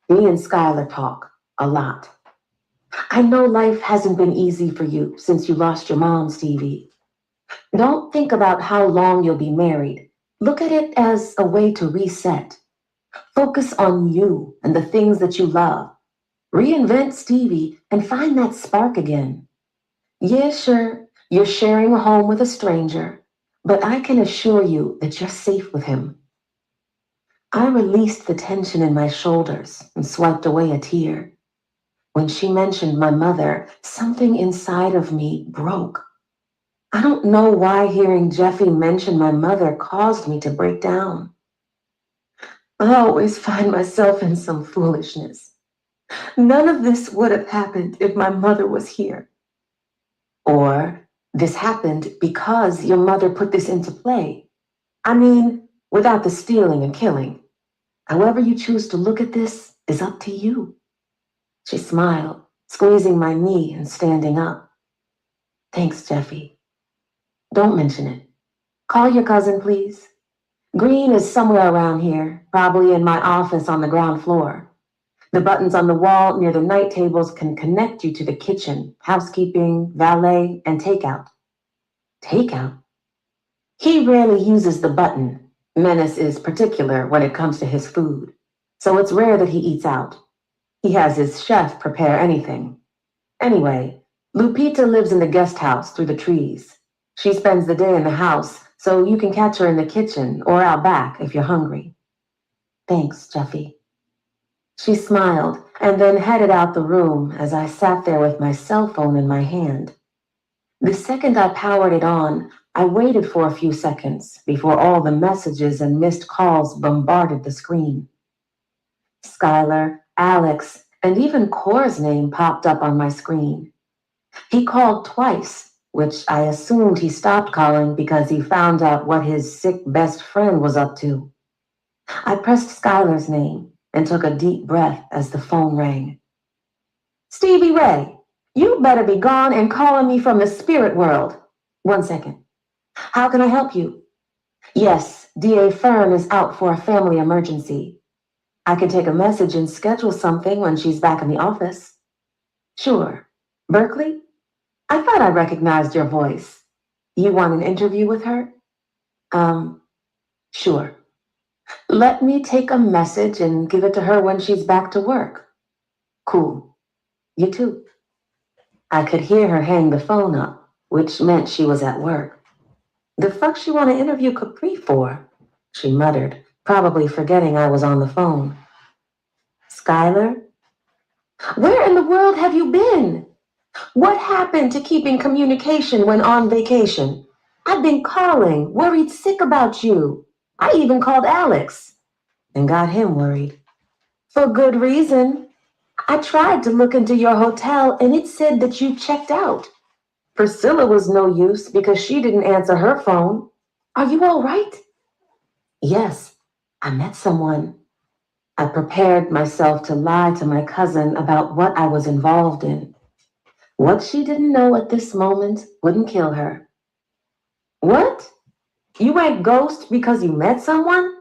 Me and Skylar talk a lot. I know life hasn't been easy for you since you lost your mom, Stevie. Don't think about how long you'll be married. Look at it as a way to reset. Focus on you and the things that you love. Reinvent Stevie and find that spark again. Yeah, sure, you're sharing a home with a stranger, but I can assure you that you're safe with him. I released the tension in my shoulders and swiped away a tear. When she mentioned my mother, something inside of me broke. I don't know why hearing Jeffy mention my mother caused me to break down. I always find myself in some foolishness. None of this would have happened if my mother was here. Or this happened because your mother put this into play. I mean, without the stealing and killing. However you choose to look at this is up to you. She smiled, squeezing my knee and standing up. Thanks, Jeffy. Don't mention it. Call your cousin, please. Green is somewhere around here, probably in my office on the ground floor. The buttons on the wall near the night tables can connect you to the kitchen, housekeeping, valet, and takeout. Takeout? He rarely uses the button. Menace is particular when it comes to his food, so it's rare that he eats out. He has his chef prepare anything. Anyway, Lupita lives in the guest house through the trees. She spends the day in the house, so you can catch her in the kitchen or out back if you're hungry. Thanks, Jeffy. She smiled and then headed out the room as I sat there with my cell phone in my hand. The second I powered it on, I waited for a few seconds before all the messages and missed calls bombarded the screen. Skylar, Alex, and even Cora's name popped up on my screen. He called twice, which I assumed he stopped calling because he found out what his sick best friend was up to. I pressed Skylar's name and took a deep breath as the phone rang. Stevie Ray, you better be gone and calling me from the spirit world. 1 second. How can I help you? Yes, D.A. Fern is out for a family emergency. I can take a message and schedule something when she's back in the office. Sure. Berkeley? I thought I recognized your voice. You want an interview with her? Sure. Let me take a message and give it to her when she's back to work. Cool. You too. I could hear her hang the phone up, which meant she was at work. The fuck she want to interview Capri for? She muttered, probably forgetting I was on the phone. Skylar? Where in the world have you been? What happened to keeping communication when on vacation? I've been calling, worried sick about you. I even called Alex and got him worried. For good reason. I tried to look into your hotel and it said that you checked out. Priscilla was no use because she didn't answer her phone. Are you all right? Yes, I met someone. I prepared myself to lie to my cousin about what I was involved in. What she didn't know at this moment wouldn't kill her. What? You went ghost because you met someone?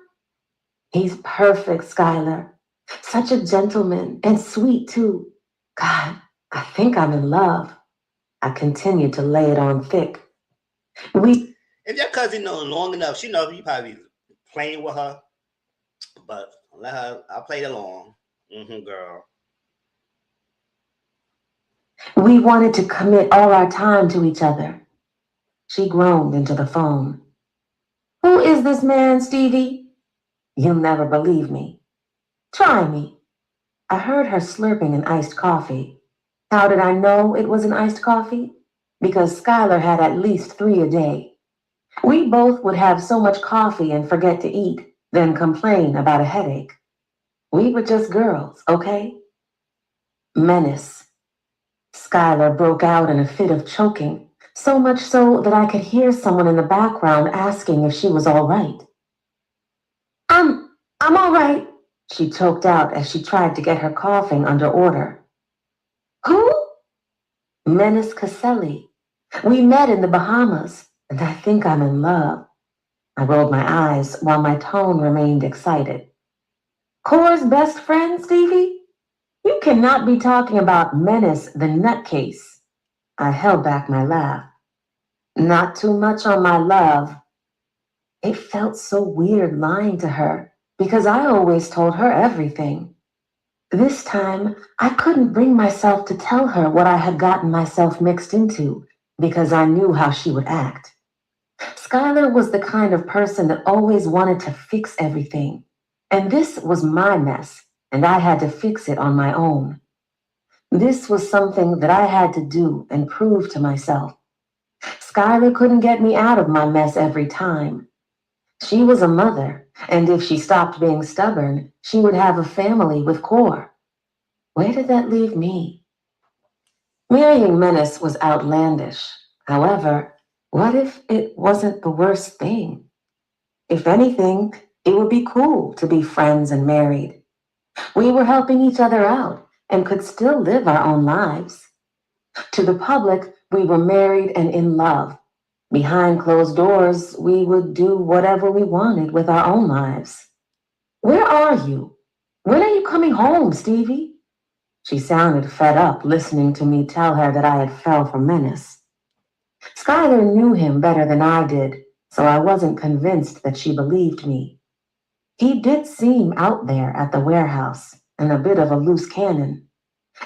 He's perfect, Skylar. Such a gentleman and sweet too. God, I think I'm in love. I continued to lay it on thick. If your cousin knows long enough, she knows you probably playing with her. But let her, I played along. Girl. We wanted to commit all our time to each other. She groaned into the phone. Who is this man, Stevie? You'll never believe me. Try me. I heard her slurping an iced coffee. How did I know it was an iced coffee? Because Skylar had at least 3 a day. We both would have so much coffee and forget to eat, then complain about a headache. We were just girls, okay? Menace. Skylar broke out in a fit of choking, so much so that I could hear someone in the background asking if she was all right. I'm all right, she choked out as she tried to get her coughing under order. Who? Menace Caselli. We met in the Bahamas, and I think I'm in love. I rolled my eyes while my tone remained excited. Cora's best friend, Stevie? You cannot be talking about Menace the nutcase. I held back my laugh. Not too much on my love. It felt so weird lying to her because I always told her everything. This time, I couldn't bring myself to tell her what I had gotten myself mixed into because I knew how she would act. Skylar was the kind of person that always wanted to fix everything, and this was my mess, and I had to fix it on my own. This was something that I had to do and prove to myself. Skylar couldn't get me out of my mess every time. She was a mother, and if she stopped being stubborn, she would have a family with Core. Where did that leave me? Marrying Menace was outlandish. However, what if it wasn't the worst thing? If anything, it would be cool to be friends and married. We were helping each other out and could still live our own lives. To the public, we were married and in love. Behind closed doors, we would do whatever we wanted with our own lives. Where are you? When are you coming home, Stevie? She sounded fed up listening to me tell her that I had fell for Menace. Skylar knew him better than I did, so I wasn't convinced that she believed me. He did seem out there at the warehouse and a bit of a loose cannon.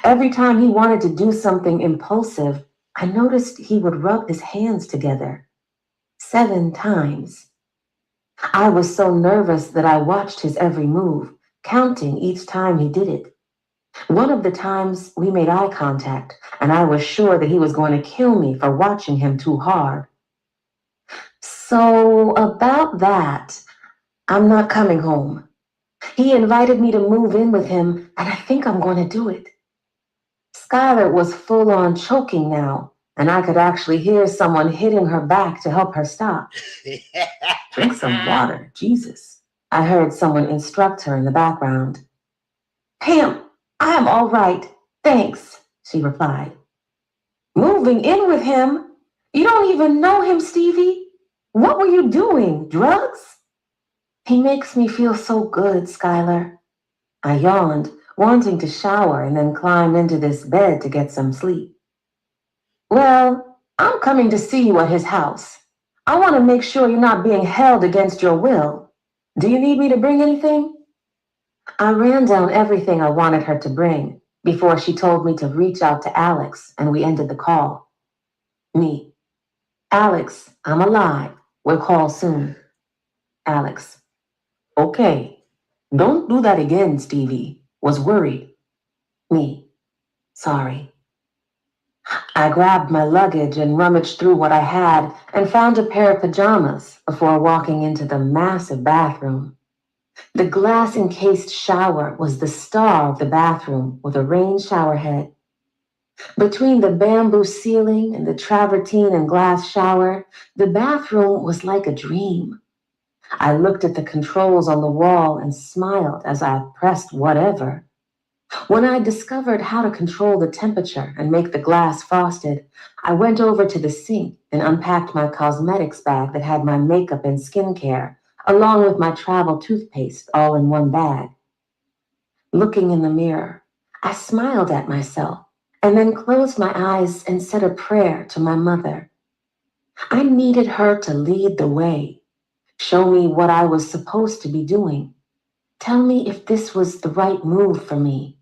Every time he wanted to do something impulsive, I noticed he would rub his hands together. 7 times. I was so nervous that I watched his every move, counting each time he did it. One of the times we made eye contact, and I was sure that he was going to kill me for watching him too hard. So about that, I'm not coming home. He invited me to move in with him, and I think I'm going to do it. Skylar was full on choking now, and I could actually hear someone hitting her back to help her stop. Drink some water, Jesus. I heard someone instruct her in the background. Pam, I am all right, thanks, she replied. Moving in with him? You don't even know him, Stevie. What were you doing, drugs? He makes me feel so good, Skylar. I yawned, wanting to shower and then climb into this bed to get some sleep. Well, I'm coming to see you at his house. I want to make sure you're not being held against your will. Do you need me to bring anything? I ran down everything I wanted her to bring before she told me to reach out to Alex, and we ended the call. Me. Alex, I'm alive. We'll call soon. Alex. Okay. Don't do that again, Stevie. Was worried. Me. Sorry. I grabbed my luggage and rummaged through what I had and found a pair of pajamas before walking into the massive bathroom. The glass-encased shower was the star of the bathroom with a rain shower head. Between the bamboo ceiling and the travertine and glass shower, the bathroom was like a dream. I looked at the controls on the wall and smiled as I pressed whatever. When I discovered how to control the temperature and make the glass frosted, I went over to the sink and unpacked my cosmetics bag that had my makeup and skincare, along with my travel toothpaste, all in one bag. Looking in the mirror, I smiled at myself and then closed my eyes and said a prayer to my mother. I needed her to lead the way, show me what I was supposed to be doing, tell me if this was the right move for me.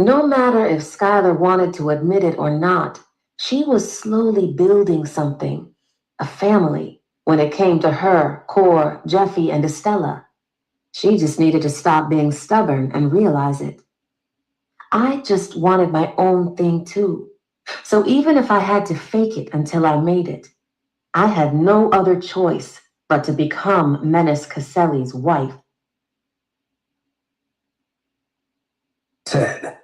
No matter if Skylar wanted to admit it or not, she was slowly building something, a family, when it came to her, Core, Jeffy, and Estella. She just needed to stop being stubborn and realize it. I just wanted my own thing too. So even if I had to fake it until I made it, I had no other choice but to become Menace Caselli's wife. 10.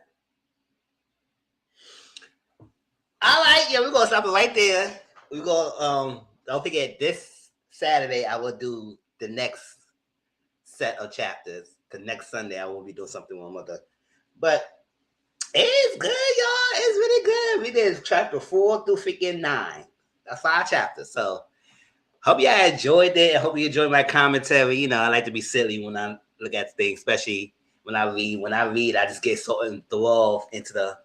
All right, yeah, we're gonna stop it right there. We're gonna don't forget this Saturday I will do the next set of chapters. Cause next Sunday I will be doing something with my mother. But it's good, y'all. It's really good. We did chapter 4 through freaking 9. That's 5 chapters. So hope y'all enjoyed it. I hope you enjoyed my commentary. You know, I like to be silly when I look at things, especially when I read. When I read, I just get so enthralled into the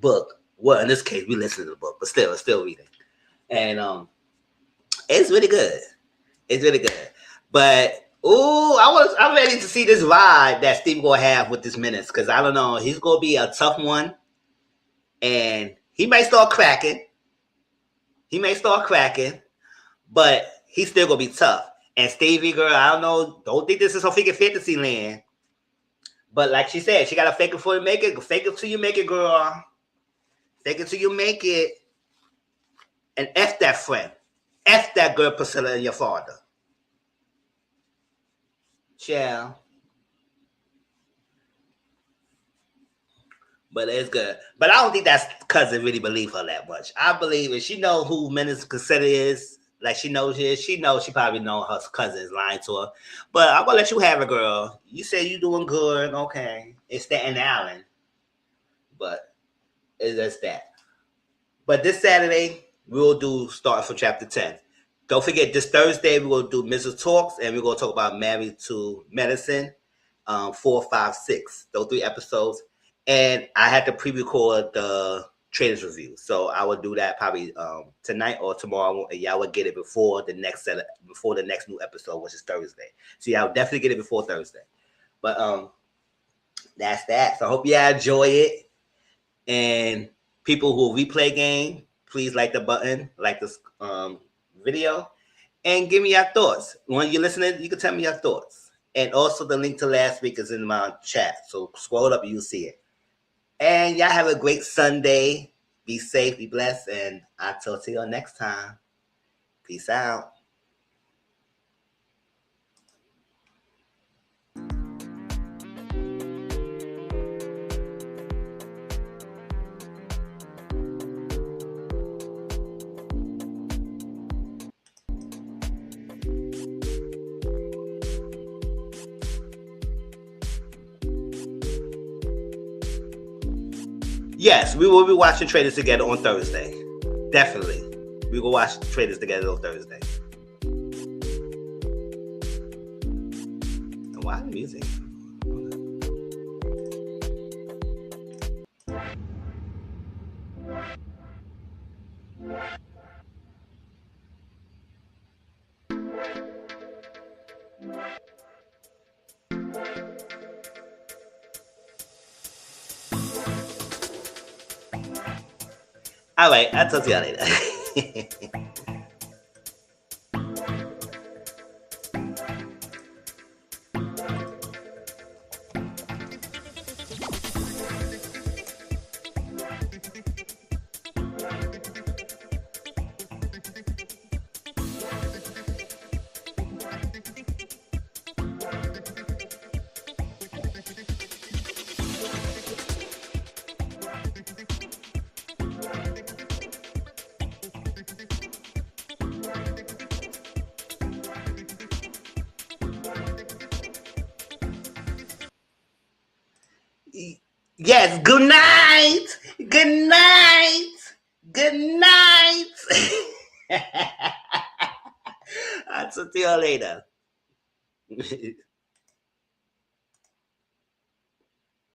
book. Well, in this case, we listen to the book, but still reading. And it's really good. It's really good. But I'm ready to see this ride that Steve gonna have with this Menace, because I don't know, he's gonna be a tough one, and he may start cracking. But he's still gonna be tough. And Stevie, girl, I don't think this is her freaking fantasy land. But like she said, she gotta fake it before you make it. Fake it till you make it, girl. Fake it till you make it. And F that friend. F that girl Priscilla and your father. Chill. But it's good. But I don't think that cousin really believe her that much. I believe if she know who Menace Cassetta is, like she knows she probably know her cousin is lying to her. But I'm gonna let you have it, girl. You say you doing good, okay. It's Staten Island. But it's just that. But this Saturday, we'll do starting from chapter 10. Don't forget, this Thursday, we're going to do Mizzle Talks, and we're going to talk about Married to Medicine, 4, 5, 6. Those 3 episodes. And I had to pre-record the Traders Review. So I will do that probably tonight or tomorrow. And y'all will get it before the next new episode, which is Thursday. So y'all will definitely get it before Thursday. But that's that. So I hope y'all enjoy it. And people who replay game, please like the button, like this video, and give me your thoughts. When you're listening, you can tell me your thoughts. And also the link to last week is in my chat. So scroll up and you'll see it. And y'all have a great Sunday. Be safe, be blessed, and I'll talk to you next time. Peace out. Yes, we will be watching Traders together on Thursday. Definitely. We will watch Traders together on Thursday. Why the music? All right, I'll talk to y'all later. Yes, good night. Good night. Good night. I'll talk to y'all later.